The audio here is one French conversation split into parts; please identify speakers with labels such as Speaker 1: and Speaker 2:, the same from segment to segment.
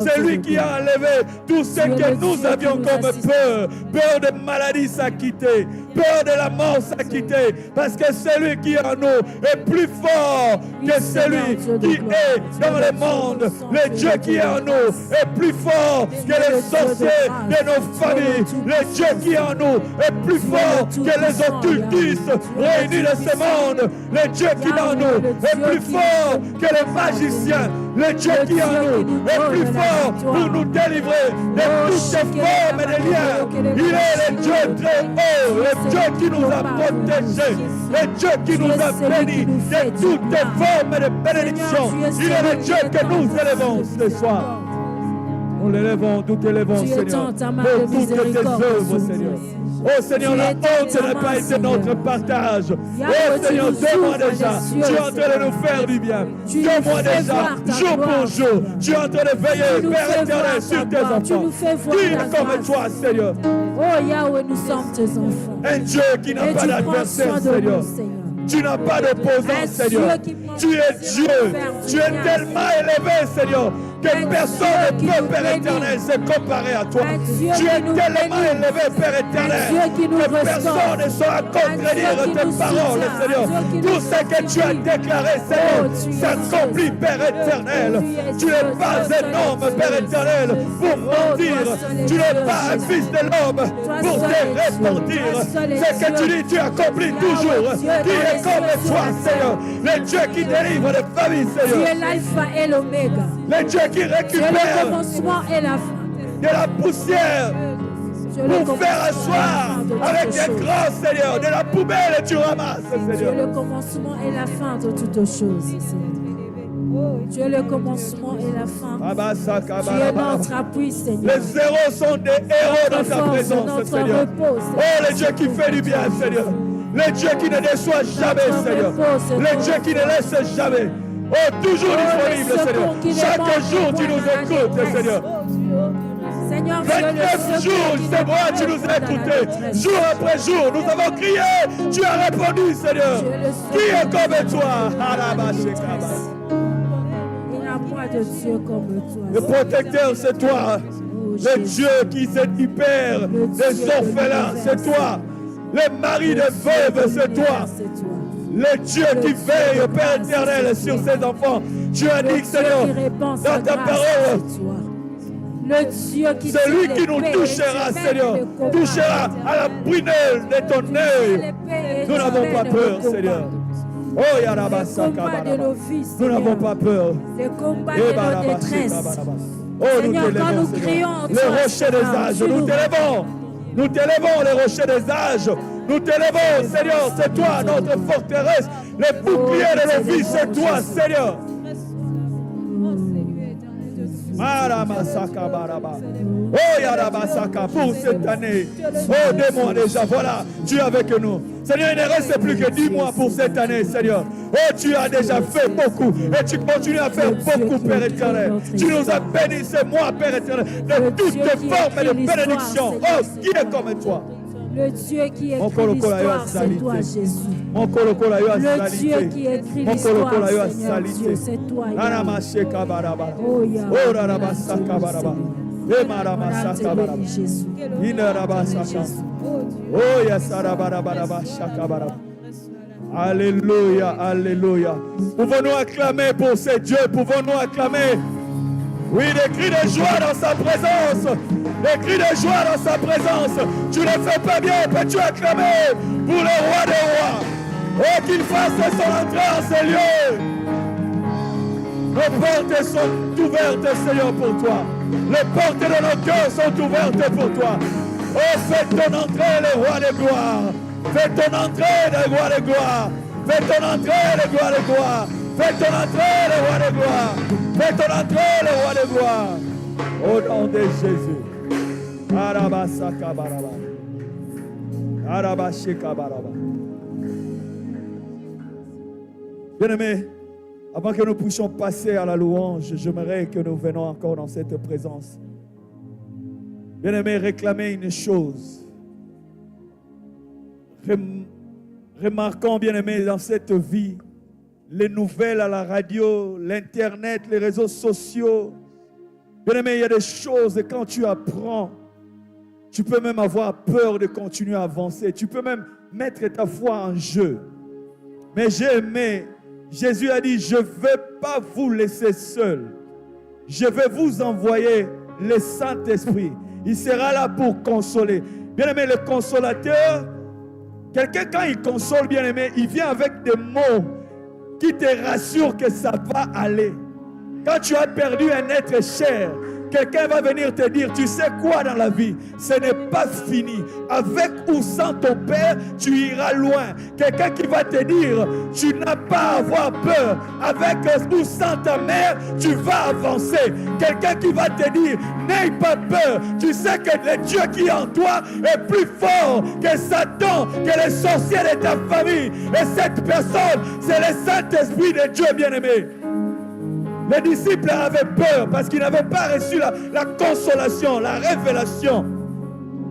Speaker 1: C'est lui qui a enlevé tout ce que nous avions comme peur. Peur de maladie s'acquitter. Peur de la mort s'acquitter. Parce que celui qui est en nous est plus fort que celui qui est dans le monde. Le Dieu qui est en nous est plus fort que les sorciers de nos familles. Le Dieu qui est en nous est plus fort que les occultistes réunis de ce monde. Le Dieu qui est en nous est plus fort que les magiciens. Le Dieu qui est en nous est plus fort pour nous délivrer de toutes ces formes et de liens. Il est le Dieu très haut, le Dieu qui nous a protégés, le Dieu qui nous a bénis de toutes les formes de bénédiction. Il est le Dieu que nous élevons ce soir. Nous l'élevons, nous t'élevons, Seigneur, pour toutes tes œuvres, Seigneur. Oh Seigneur, la honte n'a pas été notre partage. Oh Seigneur, donne-moi déjà. Tu es en train de nous faire du bien. Donne-moi déjà, jour pour jour. Tu es en train de veiller, Père éternel, sur tes enfants. Qui est comme toi, Seigneur?
Speaker 2: Oh Yahweh, nous sommes tes enfants.
Speaker 1: Un Dieu qui n'a pas d'adversaire, Seigneur. Tu n'as pas d'opposant, Seigneur. Tu es Dieu. Tu es tellement élevé, Seigneur, que personne ne peut, Père éternel, se comparer à toi. Tu es tellement élevé, Père éternel, que personne ne saura contredire tes paroles, Seigneur. Tout ce que tu as déclaré, Seigneur, s'accomplit, Père éternel. Tu n'es pas un homme, Père éternel, pour mentir. Tu n'es pas un fils de l'homme pour te repentir. Ce que tu dis, tu accomplis toujours. Qui est comme toi, Seigneur? Le Dieu qui délivre les familles, Seigneur.
Speaker 2: Tu es l'alpha et l'oméga.
Speaker 1: Le Dieu qui récupère
Speaker 2: le commencement et la fin.
Speaker 1: De la poussière pour faire asseoir avec des grands, Seigneur. De la poubelle et tu ramasses, Seigneur.
Speaker 2: Tu es le commencement et la fin de toutes choses, Seigneur. Tu es le commencement et la fin. Tu es notre appui, Seigneur.
Speaker 1: Les zéros sont des héros dans ta présence, Seigneur. Oh, le Dieu qui fait du bien, Seigneur. Le Dieu qui ne déçoit jamais, Seigneur. Le Dieu qui ne laisse jamais. Oh, toujours disponible, Seigneur. Chaque jour, tu nous écoutes, Seigneur. 29 jours, c'est moi, tu nous as écoutés. Jour après jour, nous avons crié. Tu as répondu, Seigneur. Qui est comme toi?
Speaker 2: Il n'y a point de Dieu comme toi.
Speaker 1: Le protecteur, c'est toi. Le Dieu qui perd des orphelins, c'est toi. Le mari des veuves, c'est toi. Le Dieu qui veille, Père éternel, sur ses enfants. Tu as dit, Seigneur, dans ta parole, celui qui nous touchera, Seigneur, touchera à la brunelle de ton œil. Nous n'avons pas peur, Seigneur. Oh, Yarabasaka, nous n'avons pas peur.
Speaker 2: Le combat de nos détresses.
Speaker 1: Oh, nous t'élevons, Seigneur. Le rocher des âges, nous t'élevons. Nous t'élevons, les rochers des âges. Nous t'élevons, Seigneur, c'est toi notre forteresse. Le bouclier de nos vies, c'est toi, Seigneur. Oh, Yarabasaka, pour cette année. Oh, 2 mois déjà, voilà, tu es avec nous. Seigneur, il ne reste plus que 10 mois pour cette année, Seigneur. Oh, tu as déjà fait beaucoup et tu continues à faire beaucoup, Père éternel. Tu nous as bénis ce mois, Père éternel, de toutes les formes de bénédiction. Oh, qui est comme toi?
Speaker 2: Le Dieu qui écrit l'histoire, c'est toi, Jésus. Le Dieu qui écrit l'histoire, Seigneur Dieu, c'est toi, Yahweh. Oh, Yahweh, Jésus.
Speaker 1: Oh, yes, alléluia, alléluia. Pouvons-nous acclamer pour ces dieux? Pouvons-nous acclamer? Oui, des cris de joie dans sa présence. Des cris de joie dans sa présence. Tu ne fais pas bien, peux-tu acclamer pour le roi des rois? Oh, qu'il fasse son entrée en ces lieux. Nos portes sont ouvertes, Seigneur, pour toi. Les portes de nos cœurs sont ouvertes pour toi. Oh, fais ton entrée, le roi de gloire. Fais ton entrée, le roi de gloire. Fais ton entrée, le roi de gloire. Fais ton entrée, le roi de gloire. Fais ton entrée, le roi de gloire. Au nom de Jésus. Arabasaka baraba. Arabashika baraba. Bien-aimés, avant que nous puissions passer à la louange, j'aimerais que nous venions encore dans cette présence. Bien-aimés, réclamer une chose. Remarquons, bien-aimés, dans cette vie, les nouvelles à la radio, l'Internet, les réseaux sociaux, Bien-aimé, il y a des choses, et quand tu apprends, tu peux même avoir peur de continuer à avancer. Tu peux même mettre ta foi en jeu. Mais j'ai aimé, Jésus a dit, je ne vais pas vous laisser seul. Je vais vous envoyer le Saint-Esprit. Il sera là pour consoler. Bien-aimé, le consolateur, quelqu'un quand il console, bien-aimé, il vient avec des mots qui te rassurent que ça va aller. Quand tu as perdu un être cher, quelqu'un va venir te dire, tu sais quoi dans la vie, ce n'est pas fini. Avec ou sans ton père, tu iras loin. Quelqu'un qui va te dire, tu n'as pas à avoir peur. Avec ou sans ta mère, tu vas avancer. Quelqu'un qui va te dire, n'aie pas peur. Tu sais que le Dieu qui est en toi est plus fort que Satan, que les sorciers de ta famille. Et cette personne, c'est le Saint-Esprit de Dieu bien-aimé. Les disciples avaient peur parce qu'ils n'avaient pas reçu la consolation, la révélation.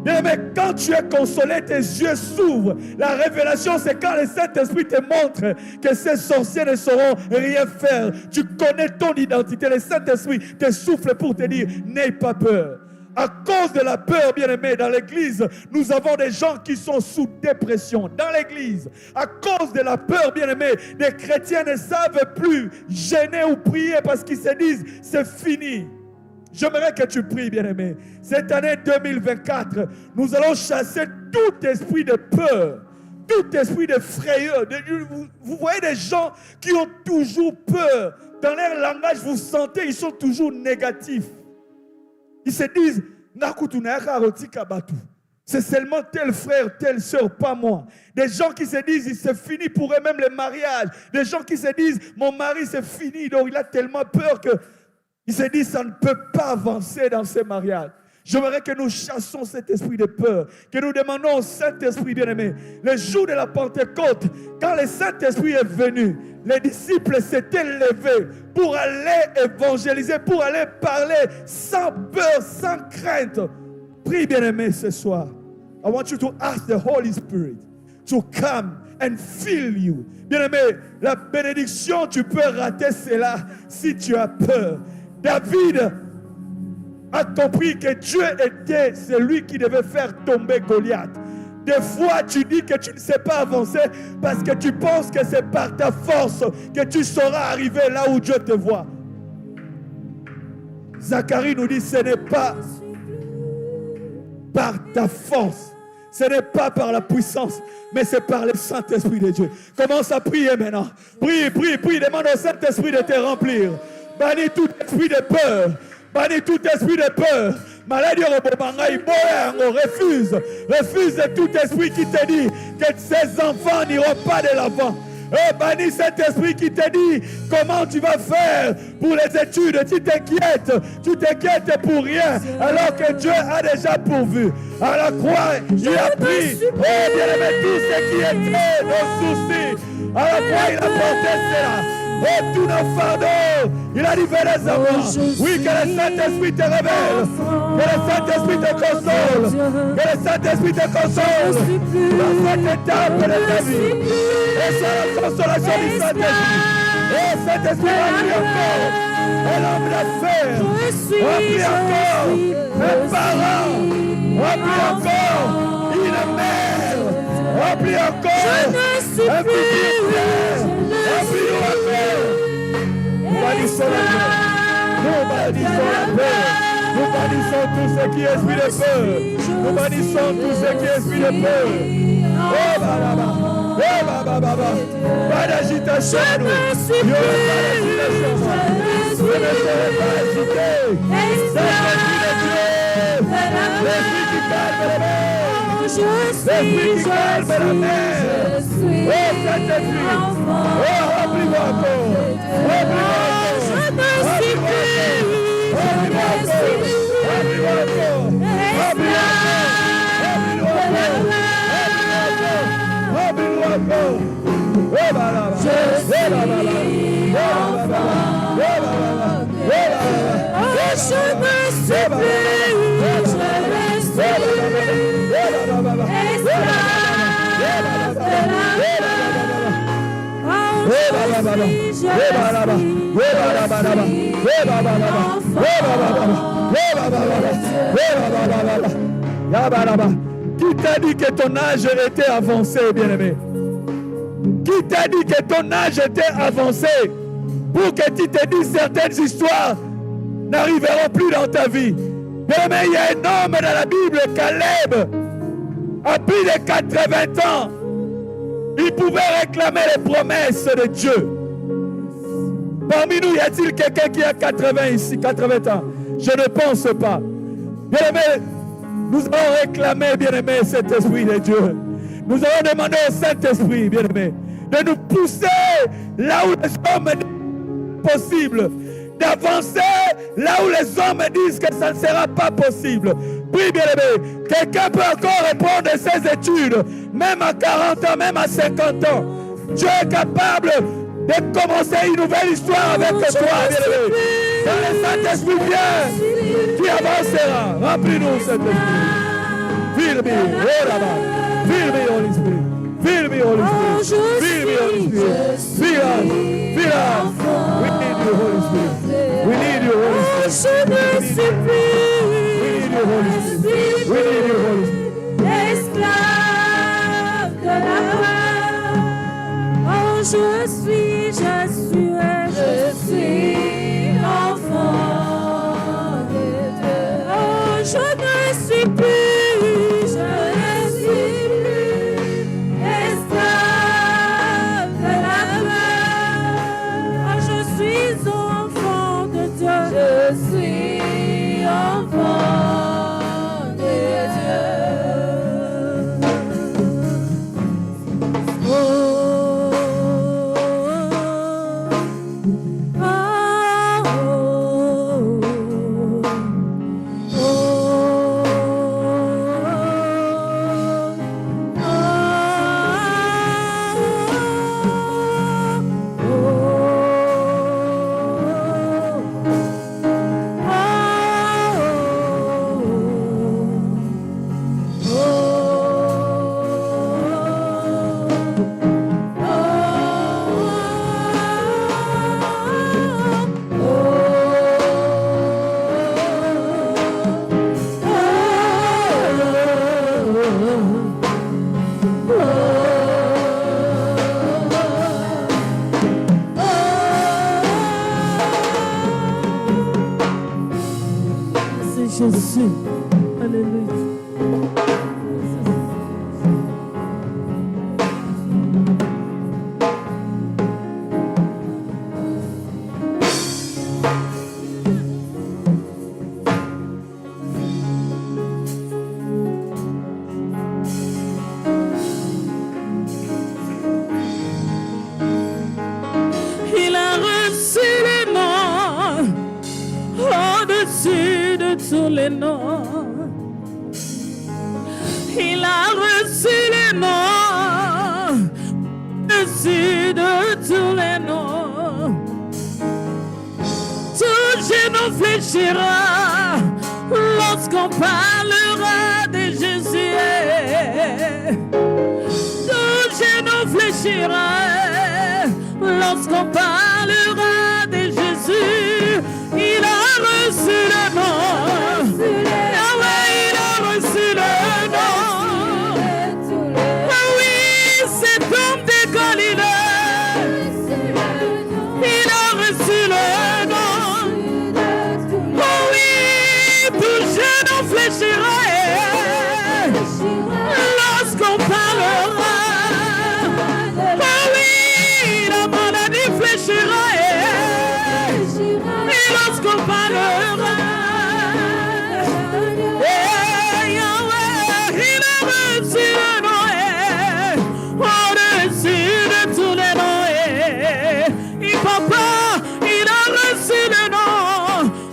Speaker 1: Mais quand tu es consolé, tes yeux s'ouvrent. La révélation, c'est quand le Saint-Esprit te montre que ces sorciers ne sauront rien faire. Tu connais ton identité. Le Saint-Esprit te souffle pour te dire, n'aie pas peur. À cause de la peur, bien-aimé, dans l'église, nous avons des gens qui sont sous dépression. Dans l'église, à cause de la peur, bien-aimé, les chrétiens ne savent plus gêner ou prier parce qu'ils se disent, c'est fini. J'aimerais que tu pries, bien-aimé. Cette année 2024, nous allons chasser tout esprit de peur, tout esprit de frayeur. Vous voyez des gens qui ont toujours peur. Dans leur langage, vous sentez, ils sont toujours négatifs. Ils se disent, c'est seulement tel frère, telle soeur, pas moi. Des gens qui se disent, c'est fini pour eux-mêmes le mariage. Des gens qui se disent, mon mari c'est fini, donc il a tellement peur qu'ils se disent, ça ne peut pas avancer dans ce mariage. J'aimerais que nous chassons cet esprit de peur, que nous demandons au Saint-Esprit bien-aimé. Le jour de la Pentecôte, quand le Saint-Esprit est venu, les disciples s'étaient levés pour aller évangéliser, pour aller parler sans peur, sans crainte. Prie bien-aimé ce soir. I want you to ask the Holy Spirit to come and fill you. Bien-aimé, la bénédiction, tu peux rater cela si tu as peur. David a compris que Dieu était celui qui devait faire tomber Goliath. Des fois, tu dis que tu ne sais pas avancer parce que tu penses que c'est par ta force que tu sauras arriver là où Dieu te voit. Zacharie nous dit, ce n'est pas par ta force, ce n'est pas par la puissance, mais c'est par le Saint-Esprit de Dieu. Commence à prier maintenant. Prie, prie, prie. Demande au Saint-Esprit de te remplir. Bannis tout esprit de peur. Bannis tout esprit de peur. Maladie refuse. Refuse tout esprit qui te dit que ces enfants n'iront pas de l'avant. Bannis cet esprit qui te dit comment tu vas faire pour les études. Tu t'inquiètes pour rien alors que Dieu a déjà pourvu. À la croix, il a pris bien-aimé, tout ce qui était nos soucis. À la croix, il a porté cela. Et tous nos fardeaux, il a libéré les enfants. Oui, que le Saint-Esprit te révèle, que le Saint-Esprit te console, que le Saint-Esprit te console dans cette étape de ta vie. Et c'est la consolation du Saint-Esprit. Et Saint-Esprit remplit encore un homme d'affaires, remplit encore un parent, remplit encore une mère, remplit encore un petit frère. Nous bannissons la peur. Nous bannissons la peur. Nous bannissons tout ce qui est esprit de peur. Nous bannissons tout ce qui est esprit de peur. Oh baba. Oh baba. Pas d'agitation. Je ne serai pas agité. L'esprit de Dieu. L'esprit qui calme la mer. L'esprit qui calme la mer. Oh Saint-Esprit. Oh remplis-moi encore. Remplis-moi encore. Remplis-moi encore. Remplis-moi encore. Remplis-moi encore. Oh baba. Qui t'a dit que ton âge était avancé, bien-aimé? Qui t'a dit que ton âge était avancé pour que tu te dises certaines histoires n'arriveront plus dans ta vie? Bien-aimé, il y a un homme dans la Bible, Caleb, à plus de 80 ans. Il pouvait réclamer les promesses de Dieu. Parmi nous, y a-t-il quelqu'un qui a 80 ici, 80 ans? Je ne pense pas. Bien-aimé, nous allons réclamer, bien-aimé, cet esprit de Dieu. Nous allons demander au Saint-Esprit, bien-aimé, de nous pousser là où les hommes disent possible, d'avancer là où les hommes disent que ça ne sera pas possible. Oui, bien-aimé, quelqu'un peut encore reprendre ses études, même à 40 ans, même à 50 ans. Dieu est capable de commencer une nouvelle histoire avec toi, bien-aimé. Dans le Saint-Esprit vient, tu avanceras. Remplis-nous cet esprit. Fill me, oh là-bas. Fill me, Holy Spirit. Fill me, Holy Spirit. Fill me, Holy Spirit. Fill us. Fill us. We need you, Holy Spirit. We need you, Holy Spirit. We need you, Holy Spirit. We need you, Holy Spirit.
Speaker 2: Esclave de la gloire. Oh, je suis enfant de Dieu. Oh, je ne suis plus. Jésus. Alléluia.
Speaker 3: Il a reçu le nom au-dessus de tous les noms. Il a reçu le nom au-dessus de tous les noms. Tout genou fléchira lorsqu'on parlera de Jésus. Tout genou fléchira lorsqu'on parlera de Jésus. Il a reçu le nom. Yahweh, il a reçu le nom. Oui, cet homme de Galilée, il a reçu le nom. Oh oui, tout genou fléchira lorsqu'on parlera. Oh oui, la maladie fléchira. Et lorsqu'on parlera, Yahweh, il a reçu le nom au-dessus de tous les noms. Et papa, il a reçu le nom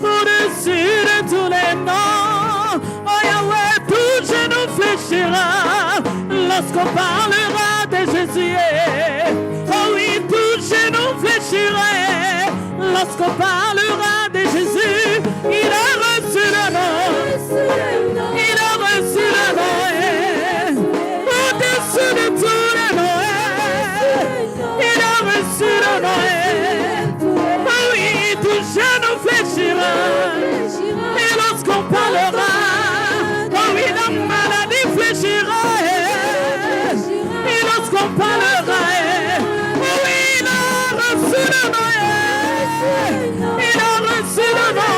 Speaker 3: au-dessus de tous les noms. Oh Yahweh, tout genou fléchira lorsqu'on parlera de Jésus. Oh oui, tout genou fléchira lorsqu'on parlera de Jésus. Il a reçu le nom. Il a reçu le nom. Au-dessus de tous les noms. Il a reçu le nom. Oh oui, tout genou lorsqu'on parlera, oh oui, la maladie fléchira. Et lorsqu'on parlera, oh oui, il a reçu le nom. Il a reçu le nom.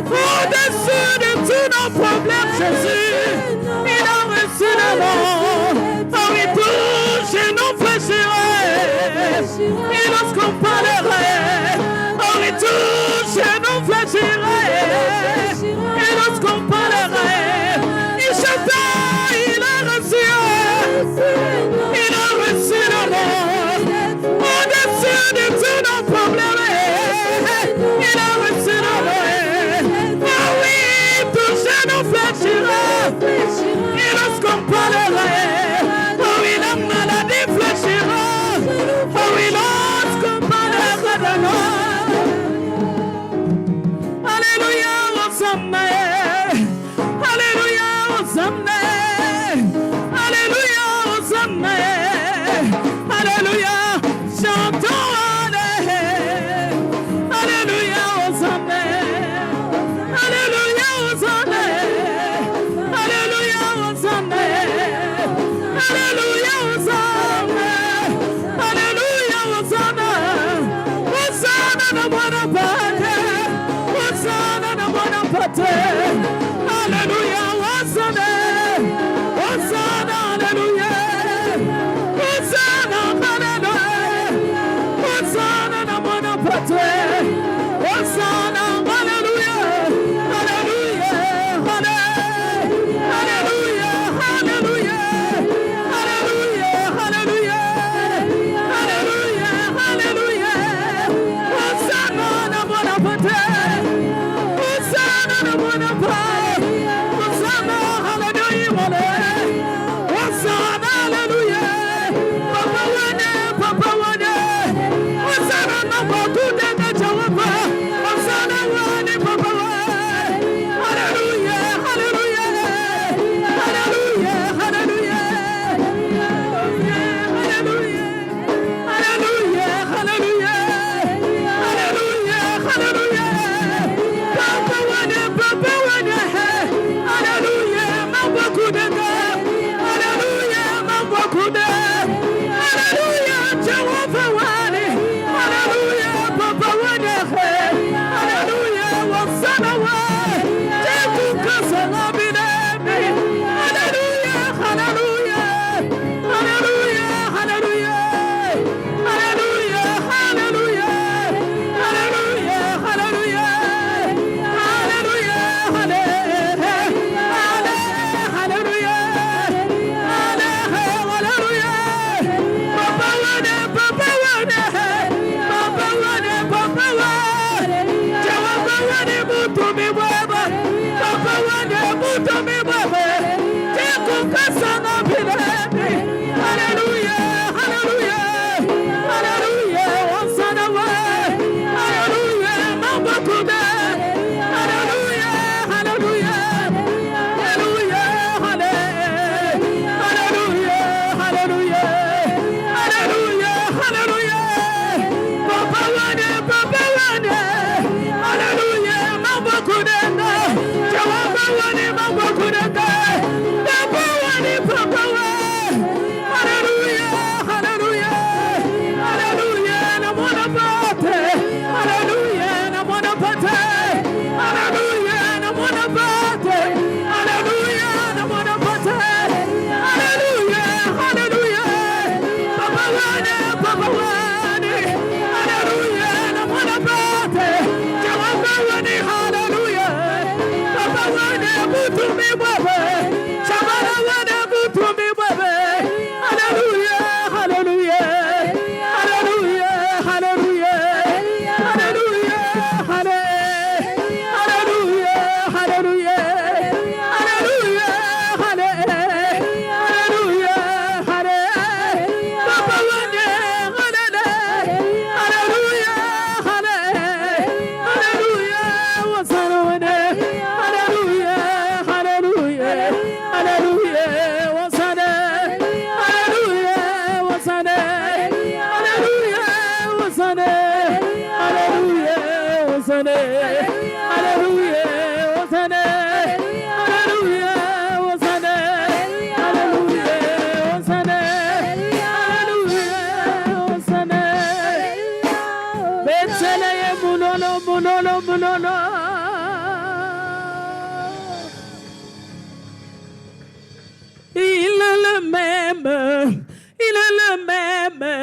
Speaker 3: Au-dessus de tous nos problèmes, Jésus. Il a reçu le nom. Oh oui, touche et nous fléchirait. Et lorsqu'on parlerait, oh oui, touche et nous fléchirait. Et lorsqu'on parlerait, il chanta, il a reçu. Il a reçu le nom. Au-dessus de tous nos problèmes, il a reçu le nom. Oh oui, touche et nous fléchirait. Et lorsqu'on parlerait, oh oui, la maladie fléchira. Oh oui, lorsqu'on parlera de nous. Alléluia, Hosanna. Alléluia, Hosanna. Alléluia, Hosanna. Alléluia, chantons. Alléluia, Hosanna. Alléluia, Hosanna. Alléluia, Hosanna. Alléluia, Hosanna. Alléluia, Hosanna. Hosanna na Bonaparte. Hosanna na Bonaparte. Alléluia, Hosanna. Hosanna, Alléluia. Hosanna, Alléluia. Hosanna na Bonaparte. Hosanna, Alléluia. Alléluia, Alléluia. Alléluia, Alléluia. Alléluia, Alléluia. Alléluia, Alléluia. Hosanna na Bonaparte. Hosanna na Bonaparte. Hosanna, Alléluia. Hosanna, Alléluia. Papa wane, Papa wane. Hosanna na Bokude na Jawaba. Hosanna wane, Papa wane. Alléluia, Alléluia. Alléluia, Alléluia. Alléluia, Alléluia. Alléluia, Alléluia. Alléluia. Papa wane, Papa wane.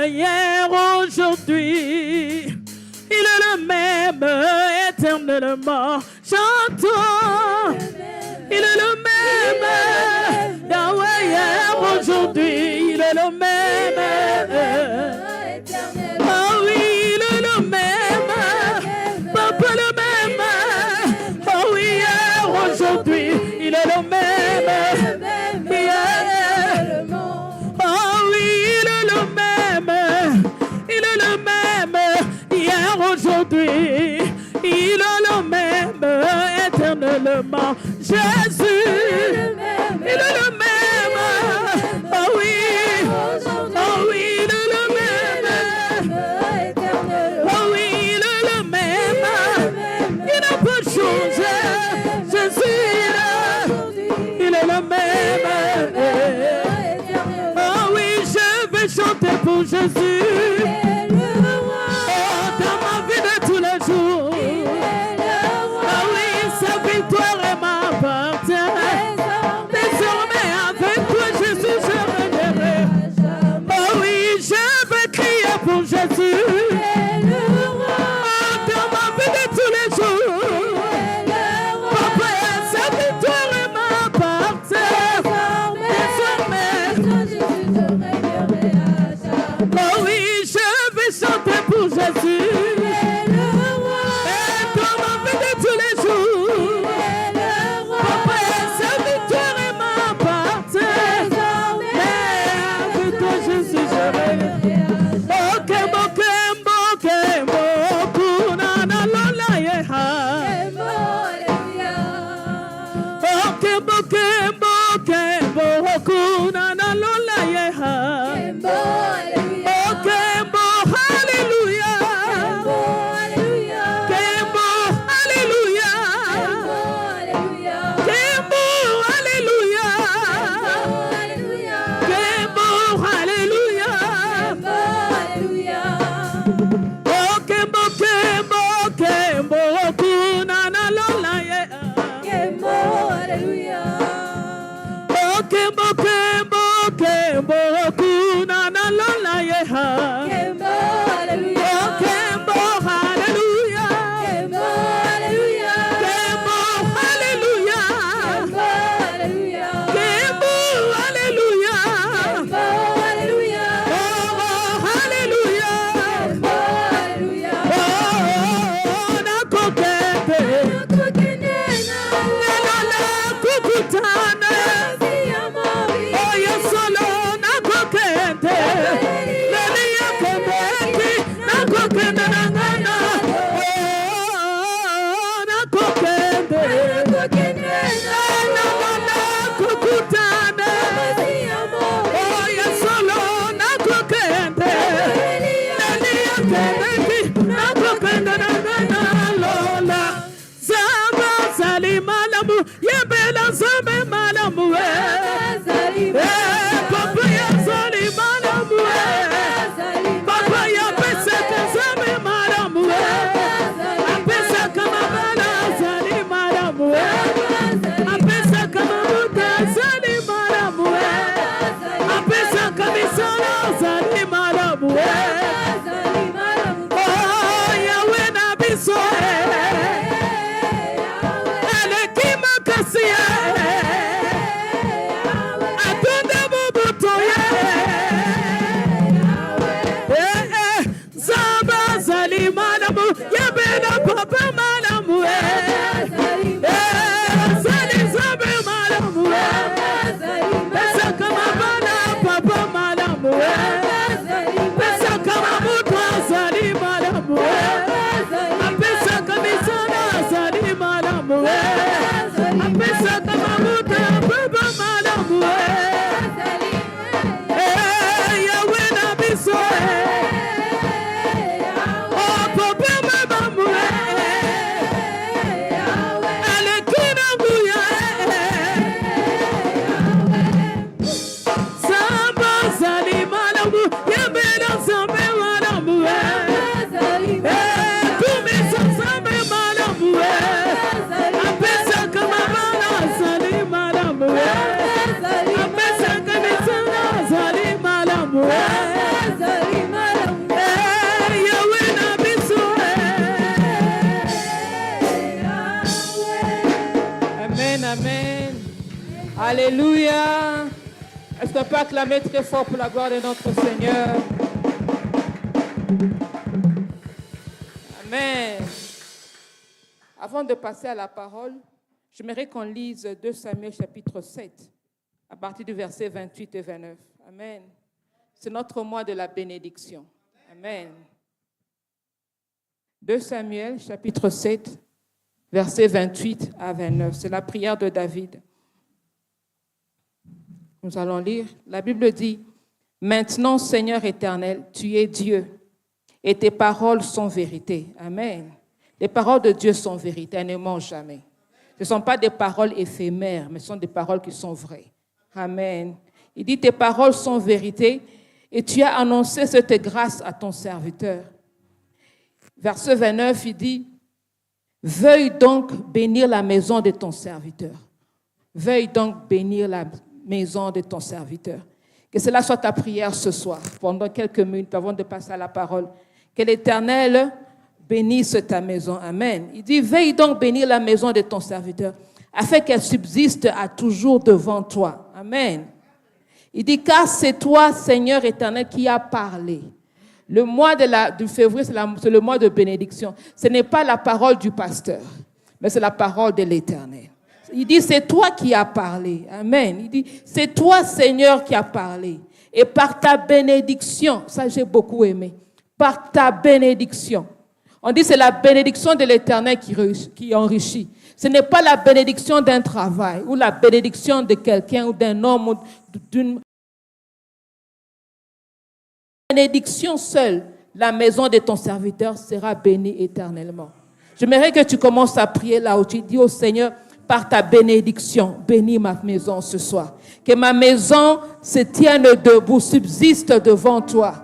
Speaker 3: Hier, aujourd'hui, il est le même éternellement. Chantons, il est le même. Yahweh, hier, aujourd'hui, il est le même. Oh oui, il est le même. Papa le même. Oh oui, hier, aujourd'hui, il est le même. Aujourd'hui, il est le même éternellement. Jésus, il est le même. Oh oui, oh oui, il est le même. Oh oui, il est le même. Il n'a pas changé. Jésus, il est le même. Oh oui, je vais chanter pour Jésus. Amen, amen. Alléluia. Est-ce qu'on peut acclamer très fort pour la gloire de notre Seigneur? Amen. Avant de passer à la parole, j'aimerais qu'on lise 2 Samuel chapitre 7, à partir du verset 28 et 29. Amen. C'est notre mois de la bénédiction. Amen. 2 Samuel chapitre 7, verset 28 à 29. C'est la prière de David. Nous allons lire. La Bible dit, « Maintenant, Seigneur éternel, tu es Dieu, et tes paroles sont vérité. » Amen. Les paroles de Dieu sont vérité, elles ne mentent jamais. Ce ne sont pas des paroles éphémères, mais ce sont des paroles qui sont vraies. Amen. Il dit, tes paroles sont vérité, et tu as annoncé cette grâce à ton serviteur. Verset 29, il dit, veuille donc bénir la maison de ton serviteur. Veuille donc bénir la maison de ton serviteur. Que cela soit ta prière ce soir, pendant quelques minutes avant de passer à la parole. Que l'Éternel bénisse ta maison. Amen. Il dit, veille donc bénir la maison de ton serviteur, afin qu'elle subsiste à toujours devant toi. Amen. Il dit, car c'est toi, Seigneur éternel, qui as parlé. Le mois du février, c'est le mois de bénédiction. Ce n'est pas la parole du pasteur, mais c'est la parole de l'Éternel. Il dit, c'est toi qui as parlé. Amen. Il dit, c'est toi, Seigneur, qui as parlé. Et par ta bénédiction, ça j'ai beaucoup aimé, par ta bénédiction. On dit, c'est la bénédiction de l'Éternel qui enrichit. Ce n'est pas la bénédiction d'un travail ou la bénédiction de quelqu'un ou d'un homme ou d'une bénédiction seule. La maison de ton serviteur sera bénie éternellement. J'aimerais que tu commences à prier là où tu dis au Seigneur, par ta bénédiction, bénis ma maison ce soir. Que ma maison se tienne debout, subsiste devant toi.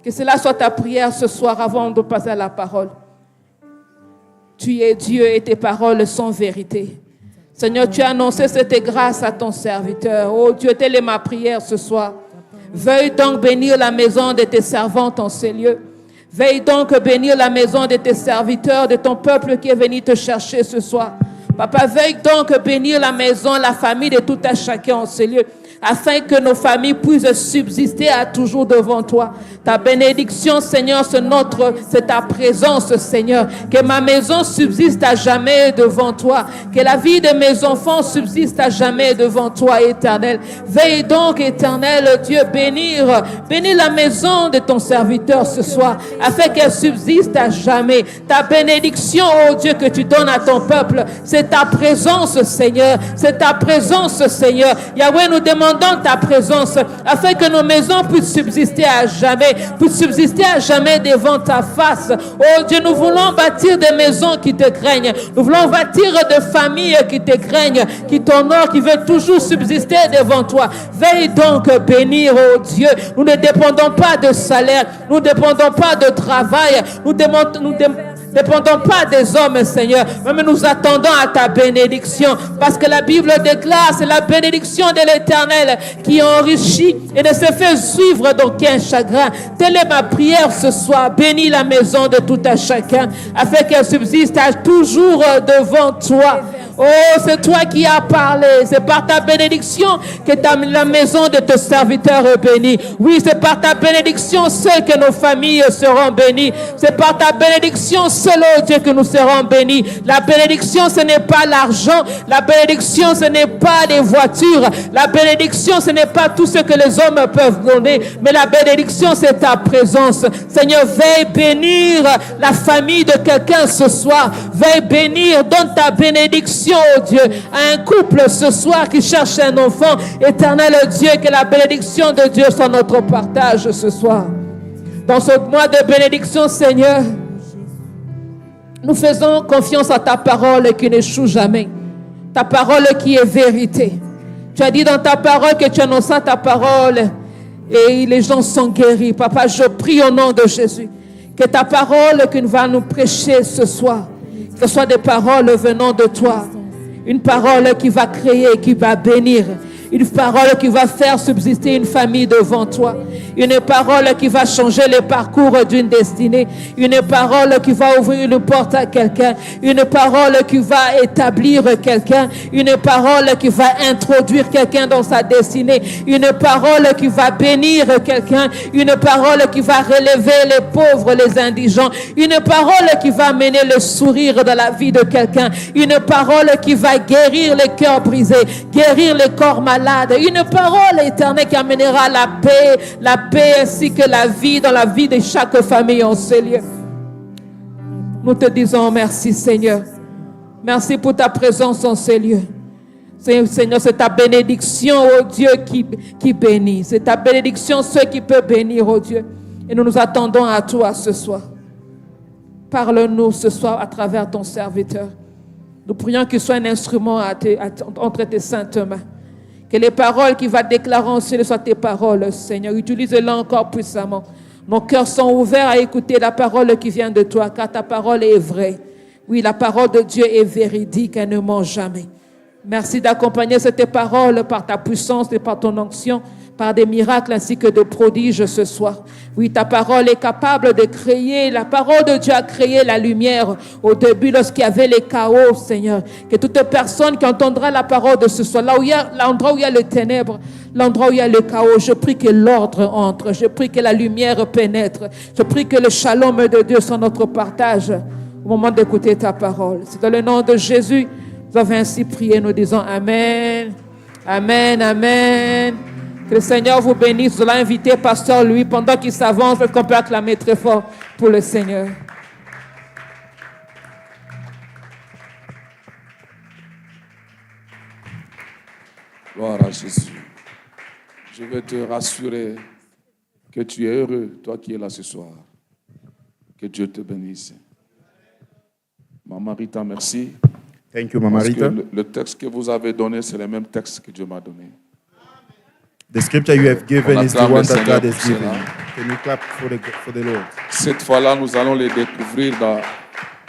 Speaker 3: Que cela soit ta prière ce soir avant de passer à la parole. Tu es Dieu et tes paroles sont vérité. Seigneur, tu as annoncé cette grâce à ton serviteur. Oh Dieu, telle est ma prière ce soir. Veuille donc bénir la maison de tes servantes en ces lieux. Veuille donc bénir la maison de tes serviteurs, de ton peuple qui est venu te chercher ce soir. Papa, veuille donc bénir la maison, la famille de tout un chacun en ces lieux, afin que nos familles puissent subsister à toujours devant toi. Ta bénédiction, Seigneur, c'est ta présence, Seigneur. Que ma maison subsiste à jamais devant toi. Que la vie de mes enfants subsiste à jamais devant toi, Éternel. Veille donc, Éternel Dieu, bénir la maison de ton serviteur ce soir, afin qu'elle subsiste à jamais. Ta bénédiction, oh Dieu, que tu donnes à ton peuple, c'est ta présence, Seigneur. C'est ta présence, Seigneur. Yahweh, nous demandons ta présence, afin que nos maisons puissent subsister à jamais, devant ta face. Oh Dieu, nous voulons bâtir des maisons qui te craignent. Nous voulons bâtir des familles qui te craignent, qui t'honorent, qui veulent toujours subsister devant toi. Veille donc bénir, oh Dieu. Nous ne dépendons pas de salaire, nous ne dépendons pas de travail, nous dépendons pas des hommes, Seigneur, mais nous attendons à ta bénédiction, parce que la Bible déclare, c'est la bénédiction de l'Éternel qui enrichit et ne se fait suivre d'aucun chagrin. Telle est ma prière ce soir. Bénis la maison de tout un chacun, afin qu'elle subsiste toujours devant toi. Oh, c'est toi qui as parlé. C'est par ta bénédiction que la maison de tes serviteurs est bénie. Oui, c'est par ta bénédiction seule que nos familles seront bénies. C'est par ta bénédiction seule, oh Dieu, que nous serons bénis. La bénédiction, ce n'est pas l'argent. La bénédiction, ce n'est pas les voitures. La bénédiction, ce n'est pas tout ce que les hommes peuvent donner. Mais la bénédiction, c'est ta présence. Seigneur, veille bénir la famille de quelqu'un ce soir. Veille bénir, donne ta bénédiction, oh Dieu, à un couple ce soir qui cherche un enfant. Éternel Dieu, que la bénédiction de Dieu soit notre partage ce soir. Dans ce mois de bénédiction, Seigneur, nous faisons confiance à ta parole qui n'échoue jamais. Ta parole qui est vérité. Tu as dit dans ta parole que tu annonças ta parole et les gens sont guéris. Papa, je prie au nom de Jésus que ta parole que nous va nous prêcher ce soir, que ce soit des paroles venant de toi. Une parole qui va créer, qui va bénir. Une parole qui va faire subsister une famille devant toi. Une parole qui va changer le parcours d'une destinée. Une parole qui va ouvrir une porte à quelqu'un. Une parole qui va établir quelqu'un. Une parole qui va introduire quelqu'un dans sa destinée. Une parole qui va bénir quelqu'un. Une parole qui va relever les pauvres, les indigents. Une parole qui va mener le sourire dans la vie de quelqu'un. Une parole qui va guérir les cœurs brisés, guérir les corps malades. Une parole éternelle qui amènera la paix ainsi que la vie dans la vie de chaque famille en ce lieu. Nous te disons merci, Seigneur. Merci pour ta présence en ce lieu. Seigneur, c'est ta bénédiction, oh Dieu, qui bénit. C'est ta bénédiction, ceux qui peuvent bénir, oh Dieu. Et nous nous attendons à toi ce soir. Parle-nous ce soir à travers ton serviteur. Nous prions qu'il soit un instrument entre tes saintes mains. Que les paroles qu'il va déclarer en ce lieu soient tes paroles, Seigneur. Utilise-les encore puissamment. Nos cœurs sont ouverts à écouter la parole qui vient de toi, car ta parole est vraie. Oui, la parole de Dieu est véridique, elle ne ment jamais. Merci d'accompagner cette parole par ta puissance et par ton onction, par des miracles ainsi que de prodiges ce soir. Oui, ta parole est capable de créer, la parole de Dieu a créé la lumière au début lorsqu'il y avait les chaos, Seigneur. Que toute personne qui entendra la parole de ce soir, l'endroit où il y a le ténèbre, l'endroit où il y a le chaos, je prie que l'ordre entre, je prie que la lumière pénètre, je prie que le shalom de Dieu soit notre partage au moment d'écouter ta parole. C'est dans le nom de Jésus, nous avons ainsi prié, nous disons Amen, Amen, Amen. Que le Seigneur vous bénisse. Vous allez inviter Pasteur Louis pendant qu'il s'avance. Est-ce qu'on peut acclamer très fort pour le Seigneur?
Speaker 4: Gloire à Jésus. Je veux te rassurer que tu es heureux, toi qui es là ce soir. Que Dieu te bénisse. Maman Rita, merci.
Speaker 5: Thank you, Mama Rita.
Speaker 4: Parce que le texte que vous avez donné, c'est le même texte que Dieu m'a donné.
Speaker 5: The scripture you have given is the one that God has given.
Speaker 4: Cela.
Speaker 5: Can you clap for the Lord?
Speaker 4: Cette fois-là, nous allons les découvrir dans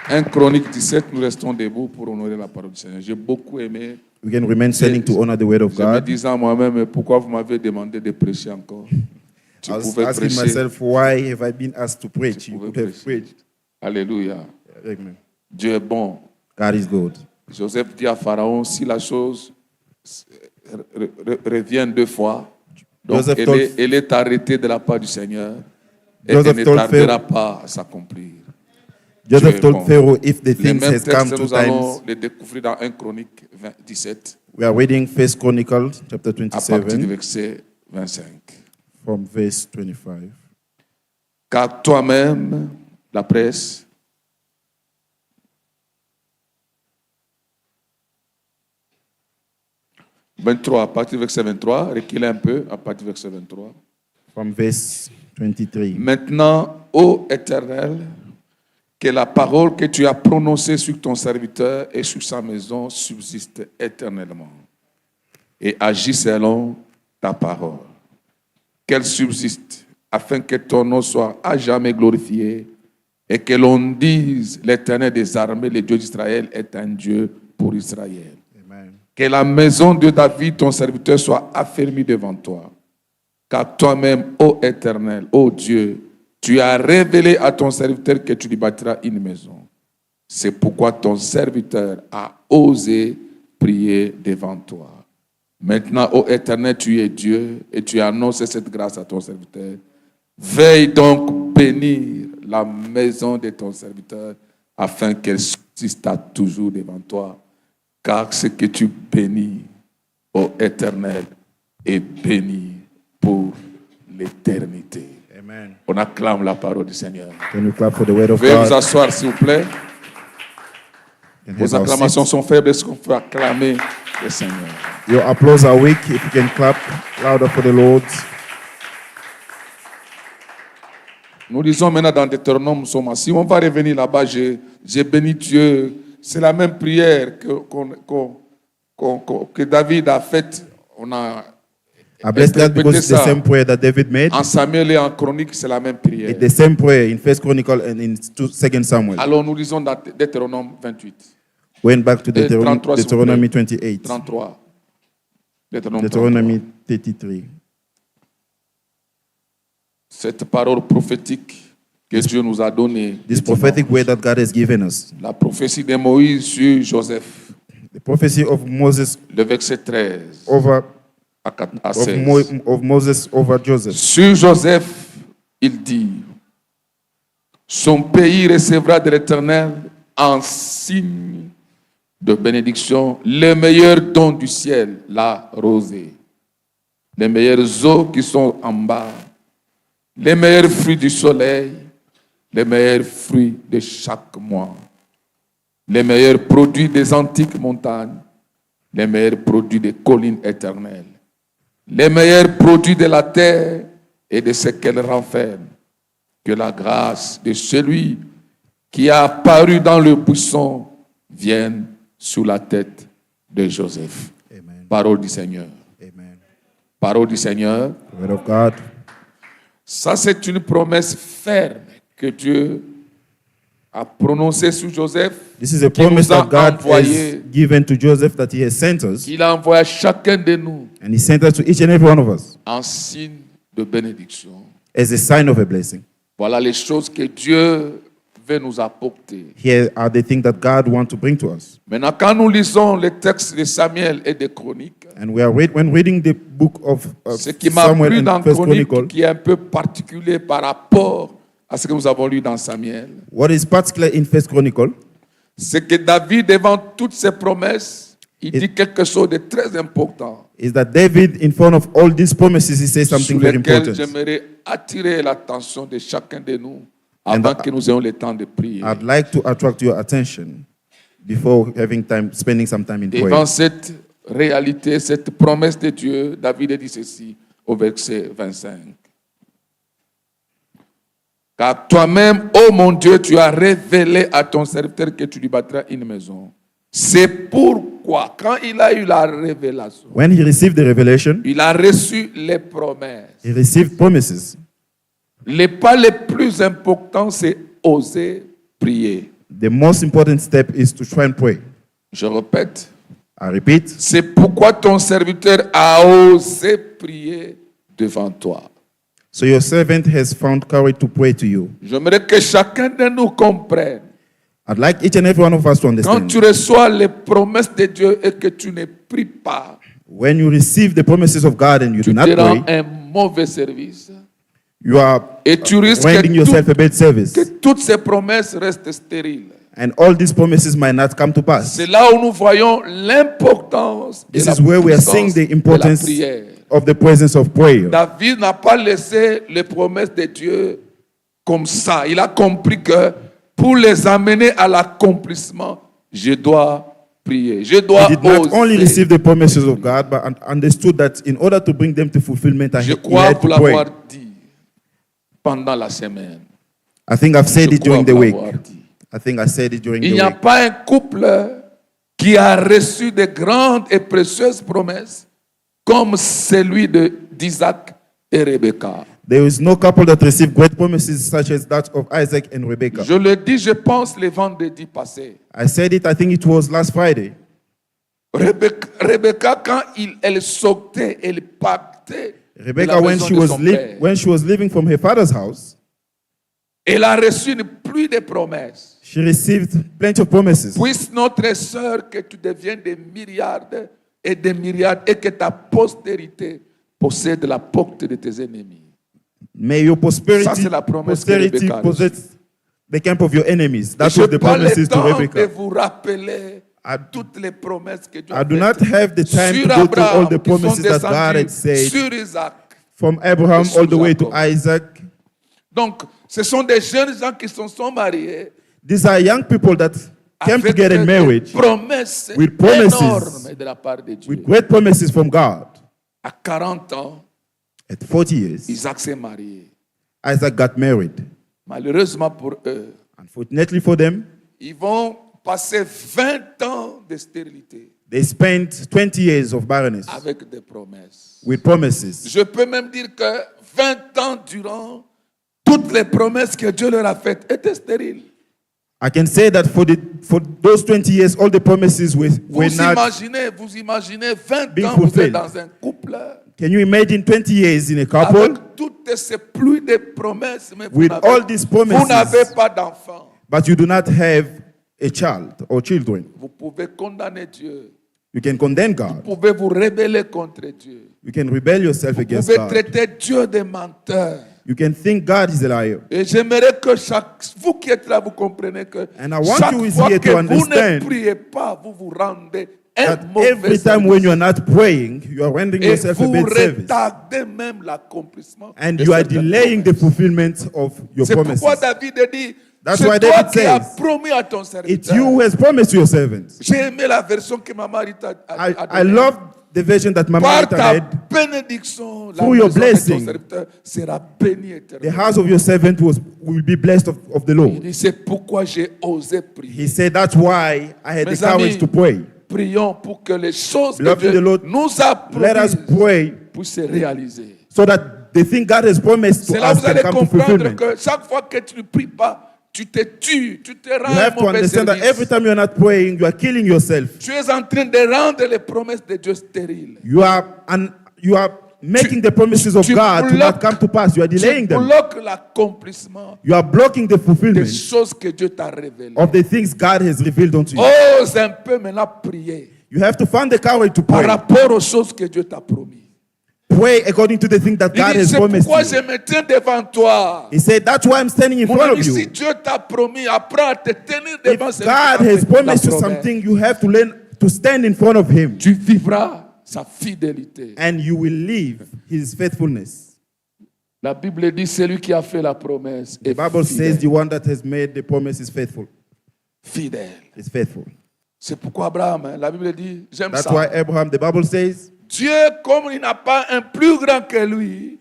Speaker 4: 1 Chronique 17. Nous restons debout pour honorer la parole du Seigneur. J'ai beaucoup aimé.
Speaker 5: We can remain standing to honor the word of
Speaker 4: Je me
Speaker 5: God.
Speaker 4: disais à moi-même, pourquoi vous m'avez demandé de prêcher encore? Tu
Speaker 5: I was
Speaker 4: pouvais
Speaker 5: asking
Speaker 4: prêcher.
Speaker 5: myself, why have I been asked to preach?
Speaker 4: Tu
Speaker 5: You
Speaker 4: pouvais
Speaker 5: could have
Speaker 4: prêcher.
Speaker 5: preached.
Speaker 4: Alléluia.
Speaker 5: Amen.
Speaker 4: Dieu est bon.
Speaker 5: God is good.
Speaker 4: Joseph dit à Pharaon, si la chose revient deux fois, donc
Speaker 5: Joseph
Speaker 4: elle est arrêtée de la part du Seigneur et
Speaker 5: Joseph
Speaker 4: elle ne
Speaker 5: told
Speaker 4: tardera pas à s'accomplir.
Speaker 5: Joseph
Speaker 4: Dieu est
Speaker 5: told
Speaker 4: bon.
Speaker 5: Pharaoh, if the
Speaker 4: Les
Speaker 5: things
Speaker 4: mêmes
Speaker 5: has come
Speaker 4: textes,
Speaker 5: two
Speaker 4: nous allons
Speaker 5: times,
Speaker 4: les découvrir dans 1 Chronique 17,
Speaker 5: we are reading 1 Chronicles chapter
Speaker 4: à partir du
Speaker 5: 27
Speaker 4: verset 25.
Speaker 5: from verse 25.
Speaker 4: Car toi-même, la presse, à partir du verset 23, reculez un peu, à partir du verset 23.
Speaker 5: From verse 23.
Speaker 4: Maintenant, ô Éternel, que la parole que tu as prononcée sur ton serviteur et sur sa maison subsiste éternellement et agis selon ta parole. Qu'elle subsiste afin que ton nom soit à jamais glorifié et que l'on dise l'Éternel des armées, le Dieu d'Israël, est un Dieu pour Israël.
Speaker 5: Amen.
Speaker 4: Que la maison de David, ton serviteur, soit affermie devant toi. Car toi-même, ô Éternel, ô Dieu, tu as révélé à ton serviteur que tu lui bâtiras une maison. C'est pourquoi ton serviteur a osé prier devant toi. Maintenant, ô Éternel, tu es Dieu et tu annonces cette grâce à ton serviteur. Veille donc bénir la maison de ton serviteur afin qu'elle subsiste toujours devant toi. Car ce que tu bénis, ô Éternel, est béni pour l'éternité.
Speaker 5: Amen.
Speaker 4: On acclame la parole du Seigneur.
Speaker 5: Can you clap for the word of
Speaker 4: Veuillez vous
Speaker 5: God?
Speaker 4: asseoir, s'il vous plaît.
Speaker 5: Can
Speaker 4: Vos
Speaker 5: have our
Speaker 4: acclamations
Speaker 5: seats.
Speaker 4: sont faibles. Est-ce qu'on peut acclamer le Seigneur?
Speaker 5: Your applause are weak. If you can clap louder for the Lord.
Speaker 4: Nous lisons maintenant dans Deutéronome, nous sommes assis. On va revenir là-bas. J'ai béni Dieu. C'est la même prière que David a faite. On a
Speaker 5: I bless God because it's the
Speaker 4: ça.
Speaker 5: same prayer that David made.
Speaker 4: En Samuel et en Chronique, c'est la même prière.
Speaker 5: It's the same prayer in 1 Chronicle and in 2 Samuel.
Speaker 4: Alors nous lisons dans Deutéronome 28.
Speaker 5: Went back to Deuteronomy,
Speaker 4: 33, s'il vous
Speaker 5: Deuteronomy
Speaker 4: plaît.
Speaker 5: 28.
Speaker 4: 33. Deutéronome
Speaker 5: Deuteronomy 33.
Speaker 4: Cette parole prophétique que Dieu nous a donnée.
Speaker 5: This prophetic word that God has given us.
Speaker 4: La prophétie de Moïse sur Joseph.
Speaker 5: The prophecy of Moses
Speaker 4: Le verset 13
Speaker 5: over
Speaker 4: à 16.
Speaker 5: of Moses over Joseph.
Speaker 4: Sur Joseph, il dit, son pays recevra de l'Éternel en signe de bénédiction les meilleurs dons du ciel, la rosée, les meilleures eaux qui sont en bas, les meilleurs fruits du soleil, les meilleurs fruits de chaque mois, les meilleurs produits des antiques montagnes, les meilleurs produits des collines éternelles, les meilleurs produits de la terre et de ce qu'elle renferme. Que la grâce de celui qui a apparu dans le buisson vienne sur la tête de Joseph.
Speaker 5: Amen.
Speaker 4: Parole du Seigneur.
Speaker 5: Amen.
Speaker 4: Parole du Seigneur.
Speaker 5: Word of God.
Speaker 4: Ça, c'est une promesse ferme que Dieu a prononcée sur Joseph.
Speaker 5: This is a
Speaker 4: Qui
Speaker 5: promise
Speaker 4: nous a
Speaker 5: that God has
Speaker 4: envoyé.
Speaker 5: given to Joseph that he has sent us.
Speaker 4: Il a envoyé à chacun de nous
Speaker 5: And he sent us to each and every one of us
Speaker 4: en signe de bénédiction.
Speaker 5: as a sign of a blessing.
Speaker 4: Voilà les choses que Dieu veut nous apporter.
Speaker 5: Here are the things that God wants to bring to us.
Speaker 4: Maintenant, quand nous lisons les textes de Samuel et de Chroniques,
Speaker 5: And we are when reading the book of
Speaker 4: ce qui m'a
Speaker 5: Samuel
Speaker 4: plu
Speaker 5: and
Speaker 4: dans
Speaker 5: First
Speaker 4: Chroniques,
Speaker 5: Chronicle,
Speaker 4: qui est un peu particulier par rapport à ce que nous avons lu dans Samuel,
Speaker 5: what is particular in First Chronicle
Speaker 4: c'est que David, devant toutes ses promesses, il dit quelque chose de très important,
Speaker 5: is that David, in front of all these promises, he says something
Speaker 4: sur
Speaker 5: very
Speaker 4: lequel
Speaker 5: important.
Speaker 4: j'aimerais attirer l'attention de chacun de nous avant que nous ayons le temps de prier.
Speaker 5: I'd like to attract your attention before spending some time in
Speaker 4: Devant
Speaker 5: prayer.
Speaker 4: cette réalité, cette promesse de Dieu, David dit ceci au verset 25. Car toi-même, ô mon Dieu, tu as révélé à ton serviteur que tu lui bâtiras une maison. C'est pourquoi, quand il a eu la révélation,
Speaker 5: When he received the revelation,
Speaker 4: il a reçu les promesses.
Speaker 5: he received promises.
Speaker 4: Le pas le plus important, c'est oser prier.
Speaker 5: The most important step is to try and pray.
Speaker 4: Je répète,
Speaker 5: I repeat,
Speaker 4: c'est pourquoi ton serviteur a osé prier devant toi.
Speaker 5: so your servant has found courage to pray to you.
Speaker 4: J'aimerais que chacun de nous comprenne.
Speaker 5: I'd like each and every one of us to
Speaker 4: Quand
Speaker 5: understand.
Speaker 4: tu reçois les promesses de Dieu et que tu ne pries pas,
Speaker 5: When you receive the promises of God and you do
Speaker 4: tu
Speaker 5: not
Speaker 4: te rends
Speaker 5: pray,
Speaker 4: un mauvais service.
Speaker 5: you are
Speaker 4: Et tu risques
Speaker 5: rendering yourself a bad service.
Speaker 4: que toutes ces promesses restent stériles.
Speaker 5: And all these promises might not come to pass.
Speaker 4: C'est là où nous voyons l'importance de
Speaker 5: This
Speaker 4: la
Speaker 5: is where we are seeing
Speaker 4: puissance
Speaker 5: the
Speaker 4: de la
Speaker 5: importance
Speaker 4: prière.
Speaker 5: of the presence of prayer.
Speaker 4: David n'a pas laissé les promesses de Dieu comme ça. Il a compris que pour les amener à l'accomplissement, je dois prier. Je dois
Speaker 5: He did not only
Speaker 4: oser.
Speaker 5: receive the promises of God, but understood that in order to bring them to fulfillment,
Speaker 4: Je
Speaker 5: he
Speaker 4: crois
Speaker 5: had
Speaker 4: pour
Speaker 5: to pray.
Speaker 4: l'avoir dit pendant la semaine.
Speaker 5: I think I've said
Speaker 4: Je
Speaker 5: it during
Speaker 4: crois
Speaker 5: the week.
Speaker 4: l'avoir dit.
Speaker 5: I think I said it during
Speaker 4: Il
Speaker 5: the
Speaker 4: n'y a
Speaker 5: week.
Speaker 4: pas un couple qui a reçu de grandes et précieuses promesses comme celui d'Isaac et Rebecca.
Speaker 5: There is no couple that received great promises such as that of Isaac and Rebekah.
Speaker 4: Je le dis, je pense, le vendredi passé.
Speaker 5: I said it, I think it was last Friday.
Speaker 4: Rebecca, quand elle sautait, elle pactait de la
Speaker 5: Rebekah, when
Speaker 4: maison
Speaker 5: she
Speaker 4: de
Speaker 5: was
Speaker 4: son père.
Speaker 5: when she was leaving from her father's house,
Speaker 4: Elle a reçu une pluie de promesses.
Speaker 5: she received plenty of promises.
Speaker 4: Puisse notre sœur que tu deviennes des milliards et des myriades et que ta postérité possède la porte de tes ennemis.
Speaker 5: May your
Speaker 4: Ça, c'est la promesse que
Speaker 5: posterity
Speaker 4: Rebecca a
Speaker 5: possess the camp of your enemies. That
Speaker 4: Je
Speaker 5: was
Speaker 4: n'ai
Speaker 5: the
Speaker 4: pas le
Speaker 5: promises to
Speaker 4: temps de
Speaker 5: Rebekah.
Speaker 4: vous rappeler
Speaker 5: I-
Speaker 4: toutes les promesses que Dieu
Speaker 5: I
Speaker 4: a
Speaker 5: do not
Speaker 4: faites
Speaker 5: have the time
Speaker 4: sur
Speaker 5: to go through all
Speaker 4: Abraham,
Speaker 5: the
Speaker 4: qui sont
Speaker 5: promises that God had
Speaker 4: descendus
Speaker 5: said
Speaker 4: sur Isaac.
Speaker 5: from Abraham
Speaker 4: sur
Speaker 5: all the way to
Speaker 4: Jacob.
Speaker 5: Isaac.
Speaker 4: Donc, ce sont des jeunes gens qui se sont mariés
Speaker 5: These are young people that came
Speaker 4: avec
Speaker 5: together in
Speaker 4: des
Speaker 5: marriage
Speaker 4: promesses
Speaker 5: with promises,
Speaker 4: énormes de la part de Dieu.
Speaker 5: with great promises from God.
Speaker 4: À 40 ans,
Speaker 5: At 40 years,
Speaker 4: Isaac s'est marié.
Speaker 5: Isaac got married.
Speaker 4: Malheureusement pour eux,
Speaker 5: Unfortunately for them,
Speaker 4: ils vont passer 20 ans de stérilité
Speaker 5: they spent 20 years of barrenness
Speaker 4: avec des promesses.
Speaker 5: with promises.
Speaker 4: Je peux même dire que 20 ans durant, toutes les promesses que Dieu leur a faites étaient stériles.
Speaker 5: I can say that for those 20 years, all the promises were
Speaker 4: Vous
Speaker 5: not.
Speaker 4: imaginez 20
Speaker 5: being
Speaker 4: ans, vous êtes
Speaker 5: fulfilled.
Speaker 4: dans un couple
Speaker 5: Can you imagine 20 years in a
Speaker 4: avec
Speaker 5: couple
Speaker 4: toutes toutes ces pluies de promesses, mais
Speaker 5: with all these
Speaker 4: vous n'avez
Speaker 5: promises,
Speaker 4: pas d'enfant.
Speaker 5: but you do not have a child or children.
Speaker 4: Vous pouvez condamner Dieu.
Speaker 5: You can condemn
Speaker 4: Vous
Speaker 5: God.
Speaker 4: pouvez vous rebeller contre Dieu.
Speaker 5: You can rebel yourself
Speaker 4: Vous
Speaker 5: against
Speaker 4: pouvez
Speaker 5: God.
Speaker 4: traiter Dieu de menteur.
Speaker 5: You can think God is a liar.
Speaker 4: Et j'aimerais que vous qui êtes là, vous comprenez que
Speaker 5: And I want
Speaker 4: chaque
Speaker 5: you is
Speaker 4: fois
Speaker 5: here
Speaker 4: que
Speaker 5: to
Speaker 4: vous ne
Speaker 5: understand
Speaker 4: priez pas, vous vous rendez un
Speaker 5: That
Speaker 4: mauvais
Speaker 5: every time
Speaker 4: service.
Speaker 5: when you are not praying, you are rendering
Speaker 4: Et
Speaker 5: yourself a
Speaker 4: vous
Speaker 5: bad service.
Speaker 4: retardez même l'accomplissement.
Speaker 5: And
Speaker 4: de
Speaker 5: you are
Speaker 4: certaines
Speaker 5: delaying the
Speaker 4: promesses.
Speaker 5: fulfillment of your
Speaker 4: C'est
Speaker 5: promises.
Speaker 4: pourquoi David a dit,
Speaker 5: That's
Speaker 4: c'est
Speaker 5: why
Speaker 4: toi
Speaker 5: David
Speaker 4: qui as
Speaker 5: says,
Speaker 4: promis à ton
Speaker 5: It's
Speaker 4: serviteur.
Speaker 5: you who has promised to your servants.
Speaker 4: J'ai aimé la version que Maman Rita a
Speaker 5: I
Speaker 4: donnée.
Speaker 5: love the version that Mama
Speaker 4: Par
Speaker 5: Rita
Speaker 4: ta
Speaker 5: had.
Speaker 4: bénédiction, la
Speaker 5: Through your
Speaker 4: maison de ton
Speaker 5: blessing,
Speaker 4: serviteur sera bénie
Speaker 5: The
Speaker 4: éternellement.
Speaker 5: house of your servant will be blessed of the
Speaker 4: Il
Speaker 5: Lord.
Speaker 4: dit, c'est pourquoi j'ai osé prier.
Speaker 5: He said, that's why I had the
Speaker 4: Mes
Speaker 5: courage
Speaker 4: amis,
Speaker 5: to pray.
Speaker 4: Prions pour que les choses que
Speaker 5: Beloved,
Speaker 4: Dieu
Speaker 5: the Lord,
Speaker 4: nous a
Speaker 5: Let us
Speaker 4: promises
Speaker 5: pray
Speaker 4: puissent se réaliser.
Speaker 5: so that the thing God has promised to
Speaker 4: C'est là
Speaker 5: us
Speaker 4: que vous
Speaker 5: can
Speaker 4: allez
Speaker 5: come to
Speaker 4: comprendre
Speaker 5: fulfillment.
Speaker 4: que chaque fois que tu ne pries pas, tu te tues, tu te rends
Speaker 5: You
Speaker 4: un
Speaker 5: have to
Speaker 4: mauvais
Speaker 5: understand that every
Speaker 4: service.
Speaker 5: time you're not praying, you are killing yourself.
Speaker 4: Tu es en train de rendre les promesses de Dieu stériles.
Speaker 5: You are making the promises of
Speaker 4: tu
Speaker 5: God to not
Speaker 4: bloques-
Speaker 5: come to pass. You are
Speaker 4: Tu
Speaker 5: delaying them.
Speaker 4: bloques l'accomplissement
Speaker 5: You are blocking the
Speaker 4: des
Speaker 5: fulfillment
Speaker 4: choses que Dieu t'a révélées.
Speaker 5: of the things God has revealed unto you.
Speaker 4: Ose un peu maintenant prier
Speaker 5: You have to find the courage to
Speaker 4: par
Speaker 5: pray.
Speaker 4: rapport aux choses que Dieu t'a promis.
Speaker 5: Pray according to the thing that God
Speaker 4: Il dit,
Speaker 5: has
Speaker 4: c'est
Speaker 5: promised
Speaker 4: pourquoi
Speaker 5: you.
Speaker 4: je me tiens devant toi.
Speaker 5: He said, that's why I'm standing in
Speaker 4: Mon
Speaker 5: front
Speaker 4: ami,
Speaker 5: of
Speaker 4: si
Speaker 5: you.
Speaker 4: Dieu t'a promis, apprends à te tenir
Speaker 5: If
Speaker 4: devant celui qui
Speaker 5: God
Speaker 4: t'a
Speaker 5: has
Speaker 4: fait
Speaker 5: promised
Speaker 4: la
Speaker 5: you
Speaker 4: promesse.
Speaker 5: something, you have to learn to stand in front of Him.
Speaker 4: Tu vivras sa fidélité.
Speaker 5: And you will live His faithfulness.
Speaker 4: La Bible dit, celui qui a fait la promesse
Speaker 5: The
Speaker 4: est
Speaker 5: Bible says the
Speaker 4: fidèle.
Speaker 5: one that has made the promise is faithful.
Speaker 4: Fidèle.
Speaker 5: Is faithful.
Speaker 4: C'est pourquoi Abraham, hein, la Bible dit, j'aime
Speaker 5: That's
Speaker 4: ça.
Speaker 5: why Abraham, the Bible says,
Speaker 4: Dieu, comme il n'a pas un plus grand que lui,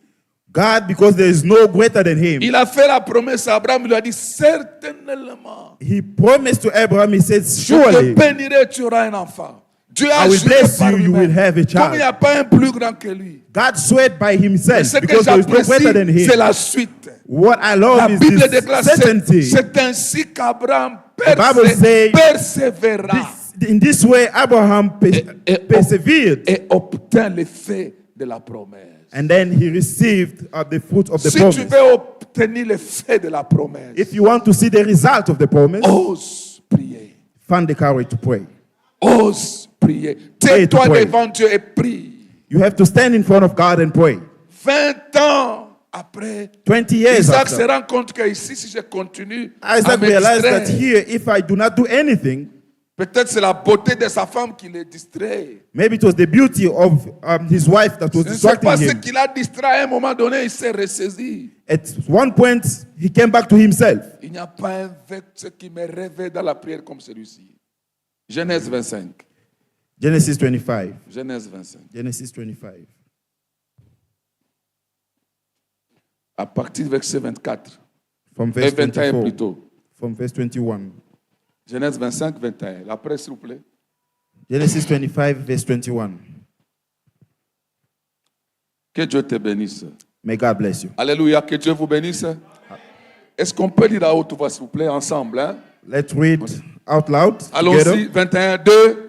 Speaker 5: God, because there is no greater than Him,
Speaker 4: il a fait la promesse à Abraham, il lui a dit, certainement,
Speaker 5: He promised to Abraham, He said,
Speaker 4: je te
Speaker 5: surely
Speaker 4: bénirai, tu auras un enfant. Dieu a
Speaker 5: I will
Speaker 4: juré
Speaker 5: bless
Speaker 4: par
Speaker 5: you, you
Speaker 4: lui-même.
Speaker 5: will have a child.
Speaker 4: Comme il n'y a pas un plus grand que lui.
Speaker 5: God sweat by
Speaker 4: Mais
Speaker 5: Himself
Speaker 4: ce que
Speaker 5: because there is no greater than
Speaker 4: j'apprécie, c'est
Speaker 5: Him.
Speaker 4: la suite.
Speaker 5: What I
Speaker 4: La
Speaker 5: love is
Speaker 4: Bible
Speaker 5: this
Speaker 4: déclare,
Speaker 5: certainty.
Speaker 4: c'est ainsi qu'Abraham
Speaker 5: Bible says,
Speaker 4: persévéra
Speaker 5: In this way, Abraham persevered,
Speaker 4: et obtint l'effet de la promesse.
Speaker 5: and then he received the fruit of the
Speaker 4: Si tu
Speaker 5: promise.
Speaker 4: veux obtenir l'effet de la promesse,
Speaker 5: If you want to see the result of the promise,
Speaker 4: ose prier.
Speaker 5: find the courage to pray.
Speaker 4: Ose prier.
Speaker 5: Pray to
Speaker 4: Tais-toi
Speaker 5: pray.
Speaker 4: devant Dieu et prie.
Speaker 5: You have to stand in front of God and pray.
Speaker 4: 20 ans après,
Speaker 5: 20 years
Speaker 4: Isaac se
Speaker 5: after,
Speaker 4: rend compte que ici, si je continue à
Speaker 5: Isaac realized that
Speaker 4: m'extraire,
Speaker 5: here, if I do not do anything,
Speaker 4: peut-être c'est la beauté de sa femme qui le distrait.
Speaker 5: maybe it was the beauty of his wife that was
Speaker 4: Je ne sais pas
Speaker 5: distracting
Speaker 4: ce
Speaker 5: him.
Speaker 4: qu'il a distrait à un moment donné, il s'est ressaisi.
Speaker 5: At one point, he came back to himself.
Speaker 4: Il n'y a pas un verset qui me réveille dans la prière comme celui-ci. Genèse 25.
Speaker 5: Genesis 25.
Speaker 4: Genèse 25.
Speaker 5: Genesis 25.
Speaker 4: À partir du verset 24.
Speaker 5: From
Speaker 4: Et
Speaker 5: verse
Speaker 4: 21
Speaker 5: 24.
Speaker 4: plutôt.
Speaker 5: From verse 21.
Speaker 4: Genèse 25, 21. La presse, s'il vous plaît.
Speaker 5: Genesis 25, verse 21.
Speaker 4: Que Dieu te bénisse.
Speaker 5: May God bless you.
Speaker 4: Alléluia, que Dieu vous bénisse. Est-ce qu'on peut lire à haute voix, s'il vous plaît, ensemble, hein?
Speaker 5: Let's read out loud.
Speaker 4: Allons-y,
Speaker 5: Together.
Speaker 4: 21, 2.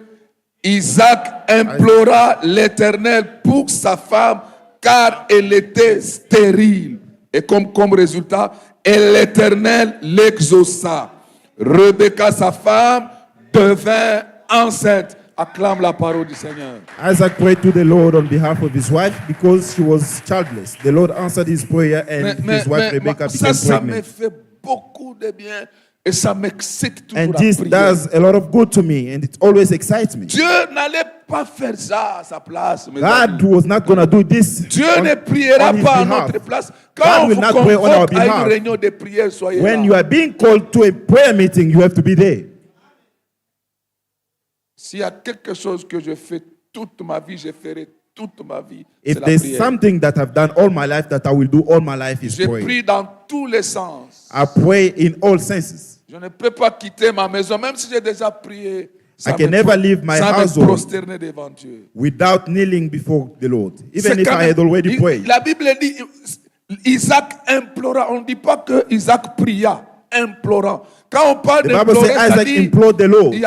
Speaker 4: Isaac implora l'Éternel pour sa femme, car elle était stérile. Et comme résultat, et l'Éternel l'exauça. Rebecca, sa femme, devint enceinte. Acclame la parole du Seigneur.
Speaker 5: Isaac prayed to the Lord on behalf of his wife because she was childless. The Lord answered his prayer and his wife Rebecca became
Speaker 4: ça me
Speaker 5: pregnant.
Speaker 4: fait beaucoup de bien et ça m'excite toujours
Speaker 5: And
Speaker 4: à
Speaker 5: this
Speaker 4: prier.
Speaker 5: does a lot of good to me and it always excites me.
Speaker 4: Dieu n'allait pas faire ça à sa place. Mes
Speaker 5: God
Speaker 4: amis.
Speaker 5: was not going to do this
Speaker 4: Dieu
Speaker 5: on,
Speaker 4: ne priera
Speaker 5: on his
Speaker 4: pas à
Speaker 5: behalf.
Speaker 4: notre place.
Speaker 5: God
Speaker 4: Quand on
Speaker 5: will
Speaker 4: vous
Speaker 5: not pray on our
Speaker 4: convoque à une
Speaker 5: behalf.
Speaker 4: réunion de prière, soyez
Speaker 5: When
Speaker 4: là.
Speaker 5: you are being called to a prayer meeting, you have to be there.
Speaker 4: S'il y a quelque chose que je fais toute ma vie, je ferai toute ma vie,
Speaker 5: If
Speaker 4: c'est la
Speaker 5: there's
Speaker 4: prière.
Speaker 5: something that I've done all my life that I will do all my life is
Speaker 4: Je
Speaker 5: pray.
Speaker 4: prie dans tous les sens.
Speaker 5: I pray in all senses.
Speaker 4: Je ne peux pas quitter ma maison, même si j'ai déjà prié.
Speaker 5: I can never leave my
Speaker 4: sans me
Speaker 5: household
Speaker 4: prosterner devant Dieu.
Speaker 5: without kneeling before the Lord, even
Speaker 4: C'est
Speaker 5: if
Speaker 4: quand
Speaker 5: I had
Speaker 4: même-
Speaker 5: already prayed.
Speaker 4: La Bible dit, Isaac implora. On ne dit pas que Isaac pria, implorant. Quand on parle
Speaker 5: The Bible
Speaker 4: d'implorer,
Speaker 5: says
Speaker 4: ça
Speaker 5: Isaac
Speaker 4: dit,
Speaker 5: implored the Lord.
Speaker 4: il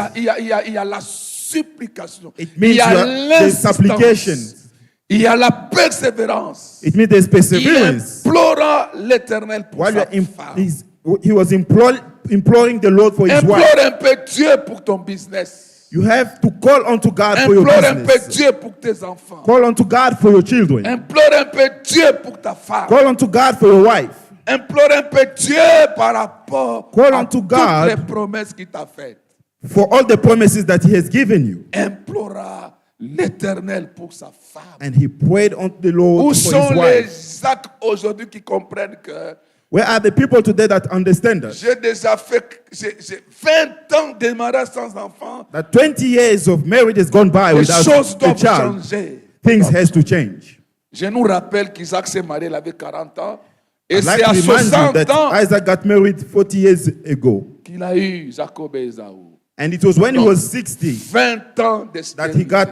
Speaker 4: y a la supplication.
Speaker 5: It
Speaker 4: Il
Speaker 5: means
Speaker 4: y a
Speaker 5: the
Speaker 4: l'insistance.
Speaker 5: supplication.
Speaker 4: Il y a la persévérance.
Speaker 5: It means there's
Speaker 4: Il
Speaker 5: perseverance.
Speaker 4: implora l'Éternel pour
Speaker 5: While
Speaker 4: sa
Speaker 5: you're
Speaker 4: femme.
Speaker 5: he was imploring the Lord for his
Speaker 4: Implore
Speaker 5: wife.
Speaker 4: un peu Dieu pour ton business.
Speaker 5: You have to call unto God for your
Speaker 4: Implore un peu
Speaker 5: business.
Speaker 4: Dieu pour tes enfants.
Speaker 5: Call unto God for your children.
Speaker 4: Implore un peu Dieu pour ta femme.
Speaker 5: Call unto God for your wife.
Speaker 4: Implore un peu Dieu par rapport
Speaker 5: Call
Speaker 4: à
Speaker 5: unto
Speaker 4: toutes
Speaker 5: God.
Speaker 4: les promesses qu'il t'a faites.
Speaker 5: For all the promises that he has given you.
Speaker 4: Implora l'Éternel pour sa femme.
Speaker 5: And he prayed unto the Lord
Speaker 4: Où
Speaker 5: for
Speaker 4: sont
Speaker 5: his
Speaker 4: les
Speaker 5: wife.
Speaker 4: actes aujourd'hui qui comprennent que
Speaker 5: Where are the people today that understand that?
Speaker 4: j'ai déjà fait j'ai 20 ans de mariage sans enfant?
Speaker 5: That 20 years of marriage has gone by
Speaker 4: Les
Speaker 5: without
Speaker 4: choses
Speaker 5: a
Speaker 4: doivent
Speaker 5: child.
Speaker 4: changer.
Speaker 5: Things has to change.
Speaker 4: Je nous rappelle qu'Isaac s'est marié, il avait 40 ans. Et
Speaker 5: I'd like
Speaker 4: c'est
Speaker 5: to
Speaker 4: à
Speaker 5: remind you
Speaker 4: 60
Speaker 5: that
Speaker 4: ans
Speaker 5: Isaac got married 40 years ago.
Speaker 4: qu'il a eu Jacob et Esaü.
Speaker 5: And it was when he was 60
Speaker 4: 20 ans
Speaker 5: that he got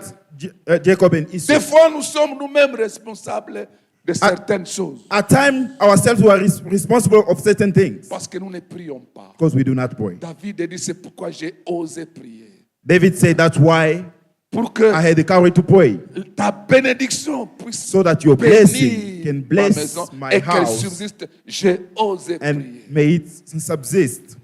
Speaker 5: Jacob and
Speaker 4: Des
Speaker 5: Esau.
Speaker 4: fois, nous sommes nous-mêmes responsables de certaines choses.
Speaker 5: At times, ourselves were responsible of certain things
Speaker 4: Parce que nous ne prions pas.
Speaker 5: because we do not pray.
Speaker 4: David dit, c'est pourquoi j'ai osé prier.
Speaker 5: David said that's why
Speaker 4: Pour
Speaker 5: I
Speaker 4: que
Speaker 5: had the courage to pray,
Speaker 4: ta bénédiction puisse
Speaker 5: so that your blessing
Speaker 4: bénir
Speaker 5: can
Speaker 4: ma
Speaker 5: bless
Speaker 4: maison
Speaker 5: my
Speaker 4: et qu'elle
Speaker 5: house
Speaker 4: subsiste. J'ai osé
Speaker 5: and
Speaker 4: prier.
Speaker 5: may it subsist.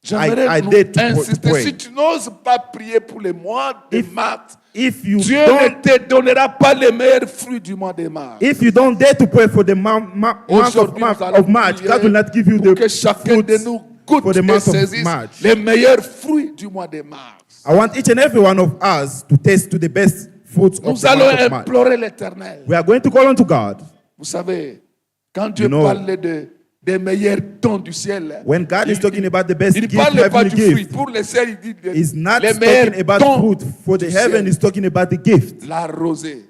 Speaker 4: J'aimerais
Speaker 5: I
Speaker 4: nous
Speaker 5: did to
Speaker 4: insister.
Speaker 5: pray.
Speaker 4: Si tu n'oses pas prier pour le mois de
Speaker 5: If-
Speaker 4: mars,
Speaker 5: If you
Speaker 4: Dieu ne
Speaker 5: don't,
Speaker 4: te donnera pas les meilleurs fruits du mois de mars.
Speaker 5: if you don't dare to pray for the month
Speaker 4: Aujourd'hui, nous allons
Speaker 5: of March,
Speaker 4: prier
Speaker 5: God will not give you
Speaker 4: pour que
Speaker 5: the
Speaker 4: chacun de
Speaker 5: fruits
Speaker 4: nous goûte
Speaker 5: for the
Speaker 4: et
Speaker 5: month of
Speaker 4: saisisse
Speaker 5: March.
Speaker 4: les meilleurs fruits du mois de mars.
Speaker 5: I want each and every one of us to taste to the best fruits of
Speaker 4: Nous
Speaker 5: the
Speaker 4: allons
Speaker 5: month of March.
Speaker 4: implorer l'Éternel.
Speaker 5: We are going to call unto God.
Speaker 4: Vous savez, quand Dieu
Speaker 5: You know,
Speaker 4: parlait des meilleurs dons du ciel,
Speaker 5: When God is talking about the best
Speaker 4: il ne
Speaker 5: gift,
Speaker 4: parle pas
Speaker 5: heavenly
Speaker 4: du fruit.
Speaker 5: gift,
Speaker 4: Pour le ciel, il dit
Speaker 5: He's not
Speaker 4: les
Speaker 5: talking
Speaker 4: meilleurs
Speaker 5: about
Speaker 4: dons
Speaker 5: fruit. For the
Speaker 4: du
Speaker 5: heaven,
Speaker 4: ciel.
Speaker 5: He's talking about the gift.
Speaker 4: La rosée.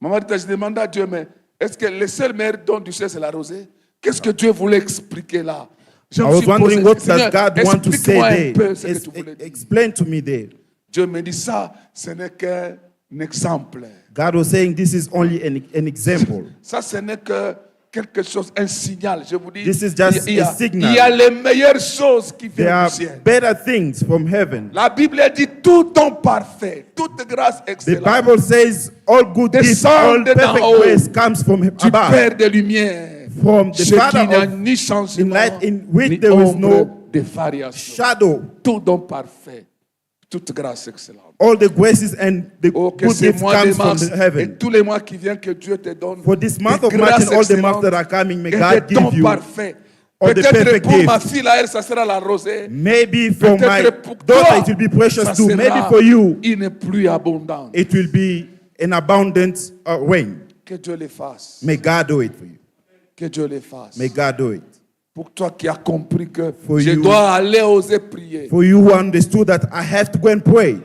Speaker 4: Maman, je demandé à Dieu, mais est-ce que le seul meilleur don du ciel, c'est la rosée? Qu'est-ce que Dieu voulait expliquer là? Je
Speaker 5: I
Speaker 4: me
Speaker 5: was
Speaker 4: suis posé,
Speaker 5: wondering what
Speaker 4: Seigneur,
Speaker 5: does God want to say
Speaker 4: explique-moi un peu
Speaker 5: there.
Speaker 4: ce que tu voulais dire.
Speaker 5: Explain to me there.
Speaker 4: Dieu me dit ça, ce n'est qu'un exemple.
Speaker 5: God was saying this is only an example.
Speaker 4: Ça, ce n'est que quelque chose, un signal. Je vous dis,
Speaker 5: This is just
Speaker 4: il y a,
Speaker 5: a signal.
Speaker 4: il y a les meilleures choses qui
Speaker 5: There
Speaker 4: viennent
Speaker 5: are
Speaker 4: du ciel.
Speaker 5: better things from heaven.
Speaker 4: La Bible dit tout don parfait, toute grâce
Speaker 5: The
Speaker 4: excellente
Speaker 5: Bible says all good gifts, all
Speaker 4: Descend d'en
Speaker 5: perfect
Speaker 4: haut.
Speaker 5: grace comes from
Speaker 4: du
Speaker 5: above,
Speaker 4: Père des Lumières,
Speaker 5: from the
Speaker 4: chez qui
Speaker 5: Father
Speaker 4: il n'y a
Speaker 5: of
Speaker 4: ni changement,
Speaker 5: in light in which
Speaker 4: ni
Speaker 5: there is
Speaker 4: ombre
Speaker 5: no
Speaker 4: de variation.
Speaker 5: shadow.
Speaker 4: Tout don parfait, toute grâce excellente.
Speaker 5: All the graces and the
Speaker 4: Oh, que
Speaker 5: good
Speaker 4: ce
Speaker 5: gifts
Speaker 4: mois de
Speaker 5: comes from
Speaker 4: mars
Speaker 5: the
Speaker 4: et
Speaker 5: heaven.
Speaker 4: tous les mois qui viennent, que Dieu te donne
Speaker 5: For this month
Speaker 4: des
Speaker 5: of March
Speaker 4: grâces
Speaker 5: and all the months
Speaker 4: excellentes
Speaker 5: that are coming, may
Speaker 4: et
Speaker 5: God
Speaker 4: des dons
Speaker 5: give you
Speaker 4: parfaits.
Speaker 5: all the
Speaker 4: Peut-être
Speaker 5: perfect
Speaker 4: pour ma
Speaker 5: gifts.
Speaker 4: fille, là, elle, ça sera la rosée.
Speaker 5: Maybe for my
Speaker 4: Peut-être pour
Speaker 5: daughter
Speaker 4: toi,
Speaker 5: it will be precious
Speaker 4: ça
Speaker 5: too. Maybe
Speaker 4: sera
Speaker 5: for you
Speaker 4: une pluie abondante.
Speaker 5: it will be an abundant rain.
Speaker 4: Que Dieu le fasse.
Speaker 5: May God do it for you.
Speaker 4: Que Dieu le fasse.
Speaker 5: May God do it.
Speaker 4: Pour toi qui as compris que
Speaker 5: For
Speaker 4: je
Speaker 5: you.
Speaker 4: dois aller oser prier.
Speaker 5: For you who understood that I have to go and pray.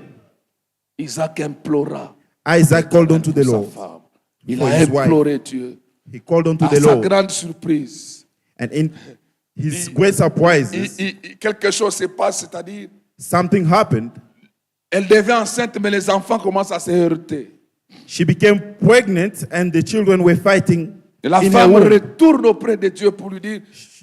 Speaker 4: Isaac implora
Speaker 5: Isaac called unto the
Speaker 4: pour sa
Speaker 5: Lord.
Speaker 4: femme. Il
Speaker 5: For
Speaker 4: a
Speaker 5: his wife.
Speaker 4: imploré Dieu.
Speaker 5: He called unto
Speaker 4: À
Speaker 5: the
Speaker 4: sa
Speaker 5: Lord.
Speaker 4: grande surprise,
Speaker 5: And in his great surprises,
Speaker 4: quelque chose se passe, c'est-à-dire,
Speaker 5: something happened.
Speaker 4: elle devient enceinte, mais les enfants commencent à se heurter.
Speaker 5: She became pregnant and the children were fighting
Speaker 4: Et la
Speaker 5: in her
Speaker 4: femme
Speaker 5: womb.
Speaker 4: retourne auprès de Dieu pour lui dire,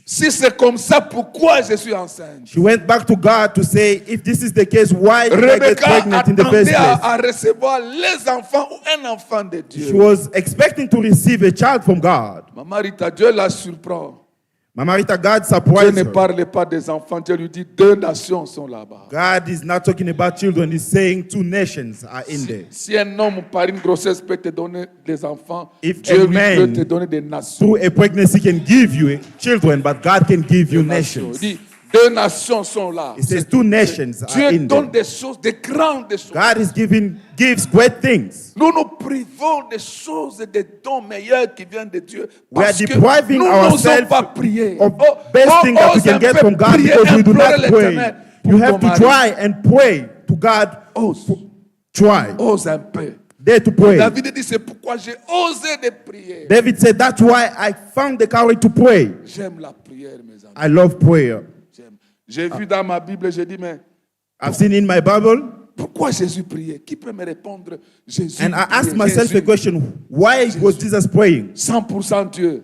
Speaker 4: si c'est comme ça, pourquoi je suis enceinte?
Speaker 5: She went back to God to say, if this is the case, why did I get
Speaker 4: Rebecca
Speaker 5: pregnant in the first
Speaker 4: attendait
Speaker 5: place?
Speaker 4: à recevoir les enfants ou un enfant de Dieu.
Speaker 5: She was expecting to receive a child from God.
Speaker 4: Maman Rita, Dieu la surprend.
Speaker 5: Mama Rita, God
Speaker 4: Dieu
Speaker 5: surprised
Speaker 4: ne
Speaker 5: her.
Speaker 4: parle pas des enfants. Dieu lui dit, 2 nations sont là-bas.
Speaker 5: God is not talking about children. He's saying 2 nations are in there.
Speaker 4: Si un homme par une grossesse peut te donner des enfants,
Speaker 5: If
Speaker 4: Dieu
Speaker 5: a
Speaker 4: lui
Speaker 5: man
Speaker 4: peut te donner des nations.
Speaker 5: Through a pregnancy can give you children, but God can give you nations.
Speaker 4: Il dit, 2 nations sont là.
Speaker 5: It says 2 nations are
Speaker 4: Dieu
Speaker 5: in
Speaker 4: donne
Speaker 5: there.
Speaker 4: des choses, des grandes choses.
Speaker 5: God is gives great things.
Speaker 4: Nous nous privons des choses et des dons meilleurs qui viennent de Dieu.
Speaker 5: We are
Speaker 4: Parce que
Speaker 5: depriving
Speaker 4: nous n'osons
Speaker 5: ourselves
Speaker 4: pas prier.
Speaker 5: of best thing that we can get from God because we do not pray. You have to try and pray to God.
Speaker 4: Ose,
Speaker 5: Try.
Speaker 4: ose un peu.
Speaker 5: Dare to pray.
Speaker 4: David dit, c'est pourquoi j'ai osé de prier.
Speaker 5: David said, that's why I found the courage to pray.
Speaker 4: J'aime la prière, mes amis.
Speaker 5: I love prayer.
Speaker 4: J'aime. J'ai vu dans ma Bible, j'ai dit, mais
Speaker 5: I've seen in my Bible,
Speaker 4: pourquoi Jésus priait? Qui peut me répondre? Jésus
Speaker 5: and I asked
Speaker 4: priait,
Speaker 5: myself
Speaker 4: Jésus.
Speaker 5: a question, why was Jesus praying?
Speaker 4: 100% Dieu.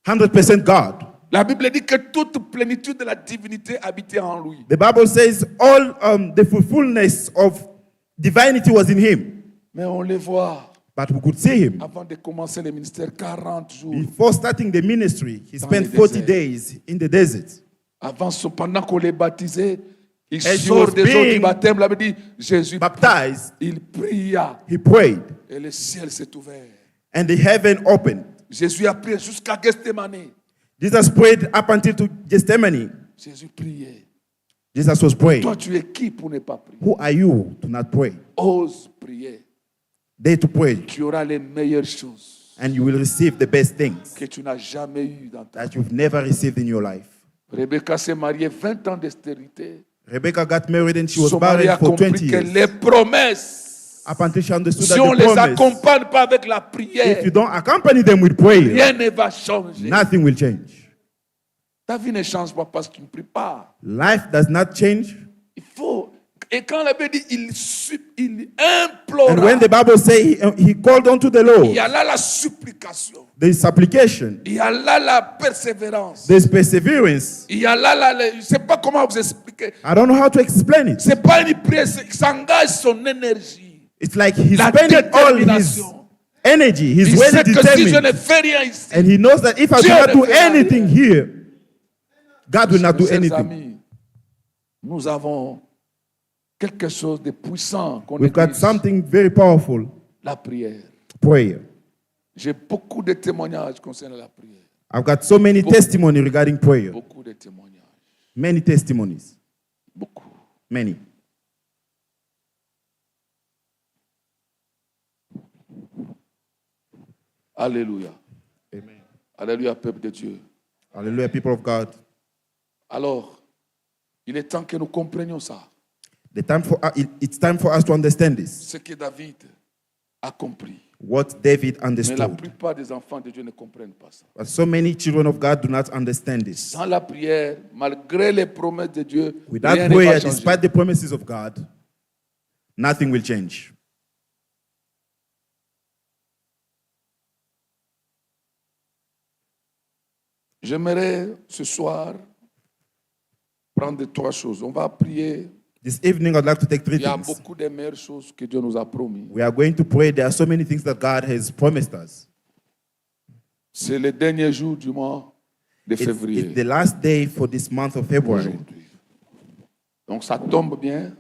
Speaker 5: 100% God.
Speaker 4: La Bible dit que toute plénitude de la divinité habitait en lui.
Speaker 5: The Bible says all the fullness of divinity was in him.
Speaker 4: Mais on les voit.
Speaker 5: But we could see him.
Speaker 4: Avant de commencer le ministère, 40 jours.
Speaker 5: Before starting the ministry, he
Speaker 4: Dans
Speaker 5: spent
Speaker 4: le
Speaker 5: 40
Speaker 4: désert.
Speaker 5: days in the desert.
Speaker 4: Pendant qu'on les baptisait, il
Speaker 5: As he
Speaker 4: sort
Speaker 5: was
Speaker 4: des eaux du
Speaker 5: being
Speaker 4: baptême, là, il dit, Jésus,
Speaker 5: Baptized,
Speaker 4: il pria
Speaker 5: he prayed,
Speaker 4: et le ciel s'est ouvert.
Speaker 5: and the heaven opened.
Speaker 4: Jésus a prié jusqu'à Gethsemane.
Speaker 5: Jesus prayed up until to Gethsemane.
Speaker 4: Jésus priait.
Speaker 5: Jesus was praying.
Speaker 4: Toi, tu es qui pour ne pas prier?
Speaker 5: Who are you to not pray?
Speaker 4: Ose prier.
Speaker 5: Dare to pray,
Speaker 4: Tu auras les meilleures choses
Speaker 5: and you will receive the best things
Speaker 4: que tu n'as jamais eues dans ta vie.
Speaker 5: that you've never received in your life.
Speaker 4: Rebecca s'est mariée 20 ans d'estérité.
Speaker 5: Rebecca got married and she was
Speaker 4: Son mari a
Speaker 5: barren for 20
Speaker 4: compris que
Speaker 5: years.
Speaker 4: les promesses,
Speaker 5: Up until she understood
Speaker 4: si on
Speaker 5: that
Speaker 4: les
Speaker 5: the promise,
Speaker 4: accompagne pas avec la prière,
Speaker 5: if you don't accompany them with prayer,
Speaker 4: rien ne va changer.
Speaker 5: nothing will change.
Speaker 4: Ta vie ne change pas parce que tu ne pries pas.
Speaker 5: Life does not change.
Speaker 4: Il faut. Et quand la Bible dit, il implore.
Speaker 5: And when the Bible says he called unto the
Speaker 4: Il
Speaker 5: Lord,
Speaker 4: y a là la supplication.
Speaker 5: there is supplication,
Speaker 4: Il y a là la persévérance.
Speaker 5: there is perseverance.
Speaker 4: Il y a là, je ne sais pas comment vous expliquer.
Speaker 5: I don't know how to explain it.
Speaker 4: Ce n'est pas une prière, il s'engage son énergie.
Speaker 5: It's like he's
Speaker 4: La
Speaker 5: spending all his
Speaker 4: détermination.
Speaker 5: energy.
Speaker 4: Il
Speaker 5: He's
Speaker 4: sait
Speaker 5: well
Speaker 4: que si je ne
Speaker 5: determined.
Speaker 4: fais rien ici,
Speaker 5: And he knows that if I do
Speaker 4: Dieu
Speaker 5: not
Speaker 4: ne
Speaker 5: do
Speaker 4: fera
Speaker 5: anything here, God will not do
Speaker 4: chers
Speaker 5: anything.
Speaker 4: amis, nous avons quelque chose de puissant qu'on
Speaker 5: We've got
Speaker 4: néglige,
Speaker 5: something very powerful,
Speaker 4: la prière.
Speaker 5: prayer.
Speaker 4: J'ai beaucoup de témoignages concernant la prière.
Speaker 5: I've got so many testimonies regarding prayer.
Speaker 4: Beaucoup de témoignages.
Speaker 5: Many testimonies.
Speaker 4: Beaucoup.
Speaker 5: Many.
Speaker 4: Alléluia.
Speaker 5: Amen.
Speaker 4: Alléluia, peuple de Dieu.
Speaker 5: Hallelujah, people of God.
Speaker 4: Alors, il est temps que nous comprenions ça.
Speaker 5: It's time for us to understand this.
Speaker 4: Ce que David a compris.
Speaker 5: What David
Speaker 4: Mais la
Speaker 5: understood.
Speaker 4: plupart des enfants de Dieu ne comprennent pas ça.
Speaker 5: But so many children of God do not understand this.
Speaker 4: Sans la prière, malgré les promesses de Dieu,
Speaker 5: Without
Speaker 4: rien ne va
Speaker 5: prayer,
Speaker 4: changer.
Speaker 5: despite the promises of God, nothing will change.
Speaker 4: J'aimerais ce soir prendre trois choses. On va prier.
Speaker 5: This evening, I'd like to take three
Speaker 4: Il y a
Speaker 5: things.
Speaker 4: beaucoup de meilleures choses que Dieu nous a promis.
Speaker 5: We are going to pray. There are so many things that God has promised us.
Speaker 4: C'est le dernier jour du mois de
Speaker 5: It's
Speaker 4: février.
Speaker 5: the last day for this month of February.
Speaker 4: Aujourd'hui. Donc ça tombe bien.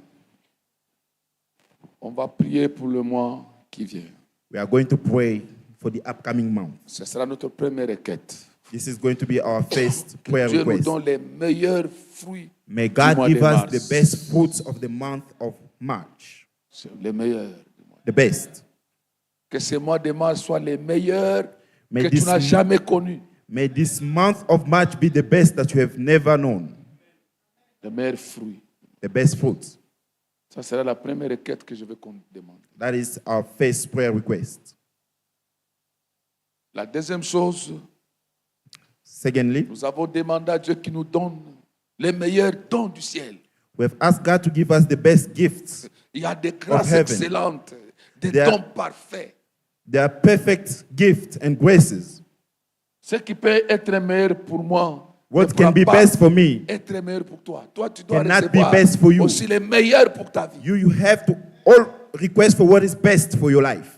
Speaker 4: On va prier pour le mois qui vient.
Speaker 5: We are going to pray for the upcoming month.
Speaker 4: Ce sera notre première requête.
Speaker 5: This is going to be our first
Speaker 4: Que
Speaker 5: prayer
Speaker 4: Dieu nous
Speaker 5: request.
Speaker 4: donne les meilleurs fruits
Speaker 5: May
Speaker 4: du
Speaker 5: God
Speaker 4: mois
Speaker 5: give
Speaker 4: de
Speaker 5: us
Speaker 4: mars.
Speaker 5: the best fruits of the month of March.
Speaker 4: C'est les meilleurs.
Speaker 5: The best.
Speaker 4: Que ce mois de mars soit les meilleurs
Speaker 5: Mais
Speaker 4: que tu
Speaker 5: this-
Speaker 4: n'as jamais connus.
Speaker 5: May this month of March be the best that you have never known.
Speaker 4: Les meilleurs fruits.
Speaker 5: The best fruits.
Speaker 4: Ça sera la première requête que je vais qu'on demande.
Speaker 5: That is our first prayer request.
Speaker 4: La deuxième chose,
Speaker 5: Secondly,
Speaker 4: nous avons demandé à Dieu qu'il nous donne les meilleurs dons du ciel.
Speaker 5: we have asked God to give us the best gifts.
Speaker 4: Il y a des grâces
Speaker 5: heaven.
Speaker 4: excellentes, des
Speaker 5: There-
Speaker 4: dons parfaits.
Speaker 5: They are perfect gifts and graces.
Speaker 4: Ce qui peut être meilleur pour moi,
Speaker 5: What
Speaker 4: ne
Speaker 5: can
Speaker 4: pourra
Speaker 5: be
Speaker 4: pas
Speaker 5: best for me,
Speaker 4: être meilleur pour toi. Toi, tu dois
Speaker 5: cannot be
Speaker 4: recevoir
Speaker 5: best for you.
Speaker 4: aussi les meilleurs pour ta vie.
Speaker 5: you have to all request for what is best for your life.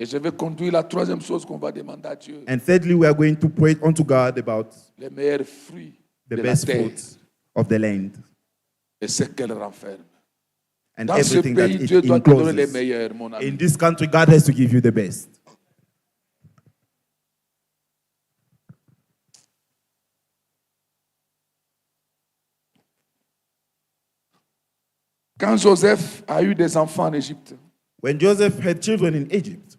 Speaker 4: Et je vais conduire la troisième chose qu'on va demander à Dieu.
Speaker 5: And thirdly, we are going to pray unto God about
Speaker 4: Les meilleurs fruits
Speaker 5: the
Speaker 4: de la
Speaker 5: best
Speaker 4: terre
Speaker 5: fruits of the land
Speaker 4: et ce qu'elle renferme.
Speaker 5: and
Speaker 4: Dans ce
Speaker 5: everything that
Speaker 4: pays,
Speaker 5: it
Speaker 4: Dieu doit te donner les
Speaker 5: encloses.
Speaker 4: meilleurs, mon ami.
Speaker 5: In this country, God has to give you the best.
Speaker 4: Quand Joseph a eu des enfants en Égypte,
Speaker 5: When Joseph had children in Egypt,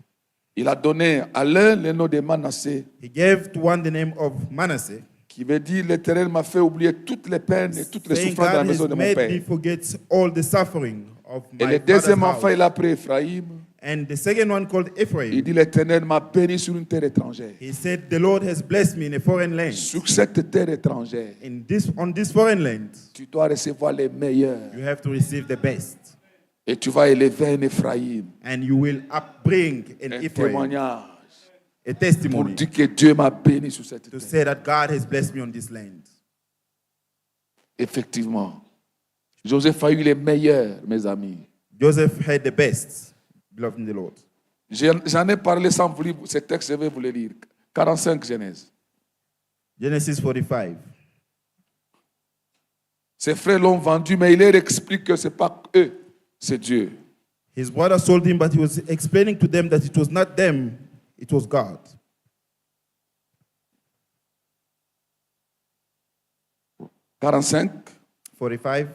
Speaker 4: il a donné à l'un le nom de Manassé,
Speaker 5: he gave to one the name of Manasseh,
Speaker 4: qui veut dire l'Éternel m'a fait oublier toutes les peines et toutes les
Speaker 5: saying,
Speaker 4: souffrances de la
Speaker 5: God
Speaker 4: maison
Speaker 5: has
Speaker 4: de mon
Speaker 5: made me
Speaker 4: père.
Speaker 5: forget all the suffering of
Speaker 4: Et
Speaker 5: my
Speaker 4: le
Speaker 5: father's
Speaker 4: deuxième enfant,
Speaker 5: house.
Speaker 4: il a pris Ephraïm.
Speaker 5: And the second one called
Speaker 4: Il
Speaker 5: Ephraim,
Speaker 4: dit l'Éternel m'a béni sur une terre étrangère.
Speaker 5: he said, the Lord has blessed me in a foreign land.
Speaker 4: Sur cette terre étrangère,
Speaker 5: On this foreign land,
Speaker 4: tu dois recevoir les meilleurs.
Speaker 5: you have to receive the best.
Speaker 4: Et tu vas élever un Ephraïm,
Speaker 5: And you will upbring an
Speaker 4: un
Speaker 5: Ephraim,
Speaker 4: témoignage
Speaker 5: a
Speaker 4: pour
Speaker 5: testimony
Speaker 4: dire que Dieu m'a béni sur cette
Speaker 5: to
Speaker 4: terre.
Speaker 5: say that God has blessed me on this land.
Speaker 4: Effectivement, Joseph a eu les meilleurs, mes amis.
Speaker 5: Joseph had the best. Beloved in the Lord.
Speaker 4: J'en ai parlé sans vous lire ce texte, je vais vous le lire. 45 Genèse.
Speaker 5: Genesis 45.
Speaker 4: Ses frères l'ont vendu, mais il leur explique que ce n'est pas eux, c'est Dieu.
Speaker 5: His brother sold him, but he was explaining to them that it was not them, it was God.
Speaker 4: 45.
Speaker 5: 45.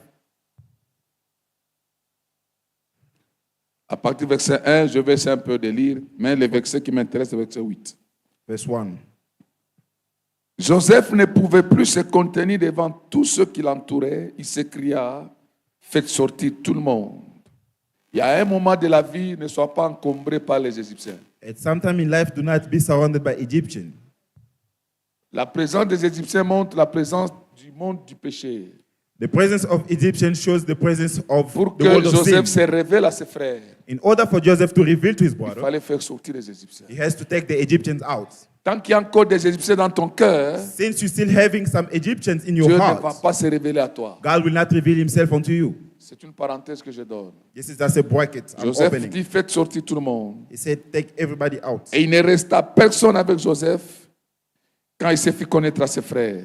Speaker 4: À partir du verset 1, je vais essayer un peu de lire, mais le verset qui m'intéresse, c'est le verset 8.
Speaker 5: Verse 1.
Speaker 4: Joseph ne pouvait plus se contenir devant tous ceux qui l'entouraient. Il s'écria, faites sortir tout le monde. Il y a un moment de la vie, ne sois pas encombré par les Égyptiens.
Speaker 5: At some time in life, do not be surrounded by Egyptians.
Speaker 4: La présence des Égyptiens montre la présence du monde du péché.
Speaker 5: The presence of Egyptians shows the presence of
Speaker 4: Pour
Speaker 5: the
Speaker 4: que
Speaker 5: world of
Speaker 4: Joseph
Speaker 5: sin.
Speaker 4: se révèle à ses frères,
Speaker 5: In order for Joseph to reveal to his
Speaker 4: il
Speaker 5: brother,
Speaker 4: fallait faire sortir les Égyptiens.
Speaker 5: he has to take the Egyptians out.
Speaker 4: Tant qu'il y a encore des Égyptiens dans ton cœur,
Speaker 5: Since you're still having some Egyptians in your
Speaker 4: Dieu ne va
Speaker 5: heart,
Speaker 4: pas se révéler à toi.
Speaker 5: God will not reveal himself unto you.
Speaker 4: C'est une parenthèse que je donne.
Speaker 5: This is just a bracket I'm
Speaker 4: Joseph
Speaker 5: opening.
Speaker 4: dit, faites sortir tout le monde.
Speaker 5: He said, take everybody out.
Speaker 4: Et il ne resta personne avec Joseph quand il s'est fait connaître à ses frères.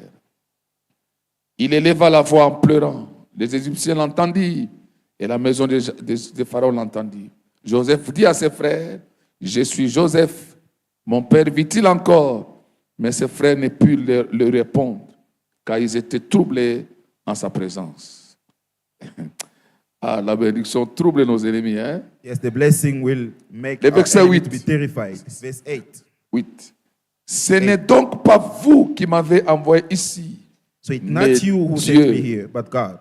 Speaker 4: Il éleva la voix en pleurant. Les Égyptiens l'entendirent et la maison de Pharaon l'entendit. Joseph dit à ses frères, je suis Joseph, mon père vit-il encore? Mais ses frères ne purent lui répondre car ils étaient troublés en sa présence. Ah, la bénédiction trouble nos ennemis. Hein?
Speaker 5: Yes, the blessing will make
Speaker 4: Le
Speaker 5: our
Speaker 4: verset
Speaker 5: enemy
Speaker 4: 8.
Speaker 5: to be terrified. Verse 8.
Speaker 4: 8. Ce n'est donc pas vous qui m'avez envoyé ici.
Speaker 5: So it's
Speaker 4: Mais
Speaker 5: not you who sent
Speaker 4: Dieu.
Speaker 5: me here, but God.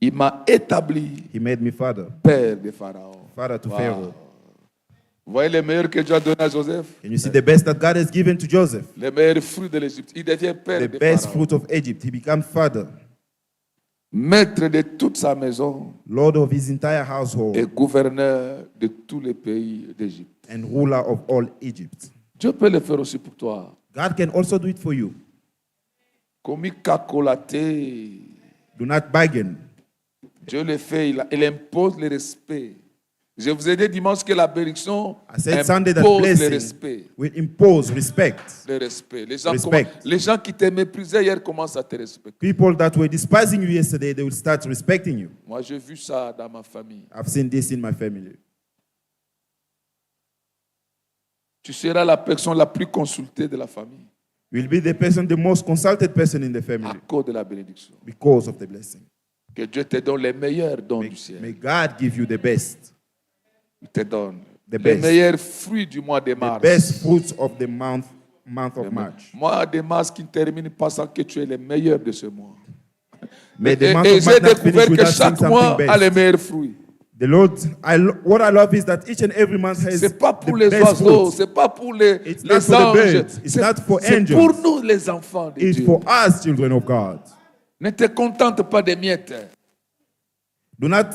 Speaker 4: Il m'a établi
Speaker 5: He made me father,
Speaker 4: père de Pharaon.
Speaker 5: father to
Speaker 4: Wow.
Speaker 5: Pharaoh.
Speaker 4: Vous voyez les meilleurs que Dieu a donné à Joseph?
Speaker 5: Can you see the best that God has given to Joseph?
Speaker 4: Les meilleurs fruits de l'Égypte. Il devient père
Speaker 5: The
Speaker 4: de
Speaker 5: best
Speaker 4: Pharaon.
Speaker 5: fruit of Egypt. He becomes father,
Speaker 4: Maître de toute sa maison
Speaker 5: Lord of his entire
Speaker 4: et
Speaker 5: household,
Speaker 4: gouverneur de tous les pays d'Égypte.
Speaker 5: and ruler of all Egypt.
Speaker 4: Dieu peut le faire aussi pour toi.
Speaker 5: God can also do it for you.
Speaker 4: Comme cacolaté,
Speaker 5: Do not bargain.
Speaker 4: Dieu le fait, il impose le respect. Je vous ai dit dimanche que la bénédiction
Speaker 5: I said Sunday that
Speaker 4: impose le
Speaker 5: blessing
Speaker 4: respect.
Speaker 5: will impose respect.
Speaker 4: Le respect.
Speaker 5: Respect.
Speaker 4: Les gens qui te méprisaient hier commencent à te respecter.
Speaker 5: People that were despising you yesterday, they will start respecting you.
Speaker 4: Moi, j'ai vu ça dans ma famille.
Speaker 5: I've seen this in my family.
Speaker 4: Tu seras la personne la plus consultée de la famille
Speaker 5: You will be the most consulted person in the
Speaker 4: à
Speaker 5: family
Speaker 4: cause de la bénédiction.
Speaker 5: because of the blessing.
Speaker 4: Que Dieu te donne les meilleurs dons du
Speaker 5: May
Speaker 4: ciel.
Speaker 5: God give you the best.
Speaker 4: Il te donne
Speaker 5: The
Speaker 4: les
Speaker 5: best.
Speaker 4: meilleurs fruits du mois de
Speaker 5: The
Speaker 4: mars.
Speaker 5: best fruits of the month of March.
Speaker 4: Mois de mars qui ne termine pas sans que tu aies les meilleurs de ce mois.
Speaker 5: May
Speaker 4: Et,
Speaker 5: the month
Speaker 4: et
Speaker 5: of
Speaker 4: j'ai
Speaker 5: March not
Speaker 4: découvert
Speaker 5: finish
Speaker 4: que
Speaker 5: without seeing
Speaker 4: chaque mois
Speaker 5: something
Speaker 4: a les
Speaker 5: best.
Speaker 4: meilleurs fruits.
Speaker 5: The Lord, what I love is that each and every month has
Speaker 4: C'est pas pour
Speaker 5: the
Speaker 4: les
Speaker 5: best
Speaker 4: oiseaux,
Speaker 5: fruits.
Speaker 4: c'est pas pour les
Speaker 5: It's not for the
Speaker 4: anges,
Speaker 5: birds. It's
Speaker 4: c'est
Speaker 5: not for
Speaker 4: c'est
Speaker 5: angels.
Speaker 4: pour nous les enfants de
Speaker 5: It's
Speaker 4: Dieu.
Speaker 5: for us, children of God.
Speaker 4: Ne te contente pas des miettes.
Speaker 5: Do not.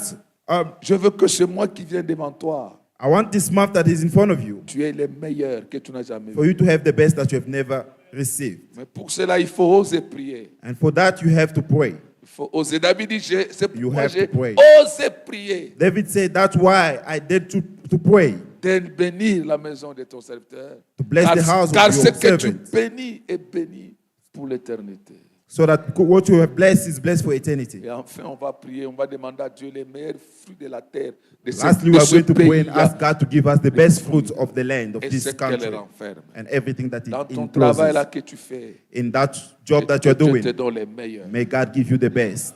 Speaker 4: Je veux que ce mois qui vient devant toi,
Speaker 5: I want this month that is in front of you
Speaker 4: tu aies les meilleurs que tu n'as jamais
Speaker 5: for
Speaker 4: vus.
Speaker 5: you to have the best that you have never received,
Speaker 4: Mais pour cela, il faut oser prier.
Speaker 5: and for that you have to pray.
Speaker 4: Il faut oser. David dit, c'est
Speaker 5: You
Speaker 4: pourquoi
Speaker 5: have to
Speaker 4: j'ai
Speaker 5: pray.
Speaker 4: osé prier.
Speaker 5: David said, "That's why I did to pray,
Speaker 4: De bénir la maison de ton serviteur.
Speaker 5: to bless the house
Speaker 4: Car
Speaker 5: of
Speaker 4: ce
Speaker 5: your
Speaker 4: que tu
Speaker 5: servant,
Speaker 4: bénis est béni pour l'éternité.
Speaker 5: so that what you have blessed is blessed for eternity."
Speaker 4: Et enfin, on va prier, on va demander à Dieu les meilleurs fruits de la terre, de ce,
Speaker 5: Lastly,
Speaker 4: de
Speaker 5: we are
Speaker 4: ce
Speaker 5: going to pray and
Speaker 4: pays
Speaker 5: ask God to give us the best fruits of the land of
Speaker 4: et
Speaker 5: this
Speaker 4: ce qu'elle
Speaker 5: country
Speaker 4: renferme.
Speaker 5: and everything that
Speaker 4: Dans
Speaker 5: it
Speaker 4: ton travail là
Speaker 5: encloses.
Speaker 4: que tu fais,
Speaker 5: In that job that
Speaker 4: que
Speaker 5: you're
Speaker 4: Dieu te
Speaker 5: doing,
Speaker 4: donne les meilleurs.
Speaker 5: may God give you the best.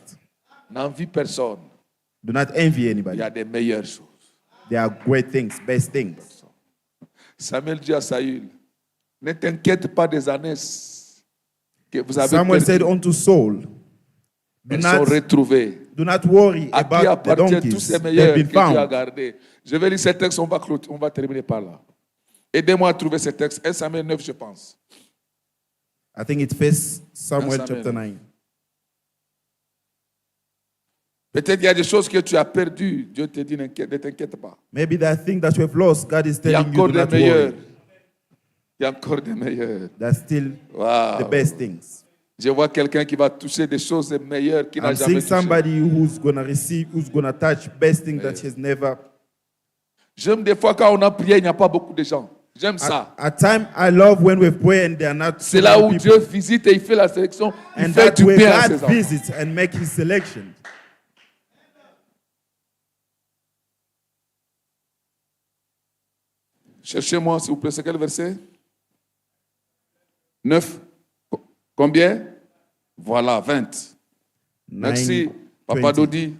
Speaker 4: N'envie personne.
Speaker 5: Do not envy
Speaker 4: Il y
Speaker 5: anybody.
Speaker 4: a des meilleures choses.
Speaker 5: There are great things, best things.
Speaker 4: Samuel dit à Saül, ne t'inquiète pas des années que vous avez
Speaker 5: Samuel said
Speaker 4: perdues.
Speaker 5: unto Saul,
Speaker 4: Elles sont retrouvées.
Speaker 5: do not worry
Speaker 4: À qui
Speaker 5: about the
Speaker 4: appartiennent tous
Speaker 5: donkeys.
Speaker 4: ces
Speaker 5: They've
Speaker 4: meilleurs que
Speaker 5: been
Speaker 4: Dieu a
Speaker 5: found.
Speaker 4: gardés. Je vais lire ce texte, on va terminer par là. Aidez-moi à trouver ce texte. 1 Samuel 9, je pense.
Speaker 5: I think it's 1 Samuel
Speaker 4: Samuel.
Speaker 5: chapter 9.
Speaker 4: Peut-être il y a des choses que tu as perdues. Dieu te dit, ne t'inquiète pas.
Speaker 5: Maybe that thing that you have lost, God is
Speaker 4: Il y a
Speaker 5: telling you
Speaker 4: encore
Speaker 5: do
Speaker 4: des
Speaker 5: not
Speaker 4: meilleurs.
Speaker 5: worry.
Speaker 4: Il y a encore des meilleurs.
Speaker 5: That's still
Speaker 4: Wow.
Speaker 5: the best things.
Speaker 4: Je vois quelqu'un qui va toucher des choses meilleures qu'il n'a
Speaker 5: I'm
Speaker 4: jamais
Speaker 5: seeing
Speaker 4: touchées.
Speaker 5: somebody who's gonna receive, who's gonna touch best thing that he has never.
Speaker 4: J'aime des fois quand on a prié, il n'y a pas beaucoup de gens. J'aime ça.
Speaker 5: At time, I love when we pray and there are not
Speaker 4: C'est
Speaker 5: so
Speaker 4: là
Speaker 5: many
Speaker 4: où
Speaker 5: people.
Speaker 4: Dieu visite et il fait la sélection. Il
Speaker 5: And
Speaker 4: fait
Speaker 5: that
Speaker 4: du
Speaker 5: way
Speaker 4: bien à
Speaker 5: God
Speaker 4: ses enfants.
Speaker 5: visits and make his selection.
Speaker 4: Cherchez-moi, s'il vous plaît, c'est quel verset? 9. Combien? Voilà, 20. Merci,
Speaker 5: 9,
Speaker 4: Papa
Speaker 5: 20.
Speaker 4: Dodi.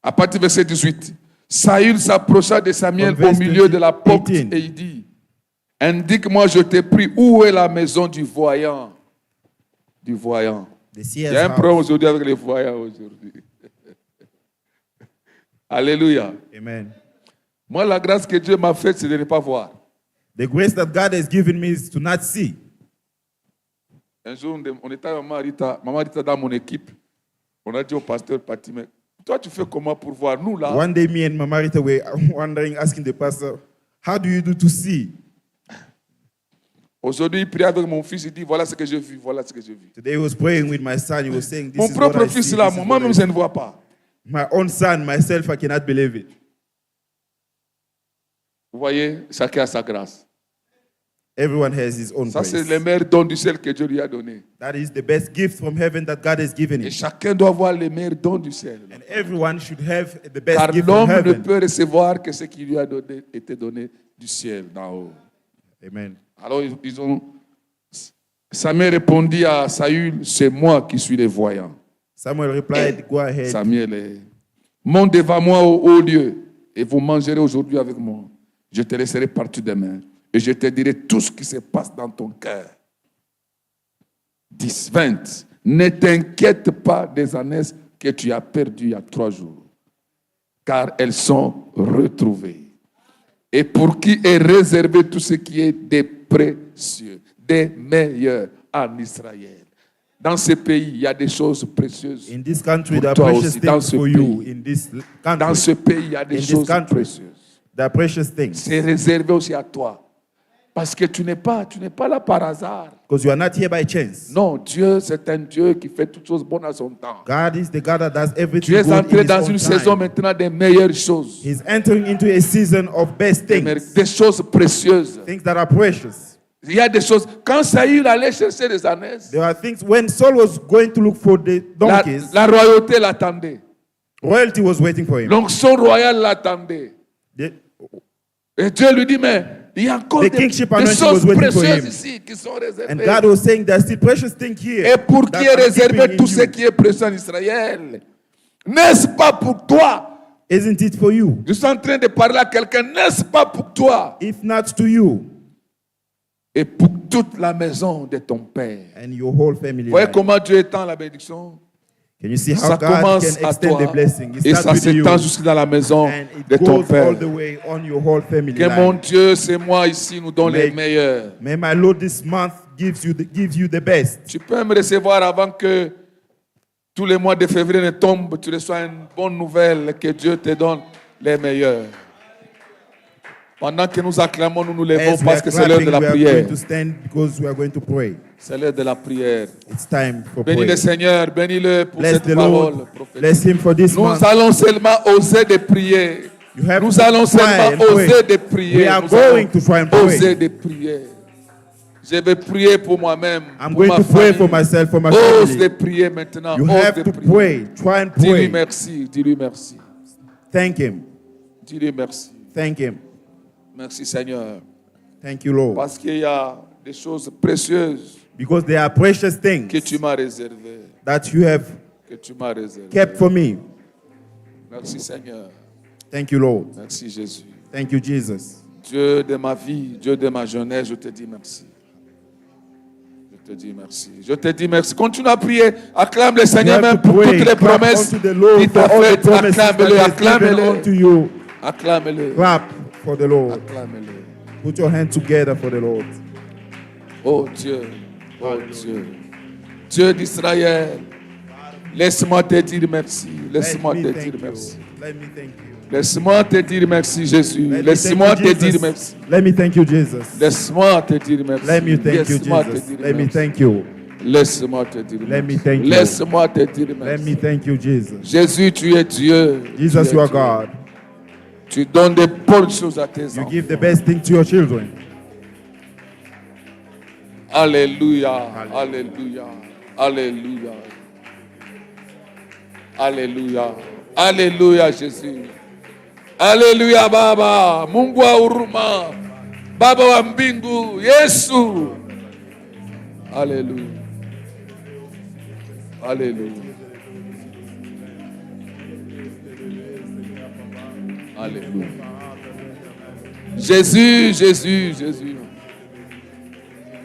Speaker 4: À partir du verset 18. Saül s'approcha de Samuel
Speaker 5: From
Speaker 4: au
Speaker 5: verse
Speaker 4: milieu de la porte
Speaker 5: 18.
Speaker 4: et il dit, indique-moi, je t'ai pris, où est la maison du voyant? Du voyant.
Speaker 5: The
Speaker 4: Il
Speaker 5: seer's
Speaker 4: y a un problème
Speaker 5: house.
Speaker 4: aujourd'hui avec les voyants aujourd'hui. Alléluia.
Speaker 5: Amen.
Speaker 4: Moi, la grâce que Dieu m'a faite, c'est de ne pas voir.
Speaker 5: The grace that God has given me is to not see.
Speaker 4: Un jour, on était avec Maman Rita dans mon équipe. On a dit au pasteur Pati, mais toi, tu fais comment pour voir? Nous, là,
Speaker 5: One day, me and Mama Rita were wondering, asking the pastor, how do you do to see?
Speaker 4: aujourd'hui, il prie avec mon fils, il dit, voilà ce que j'ai vu, voilà ce que j'ai vu.
Speaker 5: Today he was praying with my son. He was saying, this
Speaker 4: Mon
Speaker 5: is what
Speaker 4: propre
Speaker 5: I
Speaker 4: fils,
Speaker 5: see.
Speaker 4: là,
Speaker 5: This is what
Speaker 4: moi-même,
Speaker 5: I
Speaker 4: je
Speaker 5: see.
Speaker 4: ne vois pas.
Speaker 5: My own son, myself, I cannot believe it.
Speaker 4: Vous voyez, chacun a sa grâce.
Speaker 5: Everyone has his own
Speaker 4: Ça, c'est
Speaker 5: grace.
Speaker 4: le meilleur don du ciel que Dieu lui a donné.
Speaker 5: That is the best gift from heaven that God has given
Speaker 4: Et
Speaker 5: him.
Speaker 4: chacun doit avoir les meilleurs dons du ciel.
Speaker 5: And everyone should have the best
Speaker 4: Car
Speaker 5: gift from
Speaker 4: l'homme ne
Speaker 5: heaven.
Speaker 4: peut recevoir que ce qui lui a été donné du ciel, d'en haut.
Speaker 5: Amen.
Speaker 4: Alors, Samuel répondit à Saül, c'est moi qui suis le voyant.
Speaker 5: Samuel replied, go ahead.
Speaker 4: Samuel est, monte devant moi au haut lieu et vous mangerez aujourd'hui avec moi. Je te laisserai partir demain et je te dirai tout ce qui se passe dans ton cœur. 10, 20. Ne t'inquiète pas des ânesses que tu as perdues il y a 3 jours, car elles sont retrouvées. Et pour qui est réservé tout ce qui est des précieux, des meilleurs en Israël. Dans ce pays, il y a des choses précieuses.
Speaker 5: In this country,
Speaker 4: Pour
Speaker 5: there are
Speaker 4: toi
Speaker 5: precious
Speaker 4: aussi, dans
Speaker 5: things
Speaker 4: ce
Speaker 5: for you.
Speaker 4: pays.
Speaker 5: In this
Speaker 4: Dans
Speaker 5: country,
Speaker 4: ce pays, il y a des
Speaker 5: In this
Speaker 4: choses
Speaker 5: country.
Speaker 4: précieuses.
Speaker 5: there are precious things.
Speaker 4: C'est réservé aussi à toi. Parce que tu n'es pas là par hasard.
Speaker 5: Because you are not here by chance.
Speaker 4: Non, Dieu, c'est un Dieu qui fait toutes choses bonnes à son temps.
Speaker 5: God is the God that does
Speaker 4: Tu
Speaker 5: everything
Speaker 4: es
Speaker 5: good
Speaker 4: entré
Speaker 5: in his
Speaker 4: dans
Speaker 5: own
Speaker 4: une saison
Speaker 5: time.
Speaker 4: maintenant des meilleures choses.
Speaker 5: He's entering into a season of best things.
Speaker 4: Des choses précieuses.
Speaker 5: Things that are precious.
Speaker 4: Il y a des choses. Quand Saül allait chercher des ânesses,
Speaker 5: There are things, when Saul was going to look for the donkeys,
Speaker 4: la royauté l'attendait.
Speaker 5: royalty was waiting for him.
Speaker 4: L'onction royale l'attendait.
Speaker 5: The,
Speaker 4: Et Dieu lui dit, mais il y a encore
Speaker 5: The
Speaker 4: des
Speaker 5: kingship
Speaker 4: choses
Speaker 5: anointing was waiting for
Speaker 4: précieuses
Speaker 5: him.
Speaker 4: ici qui sont
Speaker 5: and
Speaker 4: réservées.
Speaker 5: God was saying there's still precious things here.
Speaker 4: Et pour
Speaker 5: that
Speaker 4: qui est
Speaker 5: I'm
Speaker 4: réservé
Speaker 5: keeping in
Speaker 4: tout ce
Speaker 5: you.
Speaker 4: qui est précieux en Israël. N'est-ce pas pour toi?
Speaker 5: Isn't it for you?
Speaker 4: Je suis en train de parler à quelqu'un. N'est-ce pas pour toi?
Speaker 5: If not to you
Speaker 4: Et pour toute la maison de ton père.
Speaker 5: and your whole family.
Speaker 4: Vous voyez
Speaker 5: life.
Speaker 4: comment Dieu étend la bénédiction?
Speaker 5: Can you see how
Speaker 4: Ça
Speaker 5: God
Speaker 4: commence
Speaker 5: can
Speaker 4: à
Speaker 5: extend
Speaker 4: toi
Speaker 5: the blessing? It
Speaker 4: et
Speaker 5: starts
Speaker 4: ça
Speaker 5: with you
Speaker 4: s'étend jusque dans la maison
Speaker 5: and
Speaker 4: de
Speaker 5: it
Speaker 4: ton
Speaker 5: goes
Speaker 4: père.
Speaker 5: all the way on your whole family
Speaker 4: Que mon
Speaker 5: life.
Speaker 4: Dieu, c'est moi ici, nous donne les
Speaker 5: May-
Speaker 4: meilleurs.
Speaker 5: May my Lord this month gives you the best.
Speaker 4: Tu peux me recevoir avant que tous les mois de février ne tombent. Tu reçois une bonne nouvelle que Dieu te donne les meilleurs. Pendant que nous acclamons, nous nous levons
Speaker 5: As we
Speaker 4: parce
Speaker 5: are
Speaker 4: que c'est l'heure
Speaker 5: clapping,
Speaker 4: de
Speaker 5: we
Speaker 4: la
Speaker 5: are
Speaker 4: prière.
Speaker 5: going to stand because we are going to pray.
Speaker 4: C'est l'heure de la prière.
Speaker 5: It's time for
Speaker 4: Bénis le
Speaker 5: prayer.
Speaker 4: Seigneur, bénis-le pour
Speaker 5: Bless
Speaker 4: cette
Speaker 5: the
Speaker 4: parole
Speaker 5: Lord.
Speaker 4: prophétique.
Speaker 5: Bless him for this
Speaker 4: Nous
Speaker 5: month.
Speaker 4: allons seulement oser de prier.
Speaker 5: You have
Speaker 4: Nous
Speaker 5: to
Speaker 4: allons
Speaker 5: try
Speaker 4: seulement
Speaker 5: and pray.
Speaker 4: oser de prier.
Speaker 5: We are
Speaker 4: Nous
Speaker 5: going
Speaker 4: allons
Speaker 5: to try and pray.
Speaker 4: oser de prier. Je vais prier pour moi-même.
Speaker 5: I'm
Speaker 4: pour
Speaker 5: going
Speaker 4: ma
Speaker 5: to pray
Speaker 4: famille.
Speaker 5: for myself, for my
Speaker 4: Ose de
Speaker 5: family.
Speaker 4: prier maintenant.
Speaker 5: You
Speaker 4: Ose
Speaker 5: have
Speaker 4: de
Speaker 5: to
Speaker 4: prier.
Speaker 5: pray. Try and
Speaker 4: Dis-lui
Speaker 5: pray.
Speaker 4: merci. Dis-lui merci.
Speaker 5: Thank him.
Speaker 4: Dis-lui merci.
Speaker 5: Thank him.
Speaker 4: Merci Seigneur.
Speaker 5: Thank you, Lord.
Speaker 4: Parce qu'il y a des choses précieuses
Speaker 5: Because there are precious things
Speaker 4: que tu m'as réservées.
Speaker 5: that you have
Speaker 4: Que tu m'as réservées.
Speaker 5: kept for me.
Speaker 4: Merci Seigneur.
Speaker 5: Thank you, Lord.
Speaker 4: Merci Jésus.
Speaker 5: Thank you, Jesus.
Speaker 4: Dieu de ma vie, Dieu de ma jeunesse, je te dis merci. Je te dis merci. Je te dis merci. Continue à prier. Acclame le
Speaker 5: You
Speaker 4: Seigneur
Speaker 5: have
Speaker 4: même
Speaker 5: to
Speaker 4: pour
Speaker 5: pray.
Speaker 4: toutes les
Speaker 5: Clap
Speaker 4: promesses
Speaker 5: unto the Lord
Speaker 4: qu'il
Speaker 5: for
Speaker 4: t'a
Speaker 5: all the
Speaker 4: faites.
Speaker 5: promises that
Speaker 4: Acclame-le,
Speaker 5: He has given
Speaker 4: acclame-le.
Speaker 5: unto you.
Speaker 4: Acclame-le.
Speaker 5: Clap for the Lord.
Speaker 4: Acclame-le.
Speaker 5: Put your hands together for the Lord.
Speaker 4: Oh Dieu, oh Dieu. Dieu d'Israël, laisse-moi te dire merci. Laisse-moi
Speaker 5: Let
Speaker 4: te
Speaker 5: me
Speaker 4: dire
Speaker 5: thank you.
Speaker 4: merci.
Speaker 5: Let me thank you.
Speaker 4: Laisse-moi te dire merci, Jésus.
Speaker 5: Let me
Speaker 4: Laisse-moi
Speaker 5: thank
Speaker 4: te
Speaker 5: you,
Speaker 4: dire
Speaker 5: Jesus.
Speaker 4: merci.
Speaker 5: Let me thank you, Jesus.
Speaker 4: Laisse-moi te dire merci.
Speaker 5: Let me thank you,
Speaker 4: Laisse-moi te
Speaker 5: Jesus.
Speaker 4: dire
Speaker 5: Let me
Speaker 4: merci.
Speaker 5: thank you.
Speaker 4: Laisse-moi te dire
Speaker 5: Let me
Speaker 4: merci.
Speaker 5: thank you.
Speaker 4: Laisse-moi te dire
Speaker 5: Let
Speaker 4: merci.
Speaker 5: me thank you, Jesus.
Speaker 4: Jésus, tu es Dieu.
Speaker 5: Jesus,
Speaker 4: Tu
Speaker 5: you
Speaker 4: es
Speaker 5: are
Speaker 4: Dieu.
Speaker 5: God.
Speaker 4: Tu donnes des bonnes choses à tes
Speaker 5: You
Speaker 4: enfants.
Speaker 5: give the best thing to your children.
Speaker 4: Alléluia. Alléluia. Alléluia. Alléluia. Alléluia, Jésus. Alléluia, Baba. Mungu wa huruma. Baba wa mbingu. Yesu. Alléluia. Alléluia. Alléluia. Jésus, Jésus, Jésus.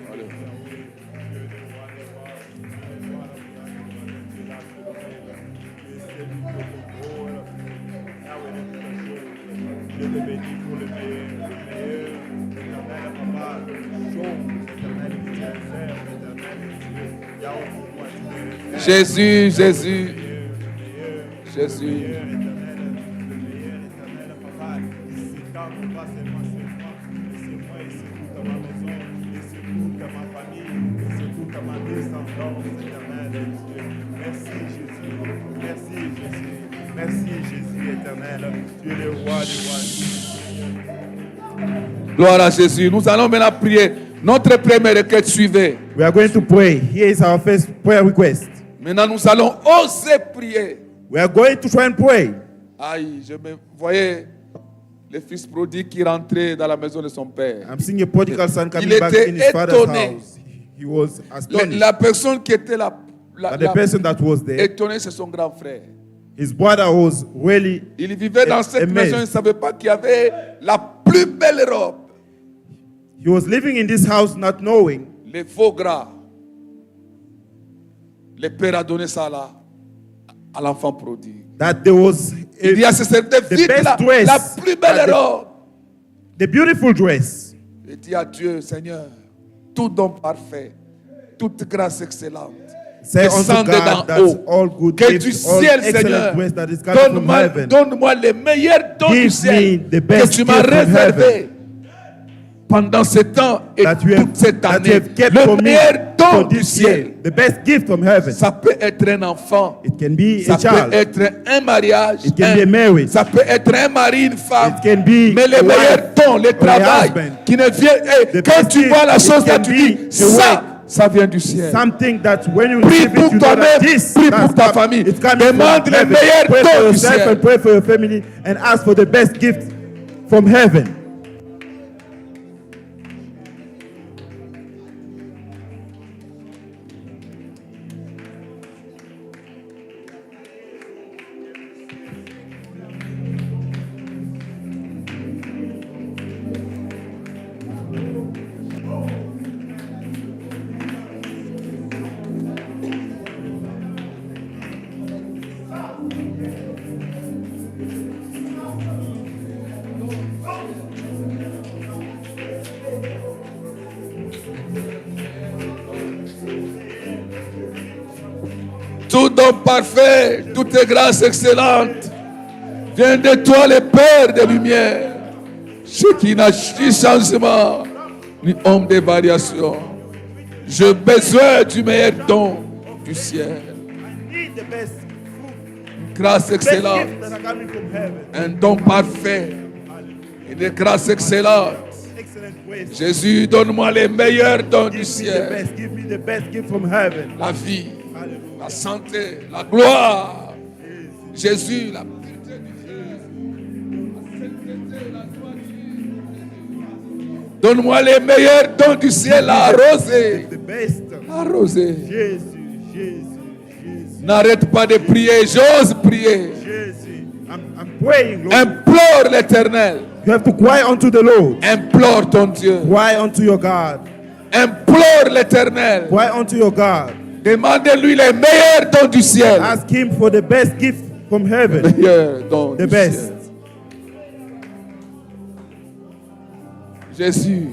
Speaker 4: Alléluia. Jésus, Jésus, Jésus.
Speaker 5: Merci Jésus éternel. Tu es le roi des rois.
Speaker 4: Gloire à Jésus. Nous allons maintenant prier. Notre première requête suivait.
Speaker 5: We are going to pray. Here is our first prayer request.
Speaker 4: Maintenant, nous allons oser prier.
Speaker 5: We are going to try and pray.
Speaker 4: Aïe, je me voyais le fils prodigue qui rentrait dans la maison de son père.
Speaker 5: I'm seeing a prodigal son coming
Speaker 4: Il
Speaker 5: back
Speaker 4: était
Speaker 5: in his father's
Speaker 4: étonné.
Speaker 5: house. He was astonished.
Speaker 4: La personne qui était
Speaker 5: But the person that was there,
Speaker 4: étonnée, c'est son grand frère.
Speaker 5: his brother was really
Speaker 4: Il vivait dans cette
Speaker 5: amazed.
Speaker 4: maison, il ne savait pas qu'il y avait la plus belle robe.
Speaker 5: He was living in this house not knowing
Speaker 4: Les faux gras. Le père a donné ça là à l'enfant prodigue.
Speaker 5: that there was
Speaker 4: Il dit à ses serviteurs,
Speaker 5: the
Speaker 4: vite
Speaker 5: best
Speaker 4: la
Speaker 5: dress,
Speaker 4: plus belle
Speaker 5: and
Speaker 4: robe.
Speaker 5: the beautiful dress.
Speaker 4: Il dit à Dieu, Seigneur, tout don parfait, toute grâce excellente,
Speaker 5: Say unto
Speaker 4: descende
Speaker 5: God,
Speaker 4: d'en
Speaker 5: that's
Speaker 4: haut.
Speaker 5: all good
Speaker 4: Que du
Speaker 5: gifts, all
Speaker 4: ciel,
Speaker 5: excellent
Speaker 4: Seigneur,
Speaker 5: grace that is coming from heaven.
Speaker 4: donne-moi les meilleurs dons du
Speaker 5: Give
Speaker 4: ciel
Speaker 5: me the
Speaker 4: que
Speaker 5: best
Speaker 4: tu m'as
Speaker 5: gift from
Speaker 4: réservé
Speaker 5: heaven.
Speaker 4: pendant ce temps et
Speaker 5: That you have,
Speaker 4: toute cette
Speaker 5: that you
Speaker 4: année.
Speaker 5: have kept
Speaker 4: Le
Speaker 5: for me
Speaker 4: meilleur don
Speaker 5: for
Speaker 4: du
Speaker 5: this year.
Speaker 4: ciel.
Speaker 5: The best gift from heaven.
Speaker 4: Ça peut être un enfant.
Speaker 5: It can be
Speaker 4: Ça
Speaker 5: a
Speaker 4: peut
Speaker 5: child.
Speaker 4: être un mariage.
Speaker 5: It can be a marriage.
Speaker 4: Ça peut être un mari, une femme.
Speaker 5: It can be
Speaker 4: Mais les
Speaker 5: a
Speaker 4: meilleurs
Speaker 5: wife
Speaker 4: dons, le
Speaker 5: or a
Speaker 4: travail,
Speaker 5: husband.
Speaker 4: qui ne vient.
Speaker 5: The
Speaker 4: Quand
Speaker 5: best
Speaker 4: tu
Speaker 5: gift,
Speaker 4: vois la
Speaker 5: it
Speaker 4: chose là,
Speaker 5: can
Speaker 4: tu
Speaker 5: be
Speaker 4: dis,
Speaker 5: a
Speaker 4: ça,
Speaker 5: way.
Speaker 4: ça vient du ciel.
Speaker 5: Something that when you
Speaker 4: Prie
Speaker 5: receive
Speaker 4: pour
Speaker 5: it, you know
Speaker 4: toi-même,
Speaker 5: that this,
Speaker 4: prie
Speaker 5: that's
Speaker 4: pour ta
Speaker 5: come-
Speaker 4: famille.
Speaker 5: it's coming
Speaker 4: Demande
Speaker 5: from
Speaker 4: les
Speaker 5: heaven.
Speaker 4: meilleurs
Speaker 5: Pray
Speaker 4: dons
Speaker 5: for
Speaker 4: du
Speaker 5: yourself
Speaker 4: ciel.
Speaker 5: and pray for your family and ask for the best gift from heaven.
Speaker 4: Tout don parfait, toute grâce excellente vient de toi, le Père des Lumières. Ce qui n'a ni changement, ni ombre de variation. J'ai besoin du meilleur don du ciel.
Speaker 5: Need the best
Speaker 4: Grâce excellente,
Speaker 5: gifts that are coming from heaven.
Speaker 4: un don parfait, une grâce excellente.
Speaker 5: Excellent ways.
Speaker 4: Jésus, donne-moi les meilleurs dons du
Speaker 5: Give me the
Speaker 4: ciel.
Speaker 5: best. Give me the best gift from heaven.
Speaker 4: La vie,
Speaker 5: Hallelujah.
Speaker 4: la santé, la gloire. Jésus, la pureté du Dieu. La sainteté, la gloire du Dieu. Donne-moi les meilleurs dons du ciel à arroser.
Speaker 5: The best.
Speaker 4: Arroser.
Speaker 5: Jésus, Jésus, Jésus,
Speaker 4: N'arrête pas de prier, j'ose prier.
Speaker 5: Jésus. I'm praying, Lord.
Speaker 4: Implore l'Éternel.
Speaker 5: You have to cry unto the Lord.
Speaker 4: Implore ton Dieu.
Speaker 5: Cry unto your God.
Speaker 4: Implore l'Éternel.
Speaker 5: Cry unto your God.
Speaker 4: Demandez-lui les meilleurs dons du ciel.
Speaker 5: Ask Him for the best gift from heaven.
Speaker 4: Meilleurs dons
Speaker 5: The
Speaker 4: du
Speaker 5: best.
Speaker 4: ciel. Jésus,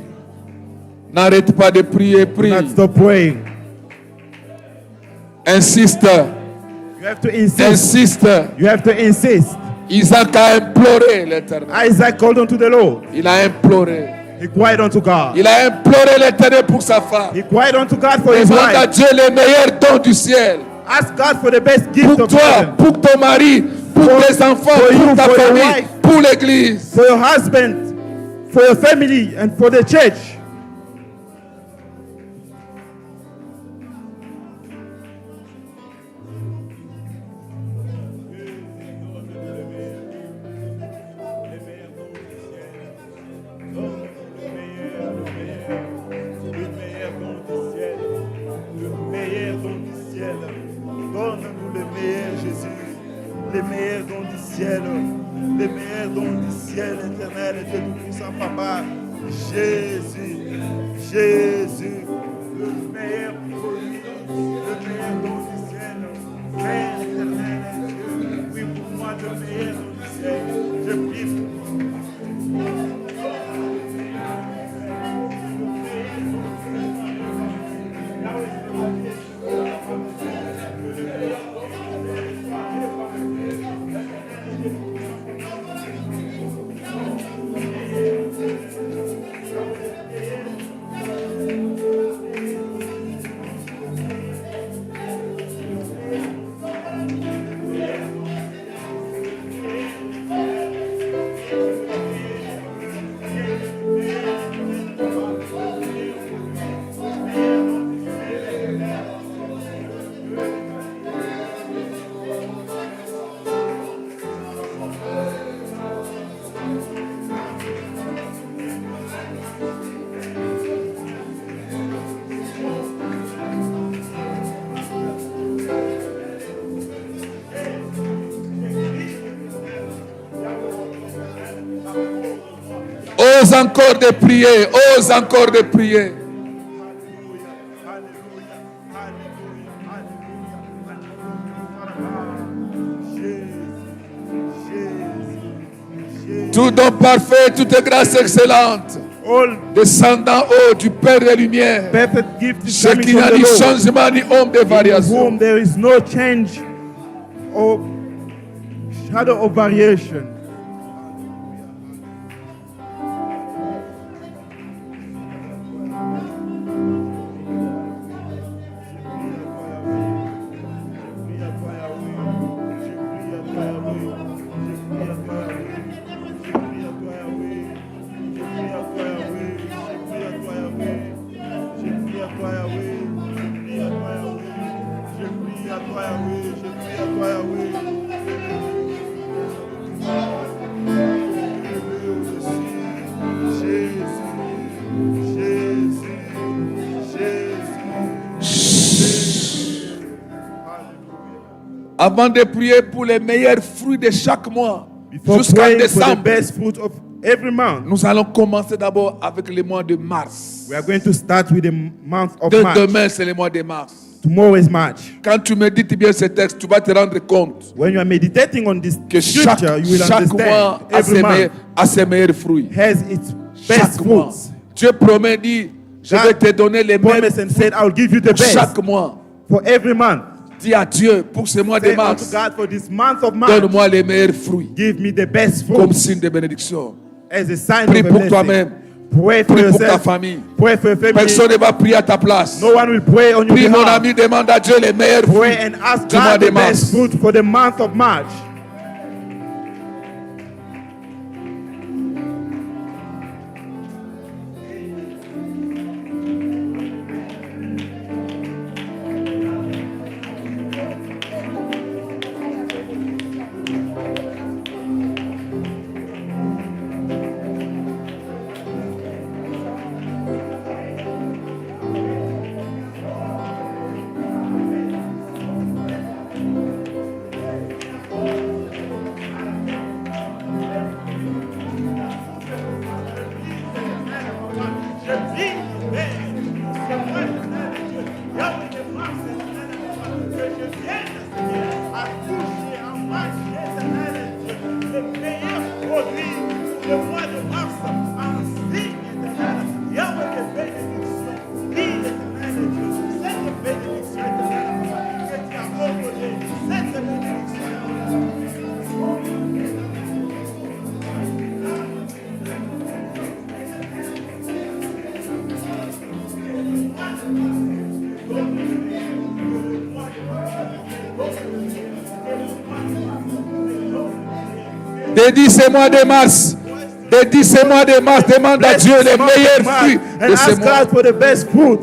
Speaker 4: n'arrête pas de prier,
Speaker 5: Do
Speaker 4: prie.
Speaker 5: not stop praying.
Speaker 4: Insiste,
Speaker 5: You have to insist.
Speaker 4: insiste.
Speaker 5: You have to insist.
Speaker 4: Isaac a imploré l'Éternel.
Speaker 5: Isaac called unto the Lord.
Speaker 4: Il a imploré.
Speaker 5: He cried unto God.
Speaker 4: Il a imploré l'Éternel pour sa femme.
Speaker 5: He cried unto God for his
Speaker 4: Demande à
Speaker 5: wife.
Speaker 4: Dieu les meilleurs dons du ciel.
Speaker 5: Ask God for the best gift
Speaker 4: Pour
Speaker 5: of
Speaker 4: toi,
Speaker 5: heaven.
Speaker 4: pour ton mari, pour tes enfants,
Speaker 5: for you,
Speaker 4: pour ta
Speaker 5: for your
Speaker 4: famille,
Speaker 5: wife.
Speaker 4: pour l'église.
Speaker 5: For your husband, for your family, and for the church.
Speaker 6: Donne-nous le meilleur, Jésus, les meilleurs dons du ciel, les meilleurs dons du ciel éternel et de tout-puissant, Papa. Jésus, Jésus, le meilleur produit, le meilleur don du ciel, Père éternel et Dieu, oui pour moi le meilleur don du ciel, je prie pour toi.
Speaker 4: Ose encore de prier, ose encore de prier. Tout don parfait, toute grâce excellente,
Speaker 5: All
Speaker 4: descendant haut du Père des Lumières,
Speaker 5: perfect gift is
Speaker 4: ce
Speaker 5: coming
Speaker 4: qui
Speaker 5: from
Speaker 4: n'a
Speaker 5: the
Speaker 4: ni
Speaker 5: Lord,
Speaker 4: changement ni ombre de
Speaker 5: in
Speaker 4: variation.
Speaker 5: whom there is no change or shadow of variation.
Speaker 4: Avant de prier pour les meilleurs fruits de chaque mois,
Speaker 5: Before
Speaker 4: jusqu'en
Speaker 5: praying for the
Speaker 4: décembre,
Speaker 5: best fruit of every month,
Speaker 4: nous allons commencer d'abord avec le mois de mars.
Speaker 5: we are going to start with the month of
Speaker 4: Dès
Speaker 5: March.
Speaker 4: demain, c'est le mois de mars.
Speaker 5: Tomorrow is March.
Speaker 4: Quand tu médites bien ce texte, tu vas te rendre compte
Speaker 5: When you are meditating on this
Speaker 4: que
Speaker 5: scripture, you will
Speaker 4: chaque mois
Speaker 5: understand every month
Speaker 4: a ses meilleurs fruits.
Speaker 5: has its best
Speaker 4: Chaque mois.
Speaker 5: fruits.
Speaker 4: Dieu promet, dit, je vais te donner les meilleurs
Speaker 5: Promise and said, I will give you the best
Speaker 4: chaque mois.
Speaker 5: for every month.
Speaker 4: Dis à Dieu, pour ce mois de
Speaker 5: Say unto
Speaker 4: mars,
Speaker 5: God, for this month of March,
Speaker 4: donne-moi les meilleurs fruits,
Speaker 5: give me the best
Speaker 4: comme
Speaker 5: fruits
Speaker 4: signe de bénédiction.
Speaker 5: as a sign
Speaker 4: Prie
Speaker 5: of a
Speaker 4: pour
Speaker 5: blessing.
Speaker 4: toi-même,
Speaker 5: Pray for
Speaker 4: prie pour ta
Speaker 5: yourself.
Speaker 4: famille.
Speaker 5: Pray for your family.
Speaker 4: Personne ne va prier à ta place.
Speaker 5: No one will pray on your
Speaker 4: Prie, mon
Speaker 5: behalf.
Speaker 4: ami, demande à Dieu les meilleurs
Speaker 5: Pray
Speaker 4: fruits
Speaker 5: and ask
Speaker 4: du mois
Speaker 5: God
Speaker 4: de
Speaker 5: the best
Speaker 4: mars.
Speaker 5: fruit for the month of March.
Speaker 4: Des 10 mois de mars. Des 10 mois de mars, demande à Dieu les meilleurs fruits de ce mois.
Speaker 6: Ask God for the best fruits.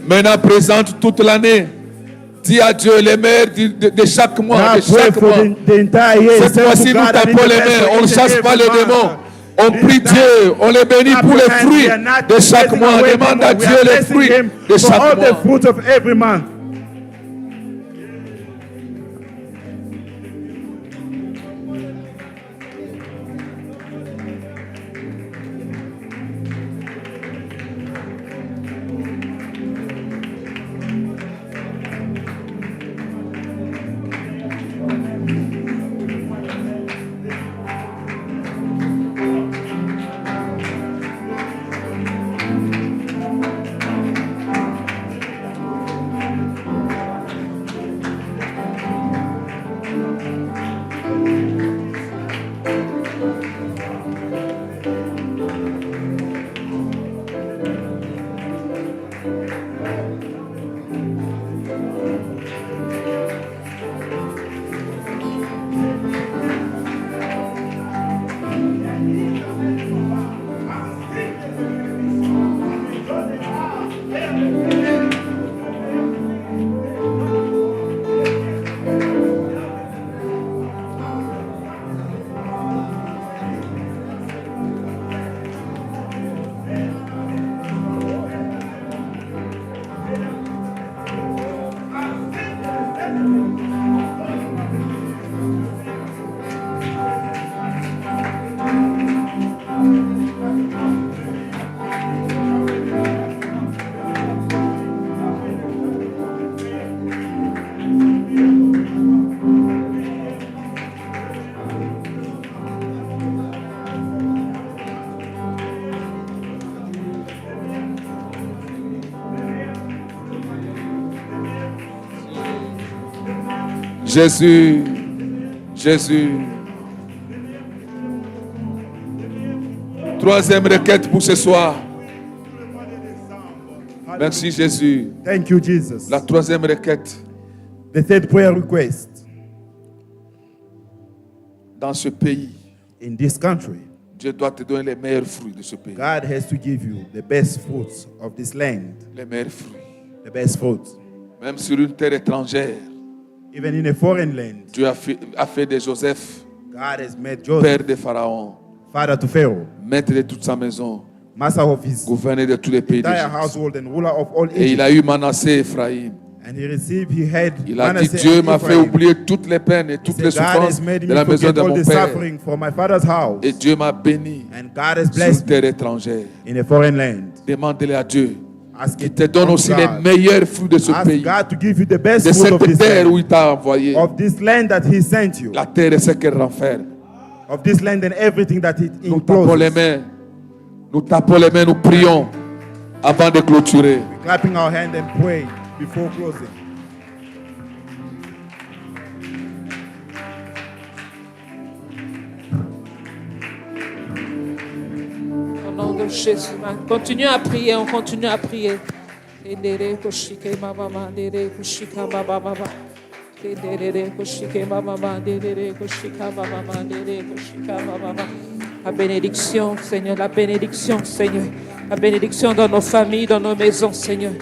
Speaker 4: Maintenant, présente toute l'année. Dis à Dieu les meilleurs de chaque mois. De chaque mois. Cette fois-ci, nous tapons les mains. On ne chasse pas les démons. On prie Dieu. On les bénit pour les fruits de chaque mois. Demande à Dieu les fruits de chaque mois. Jésus. Jésus. Troisième requête pour ce soir. Merci Jésus.
Speaker 5: Thank you, Jesus.
Speaker 4: La troisième requête.
Speaker 5: The third prayer request.
Speaker 4: Dans ce pays,
Speaker 5: in this country,
Speaker 4: Dieu doit te donner les meilleurs fruits de ce pays.
Speaker 5: God has to give you the best fruits of this land.
Speaker 4: Les meilleurs fruits.
Speaker 5: The best fruits.
Speaker 4: Même sur une terre étrangère.
Speaker 5: Even in a foreign land.
Speaker 4: Dieu a fait de Joseph,
Speaker 5: God has made Joseph,
Speaker 4: père de Pharaon,
Speaker 5: father to Pharaoh,
Speaker 4: maître de toute sa maison,
Speaker 5: master of his
Speaker 4: gouverneur de tous les pays
Speaker 5: entire
Speaker 4: d'Égypte.
Speaker 5: household and ruler of all Egypt.
Speaker 4: Et il a eu Manassé et Ephraïm.
Speaker 5: And he had
Speaker 4: Il a dit,
Speaker 5: Manasseh
Speaker 4: Dieu
Speaker 5: and
Speaker 4: m'a fait
Speaker 5: Ephraim.
Speaker 4: oublier toutes les peines et toutes les
Speaker 5: God
Speaker 4: souffrances
Speaker 5: has made
Speaker 4: de
Speaker 5: me
Speaker 4: la maison
Speaker 5: forget
Speaker 4: de
Speaker 5: all
Speaker 4: mon
Speaker 5: the
Speaker 4: père.
Speaker 5: suffering from my father's house.
Speaker 4: Et Dieu m'a béni
Speaker 5: And God has
Speaker 4: sur
Speaker 5: blessed
Speaker 4: une terre
Speaker 5: me
Speaker 4: étrangère.
Speaker 5: in a foreign land.
Speaker 4: Demandez-le à Dieu.
Speaker 5: Ask
Speaker 4: Qu'il
Speaker 5: it
Speaker 4: te donne
Speaker 5: from
Speaker 4: aussi
Speaker 5: God.
Speaker 4: les meilleurs fruits de ce
Speaker 5: Ask
Speaker 4: pays.
Speaker 5: God to give you the best
Speaker 4: De
Speaker 5: fruit of
Speaker 4: cette
Speaker 5: this
Speaker 4: terre où
Speaker 5: land.
Speaker 4: il t'a envoyé.
Speaker 5: Of this land that he sent you.
Speaker 4: La terre est ce qu'elle renferme.
Speaker 5: Of this land and everything that it
Speaker 4: Nous tapons les
Speaker 5: encloses.
Speaker 4: mains. Nous tapons les mains, nous prions avant de clôturer.
Speaker 5: We're clapping our hands and pray before closing.
Speaker 3: Au nom de Jésus, continue à prier, on continue à prier. La bénédiction, Seigneur, la bénédiction, Seigneur. La bénédiction dans nos familles, dans nos maisons, Seigneur.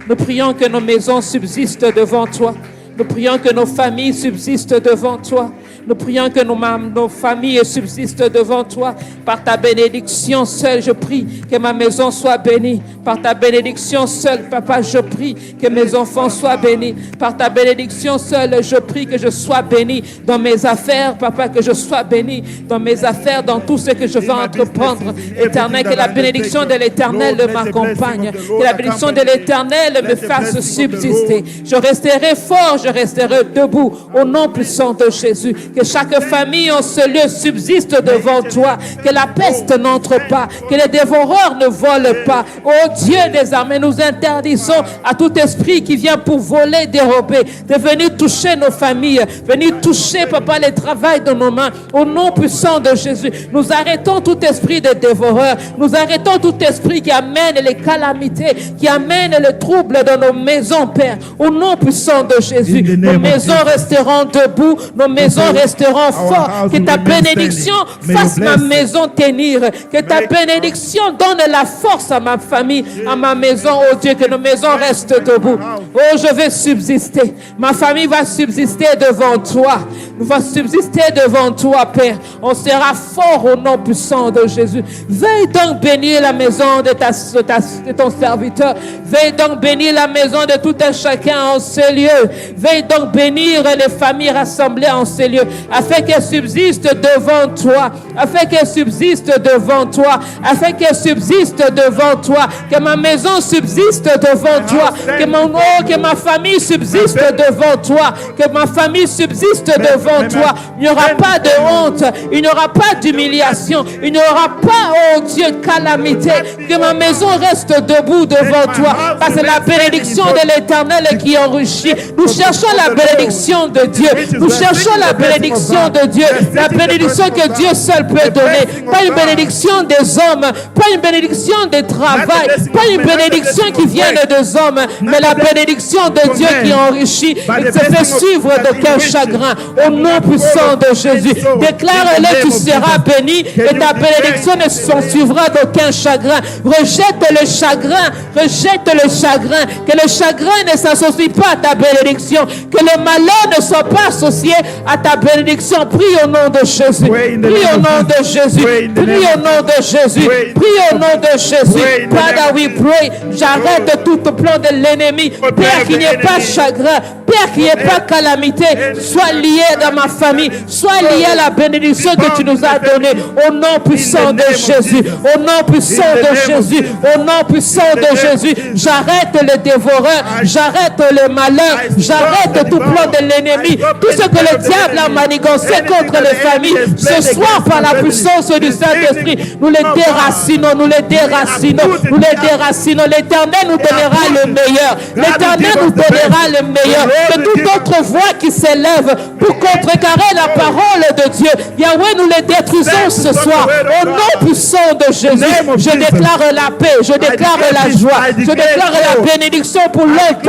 Speaker 3: Nous prions que nos maisons subsistent devant toi. Nous prions que nos familles subsistent devant toi. Nous prions que nos familles subsistent devant toi. Par ta bénédiction seule, je prie que ma maison soit bénie. Par ta bénédiction seule, Papa, je prie que mes enfants soient bénis. Par ta bénédiction seule, je prie que je sois béni dans mes affaires, Papa, que je sois béni dans mes affaires, dans tout ce que je vais entreprendre. Éternel, que la bénédiction de l'Éternel m'accompagne. Que la bénédiction de l'Éternel me fasse subsister. Je resterai fort, je resterai debout au nom puissant de Jésus. Que chaque famille en ce lieu subsiste devant toi. Que la peste n'entre pas. Que les dévoreurs ne volent pas. Oh Dieu des armées, nous interdisons à tout esprit qui vient pour voler, dérober, de venir toucher nos familles, venir toucher, Papa, le travail de nos mains. Au nom puissant de Jésus, nous arrêtons tout esprit de dévoreur. Nous arrêtons tout esprit qui amène les calamités, qui amène le trouble dans nos maisons, Père. Au nom puissant de Jésus, nos maisons resteront debout, nos maisons resteront fortes. Que ta bénédiction fasse ma maison tenir. Que ta bénédiction donne la force à ma famille, à ma maison. Oh Dieu, que nos maisons restent debout. Oh, je vais subsister. Ma famille va subsister devant toi. Nous va subsister devant toi, Père. On sera fort au nom puissant de Jésus. Veuille donc bénir la maison de ton serviteur. Veuille donc bénir la maison de tout un chacun en ce lieu. Veuille donc bénir les familles rassemblées en ce lieu, afin qu'elles subsistent devant toi, afin qu'elles subsistent devant toi, afin qu'elles subsistent devant toi, que ma maison subsiste devant toi, que ma famille subsiste devant toi, que ma famille subsiste devant toi. Il n'y aura pas de honte, il n'y aura pas d'humiliation, il n'y aura pas, oh Dieu, de calamité. Que ma maison reste debout devant toi, parce que la bénédiction de l'Éternel qui enrichit. Nous cherchons la bénédiction de Dieu, nous cherchons la bénédiction de Dieu, la bénédiction que Dieu seul peut donner. Pas une bénédiction des hommes, pas une bénédiction des travail, pas une bénédiction qui vienne des hommes, mais la bénédiction de Dieu qui enrichit. Il te fait suivre d'aucun chagrin. Au nom puissant de Jésus, déclare-le, tu seras béni et ta bénédiction ne s'en suivra d'aucun chagrin. Rejette le chagrin, rejette le chagrin. Que le chagrin ne s'associe pas à ta bénédiction, que le malheur ne soit pas associé à ta bénédiction. Prie au nom de Jésus, prie au nom de Jésus, prie au nom de Jésus, prie au nom de Jésus. Father, we pray. J'arrête tout plan de l'ennemi. Père, qu'il n'y ait pas chagrin, Père, qu'il n'y ait pas calamité, soit lié dans ma famille, soit lié à la bénédiction que tu nous as donnée. Au nom puissant de Jésus, au nom puissant de Jésus, au nom puissant de Jésus, j'arrête le dévoreur, j'arrête le malheur, j'arrête tout plan de l'ennemi, tout ce que le diable a manigancé contre les familles. Ce soir, par la puissance du Saint-Esprit, nous les déracinons, nous les déracinons, nous les déracinons. L'Éternel nous donnera le meilleur. L'Éternel nous donnera le meilleur. De toute autre voix qui s'élève pour contrecarrer la parole de Dieu, Yahweh, nous les détruisons ce soir. Au nom puissant de Jésus, je déclare la paix, je déclare la joie, je déclare la bénédiction pour l'autre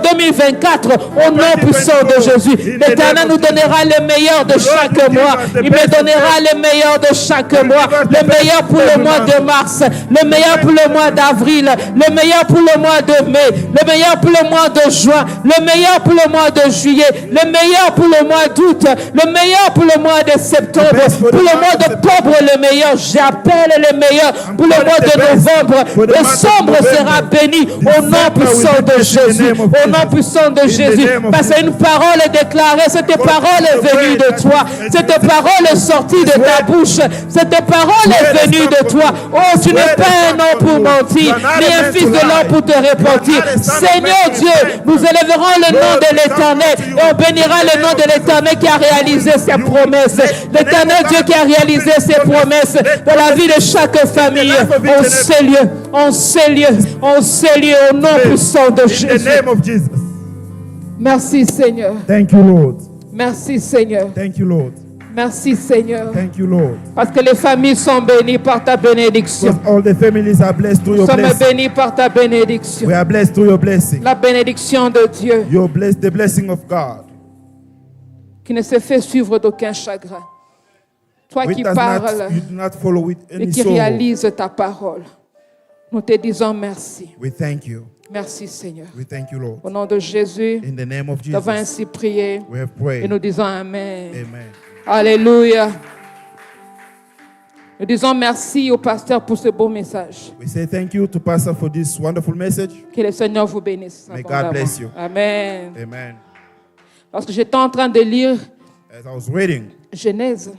Speaker 3: 2024. Au nom puissant de Jésus, l'Éternel nous donnera le meilleur de chaque mois. Il me donnera le meilleur de chaque mois. Le meilleur pour le mois de mars, le meilleur pour le mois d'avril, le meilleur pour le mois de mai, le meilleur pour le mois de juin, le meilleur pour le mois de juillet, le meilleur pour le mois d'août, le meilleur pour le mois de septembre, pour le mois d'octobre, le meilleur. J'appelle le meilleur pour le mois de novembre. Décembre sera béni au nom puissant de Jésus. Au nom puissant de Jésus. Parce qu'une parole est déclarée. Cette parole est venue de toi. Cette parole est sortie de ta bouche. Cette parole est venue de toi. Oh, tu n'es pas un homme pour mentir, ni un fils de l'homme pour te repentir. Seigneur Dieu, nous élèverons le nom de l'Éternel et on bénira le nom de l'Éternel qui a réalisé ses promesses. L'Éternel Dieu qui a réalisé ses promesses dans la vie de chaque famille. On s'élève, on s'élève, on s'élève au nom puissant de Jésus. Merci Seigneur.
Speaker 5: Thank you, Lord.
Speaker 3: Merci Seigneur.
Speaker 5: Thank you, Lord.
Speaker 3: Merci Seigneur.
Speaker 5: Thank you, Lord.
Speaker 3: Parce que les familles sont bénies par ta bénédiction.
Speaker 5: Because all the families are blessed through
Speaker 3: Nous
Speaker 5: your
Speaker 3: sommes
Speaker 5: blessing.
Speaker 3: bénis par ta bénédiction.
Speaker 5: We are blessed through your blessing.
Speaker 3: La bénédiction de Dieu
Speaker 5: You're blessed, the blessing of God.
Speaker 3: qui ne se fait suivre d'aucun chagrin. Toi qui parles
Speaker 5: You do not follow with
Speaker 3: et
Speaker 5: any
Speaker 3: qui
Speaker 5: sorrow.
Speaker 3: réalises ta parole. Nous te disons merci.
Speaker 5: We thank you.
Speaker 3: Merci Seigneur.
Speaker 5: We thank you, Lord.
Speaker 3: Au nom de Jésus,
Speaker 5: In the name of
Speaker 3: nous avons
Speaker 5: Jesus,
Speaker 3: ainsi prié
Speaker 5: we have
Speaker 3: et
Speaker 5: prayed.
Speaker 3: nous disons Amen.
Speaker 5: Amen.
Speaker 3: Alléluia. Nous disons merci au pasteur pour ce beau message.
Speaker 5: We say thank you to Pastor for this wonderful message.
Speaker 3: Que le Seigneur vous bénisse.
Speaker 5: May God
Speaker 3: abondamment.
Speaker 5: bless you.
Speaker 3: Amen.
Speaker 5: Amen.
Speaker 3: Lorsque j'étais en train de lire
Speaker 5: As I was reading
Speaker 3: Genèse,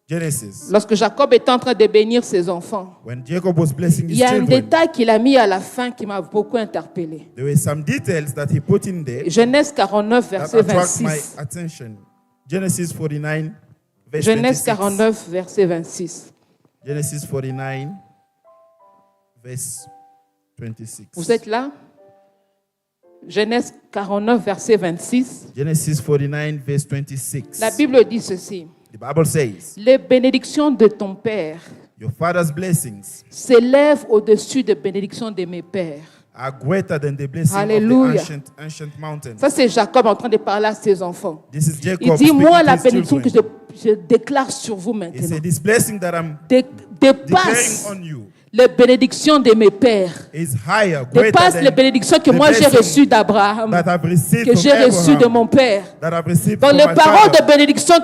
Speaker 5: Genesis,
Speaker 3: lorsque Jacob était en train de bénir ses enfants,
Speaker 5: when Jacob was blessing
Speaker 3: il
Speaker 5: his
Speaker 3: y a un
Speaker 5: children,
Speaker 3: détail qu'il a mis à la fin qui m'a beaucoup interpellé.
Speaker 5: there were some details that he put in there
Speaker 3: Genèse 49,
Speaker 5: that
Speaker 3: verset
Speaker 5: attract my
Speaker 3: 26.
Speaker 5: attention. Genesis 49, verse
Speaker 3: Genèse
Speaker 5: 26.
Speaker 3: 49, verset 26.
Speaker 5: Genesis 49, verse 26.
Speaker 3: Vous êtes là? Genèse 49, verset 26.
Speaker 5: Genesis 49, verse 26.
Speaker 3: La Bible dit ceci.
Speaker 5: The Bible says,
Speaker 3: Les bénédictions de ton père
Speaker 5: your father's blessings
Speaker 3: s'élèvent au-dessus des bénédictions de mes pères.
Speaker 5: are greater than the blessing
Speaker 3: Hallelujah.
Speaker 5: of the ancient mountains.
Speaker 3: Ça, c'est Jacob en train de parler à ses enfants.
Speaker 5: This is Jacob
Speaker 3: Il dit,
Speaker 5: speaking
Speaker 3: moi,
Speaker 5: to
Speaker 3: la
Speaker 5: his
Speaker 3: bénédiction que
Speaker 5: children.
Speaker 3: je déclare sur vous
Speaker 5: He
Speaker 3: maintenant
Speaker 5: said, this blessing that I'm
Speaker 3: dépasse
Speaker 5: declaring on you
Speaker 3: les bénédictions de mes pères.
Speaker 5: is higher, greater
Speaker 3: Dépasse les
Speaker 5: than
Speaker 3: bénédictions que
Speaker 5: the
Speaker 3: moi j'ai
Speaker 5: blessing
Speaker 3: reçues d'Abraham,
Speaker 5: that I've received
Speaker 3: que
Speaker 5: from
Speaker 3: j'ai reçues de
Speaker 5: Abraham,
Speaker 3: mon père.
Speaker 5: that I've received
Speaker 3: Donc
Speaker 5: from
Speaker 3: les
Speaker 5: my
Speaker 3: paroles
Speaker 5: father.
Speaker 3: de bénédiction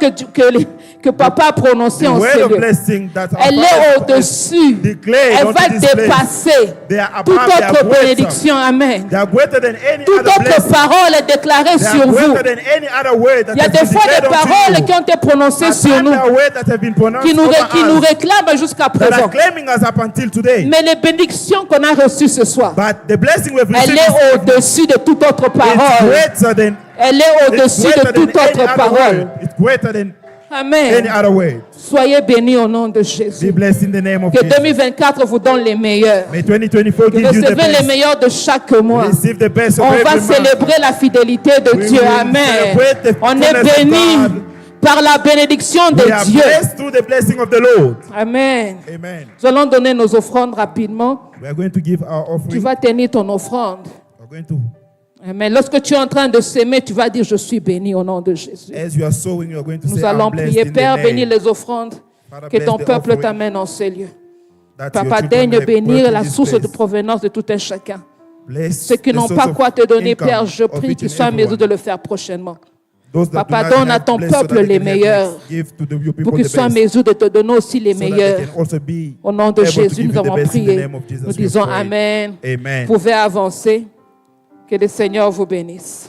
Speaker 3: que papa a prononcées
Speaker 5: The
Speaker 3: en
Speaker 5: word
Speaker 3: ces
Speaker 5: of
Speaker 3: lieux,
Speaker 5: blessing that our
Speaker 3: elle est
Speaker 5: father
Speaker 3: au-dessus.
Speaker 5: declared
Speaker 3: Elle
Speaker 5: unto
Speaker 3: va
Speaker 5: this place.
Speaker 3: dépasser
Speaker 5: They are
Speaker 3: toute
Speaker 5: above, they are
Speaker 3: autre
Speaker 5: greater.
Speaker 3: bénédiction. Amen.
Speaker 5: They are greater than any
Speaker 3: Toute
Speaker 5: other
Speaker 3: autre
Speaker 5: blessing.
Speaker 3: parole est déclarée
Speaker 5: They
Speaker 3: sur
Speaker 5: are
Speaker 3: vous.
Speaker 5: greater than any other word that
Speaker 3: Il y a
Speaker 5: has
Speaker 3: des
Speaker 5: been
Speaker 3: fois des
Speaker 5: declared unto
Speaker 3: paroles
Speaker 5: you.
Speaker 3: qui ont été prononcées
Speaker 5: At
Speaker 3: sur
Speaker 5: times
Speaker 3: nous,
Speaker 5: there are words that have been pronounced
Speaker 3: qui nous
Speaker 5: over us,
Speaker 3: réclament jusqu'à
Speaker 5: that are
Speaker 3: présent.
Speaker 5: claiming us up until today.
Speaker 3: Mais les bénédictions qu'on a reçues ce soir,
Speaker 5: But the blessing we've
Speaker 3: elle
Speaker 5: received
Speaker 3: est au-dessus de toute autre
Speaker 5: is
Speaker 3: parole.
Speaker 5: greater than
Speaker 3: Elle est
Speaker 5: it's
Speaker 3: au-dessus de
Speaker 5: greater than
Speaker 3: toute
Speaker 5: any
Speaker 3: autre
Speaker 5: other
Speaker 3: parole.
Speaker 5: word. It's greater than any
Speaker 3: Amen.
Speaker 5: other word.
Speaker 3: Soyez bénis au nom de
Speaker 5: Be
Speaker 3: Jésus.
Speaker 5: blessed in the name of
Speaker 3: Que
Speaker 5: Jesus.
Speaker 3: 2024 vous donne les meilleurs.
Speaker 5: May 2024
Speaker 3: Que
Speaker 5: give you the
Speaker 3: recevez les
Speaker 5: best.
Speaker 3: meilleurs de chaque mois.
Speaker 5: Receive the best of
Speaker 3: On
Speaker 5: every
Speaker 3: va
Speaker 5: month.
Speaker 3: célébrer la fidélité de
Speaker 5: We
Speaker 3: Dieu.
Speaker 5: will
Speaker 3: Amen.
Speaker 5: celebrate the
Speaker 3: On est
Speaker 5: goodness of
Speaker 3: bénis
Speaker 5: God.
Speaker 3: par la bénédiction
Speaker 5: We
Speaker 3: de
Speaker 5: are
Speaker 3: Dieu.
Speaker 5: blessed through the blessing of the Lord.
Speaker 3: Amen.
Speaker 5: Amen.
Speaker 3: Nous allons donner nos offrandes rapidement.
Speaker 5: We are going to give our
Speaker 3: Tu
Speaker 5: offering.
Speaker 3: vas tenir ton offrande.
Speaker 5: We're going to,
Speaker 3: Amen. Lorsque tu es en train de s'aimer, tu vas dire, je suis béni au nom de Jésus.
Speaker 5: as you are sowing, you are going to
Speaker 3: Nous
Speaker 5: say,
Speaker 3: allons
Speaker 5: I'm blessed
Speaker 3: prier.
Speaker 5: in the
Speaker 3: Père,
Speaker 5: name.
Speaker 3: bénis les offrandes.
Speaker 5: Father,
Speaker 3: Que
Speaker 5: bless
Speaker 3: ton
Speaker 5: the
Speaker 3: peuple
Speaker 5: offering,
Speaker 3: t'amène en ces lieux.
Speaker 5: that your
Speaker 3: Papa,
Speaker 5: children
Speaker 3: daigne
Speaker 5: may
Speaker 3: bénir
Speaker 5: work
Speaker 3: la
Speaker 5: in this
Speaker 3: source de
Speaker 5: place.
Speaker 3: provenance de tout un chacun.
Speaker 5: Bless
Speaker 3: Ceux qui
Speaker 5: the
Speaker 3: n'ont
Speaker 5: source
Speaker 3: pas
Speaker 5: of
Speaker 3: quoi te donner,
Speaker 5: income
Speaker 3: Père, je
Speaker 5: of
Speaker 3: prie
Speaker 5: each
Speaker 3: qu'ils
Speaker 5: and
Speaker 3: soient en mesure
Speaker 5: everyone.
Speaker 3: de le faire prochainement.
Speaker 5: Those that
Speaker 3: Papa,
Speaker 5: do not
Speaker 3: donne à
Speaker 5: have,
Speaker 3: ton
Speaker 5: bless so
Speaker 3: peuple
Speaker 5: that they
Speaker 3: les
Speaker 5: can have
Speaker 3: meilleurs.
Speaker 5: this. Give to your people
Speaker 3: Pour qu'ils
Speaker 5: the
Speaker 3: soient en
Speaker 5: best,
Speaker 3: mesure de te donner aussi les
Speaker 5: so that they
Speaker 3: meilleurs.
Speaker 5: can also be
Speaker 3: Au nom de
Speaker 5: able to
Speaker 3: Jésus,
Speaker 5: give
Speaker 3: nous
Speaker 5: you the
Speaker 3: avons
Speaker 5: best in the
Speaker 3: prié.
Speaker 5: name of Jesus.
Speaker 3: Nous
Speaker 5: We have
Speaker 3: disons
Speaker 5: prayed.
Speaker 3: Amen.
Speaker 5: Amen.
Speaker 3: Vous pouvez avancer. Que le Seigneur vous bénisse.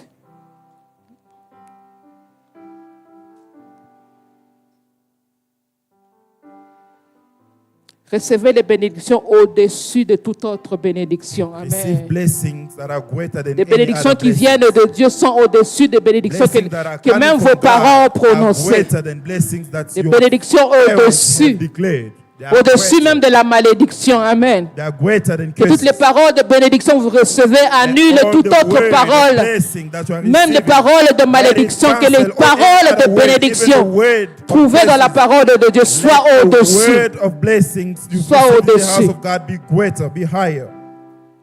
Speaker 3: Recevez les bénédictions au-dessus de toute autre bénédiction.
Speaker 6: Receive
Speaker 3: Amen.
Speaker 6: blessings that are greater than
Speaker 3: Les
Speaker 6: any
Speaker 3: bénédictions
Speaker 6: other
Speaker 3: qui
Speaker 6: blessing.
Speaker 3: viennent de Dieu sont au-dessus des bénédictions
Speaker 6: Blessings that are
Speaker 3: que
Speaker 6: coming
Speaker 3: même
Speaker 6: from
Speaker 3: vos parents ont
Speaker 6: God are
Speaker 3: prononcées.
Speaker 6: greater than blessings that
Speaker 3: Les
Speaker 6: your
Speaker 3: bénédictions
Speaker 6: parents have
Speaker 3: au-dessus.
Speaker 6: declared. They are
Speaker 3: Au-dessus
Speaker 6: greater.
Speaker 3: même de la malédiction. Amen.
Speaker 6: They are greater than
Speaker 3: Que toutes les
Speaker 6: curses.
Speaker 3: paroles de bénédiction que vous recevez annulent
Speaker 6: All
Speaker 3: toute
Speaker 6: the
Speaker 3: autre
Speaker 6: word, the
Speaker 3: parole.
Speaker 6: blessing that you are
Speaker 3: Même les
Speaker 6: receiving,
Speaker 3: paroles de
Speaker 6: let it
Speaker 3: malédiction, que les
Speaker 6: cancel all
Speaker 3: paroles
Speaker 6: other
Speaker 3: de
Speaker 6: word,
Speaker 3: bénédiction
Speaker 6: even the word of
Speaker 3: trouvées dans la
Speaker 6: blessings.
Speaker 3: parole de Dieu soient
Speaker 6: Let the
Speaker 3: au-dessus.
Speaker 6: word of blessings you
Speaker 3: Soit
Speaker 6: receive in the
Speaker 3: au-dessus.
Speaker 6: house of God be greater, be higher.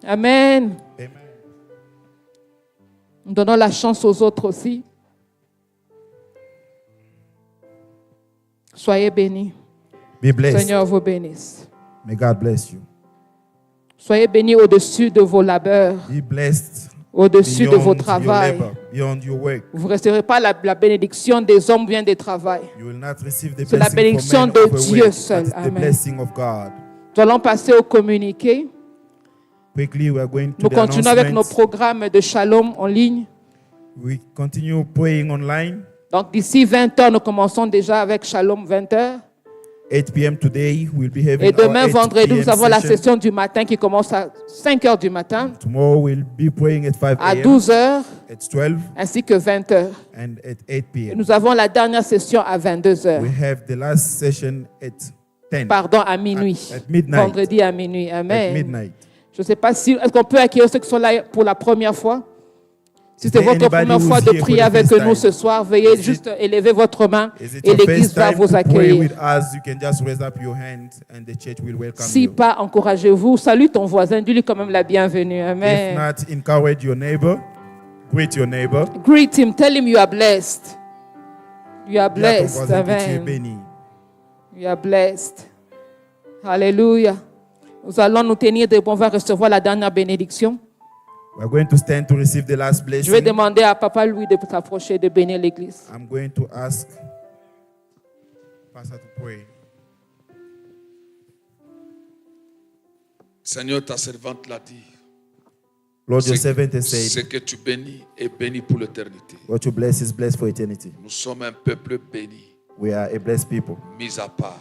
Speaker 3: Amen.
Speaker 6: Amen.
Speaker 3: Nous donnons la chance aux autres aussi. Soyez bénis.
Speaker 6: Be blessed.
Speaker 3: Seigneur vous bénisse.
Speaker 6: May God bless you.
Speaker 3: Soyez bénis au-dessus de vos labeurs,
Speaker 6: Be blessed
Speaker 3: au-dessus de vos
Speaker 6: beyond your
Speaker 3: travails.
Speaker 6: labor, beyond your work.
Speaker 3: Vous ne recevrez pas la bénédiction des hommes bien des travail.
Speaker 6: You will not receive the
Speaker 3: C'est la
Speaker 6: blessing
Speaker 3: bénédiction
Speaker 6: from men
Speaker 3: de
Speaker 6: of a
Speaker 3: Dieu
Speaker 6: work.
Speaker 3: seul.
Speaker 6: That's the
Speaker 3: Amen.
Speaker 6: blessing of God.
Speaker 3: Nous allons passer au communiqué.
Speaker 6: Quickly, we are going to
Speaker 3: Nous
Speaker 6: the
Speaker 3: continuons avec nos
Speaker 6: announcements.
Speaker 3: programmes de Shalom en ligne.
Speaker 6: We continue praying online.
Speaker 3: Donc d'ici 20 heures, nous commençons déjà avec Shalom 20 heures.
Speaker 6: 8 p.m. today, we'll be having
Speaker 3: Et demain,
Speaker 6: our 8
Speaker 3: vendredi,
Speaker 6: p.m.
Speaker 3: nous avons la
Speaker 6: session.
Speaker 3: session du matin qui commence à 5 heures du matin,
Speaker 6: Tomorrow, we'll be praying at 5
Speaker 3: à
Speaker 6: a.m.,
Speaker 3: 12 heures,
Speaker 6: at 12,
Speaker 3: ainsi que 20 heures.
Speaker 6: and at 8 p.m.
Speaker 3: Nous avons la dernière session à 22 heures.
Speaker 6: We have the last session at 10,
Speaker 3: Pardon, à minuit.
Speaker 6: At midnight.
Speaker 3: Vendredi à minuit.
Speaker 6: at
Speaker 3: Amen.
Speaker 6: midnight.
Speaker 3: Je ne sais pas si, est-ce qu'on peut accueillir ceux qui sont là pour la première fois? Si
Speaker 6: Is
Speaker 3: c'est
Speaker 6: there
Speaker 3: votre
Speaker 6: anybody
Speaker 3: première
Speaker 6: who's
Speaker 3: fois de
Speaker 6: here for
Speaker 3: prier
Speaker 6: the
Speaker 3: avec
Speaker 6: first
Speaker 3: nous
Speaker 6: time?
Speaker 3: ce soir, veuillez
Speaker 6: Is
Speaker 3: juste élever votre main
Speaker 6: Is it
Speaker 3: et
Speaker 6: your
Speaker 3: l'Église
Speaker 6: first
Speaker 3: va
Speaker 6: time
Speaker 3: vous
Speaker 6: to pray
Speaker 3: accueillir.
Speaker 6: with us? You can just raise up your hand and the church will welcome
Speaker 3: Si
Speaker 6: you.
Speaker 3: pas, encouragez-vous. Salue ton voisin, dis-lui quand même la bienvenue.
Speaker 6: If
Speaker 3: Amen.
Speaker 6: not, encourage your neighbor. Greet your neighbor.
Speaker 3: Greet him, tell him you are blessed. You are
Speaker 6: Dis à ton
Speaker 3: blessed.
Speaker 6: voisin que tu es
Speaker 3: Amen.
Speaker 6: béni.
Speaker 3: You are blessed. Alléluia. Nous allons nous tenir debout, on va recevoir la dernière bénédiction.
Speaker 6: We're going to stand to receive the last
Speaker 3: Je vais
Speaker 6: blessing.
Speaker 3: demander à Papa Louis de s'approcher, de bénir l'église.
Speaker 6: I'm going to ask Pastor to pray.
Speaker 4: Seigneur, ta servante l'a dit.
Speaker 6: Lord, your
Speaker 4: Ce
Speaker 6: servant has
Speaker 4: ce
Speaker 6: said,
Speaker 4: que tu bénis est béni pour l'éternité.
Speaker 6: what you bless is blessed for eternity.
Speaker 4: Nous sommes un peuple béni,
Speaker 6: We are a blessed people,
Speaker 4: mis à part.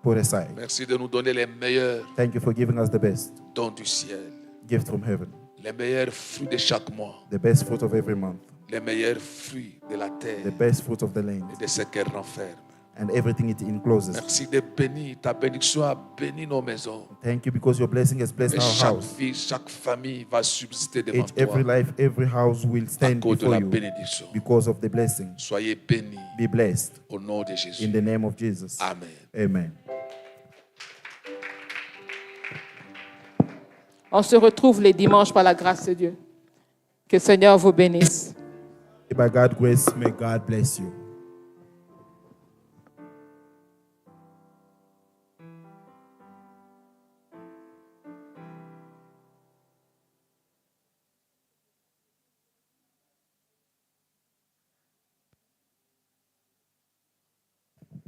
Speaker 6: put aside.
Speaker 4: Merci de nous donner les meilleurs
Speaker 6: Thank you for giving us the best
Speaker 4: dons du ciel,
Speaker 6: gift from heaven,
Speaker 4: les meilleurs fruits de chaque mois,
Speaker 6: the best fruit of every month,
Speaker 4: les meilleurs fruits de la terre
Speaker 6: the best fruit of the land,
Speaker 4: et de ce qu'elle renferme.
Speaker 6: and everything it encloses.
Speaker 4: Merci de bénir. Ta bénédiction a béni nos maisons.
Speaker 6: Thank you because your blessing has blessed
Speaker 4: Et
Speaker 6: our
Speaker 4: chaque
Speaker 6: house.
Speaker 4: vie, chaque famille va subsister devant
Speaker 6: Each, every
Speaker 4: toi
Speaker 6: life, every house will
Speaker 4: à
Speaker 6: stand
Speaker 4: cause de
Speaker 6: before
Speaker 4: la
Speaker 6: you
Speaker 4: bénédiction.
Speaker 6: because of the blessing.
Speaker 4: Soyez bénis
Speaker 6: Be blessed
Speaker 4: au nom de Jésus.
Speaker 6: in the name of Jesus.
Speaker 4: Amen.
Speaker 6: Amen.
Speaker 3: On se retrouve les dimanches par la grâce de Dieu. Que le Seigneur vous bénisse.
Speaker 6: By God's grace, may God bless you.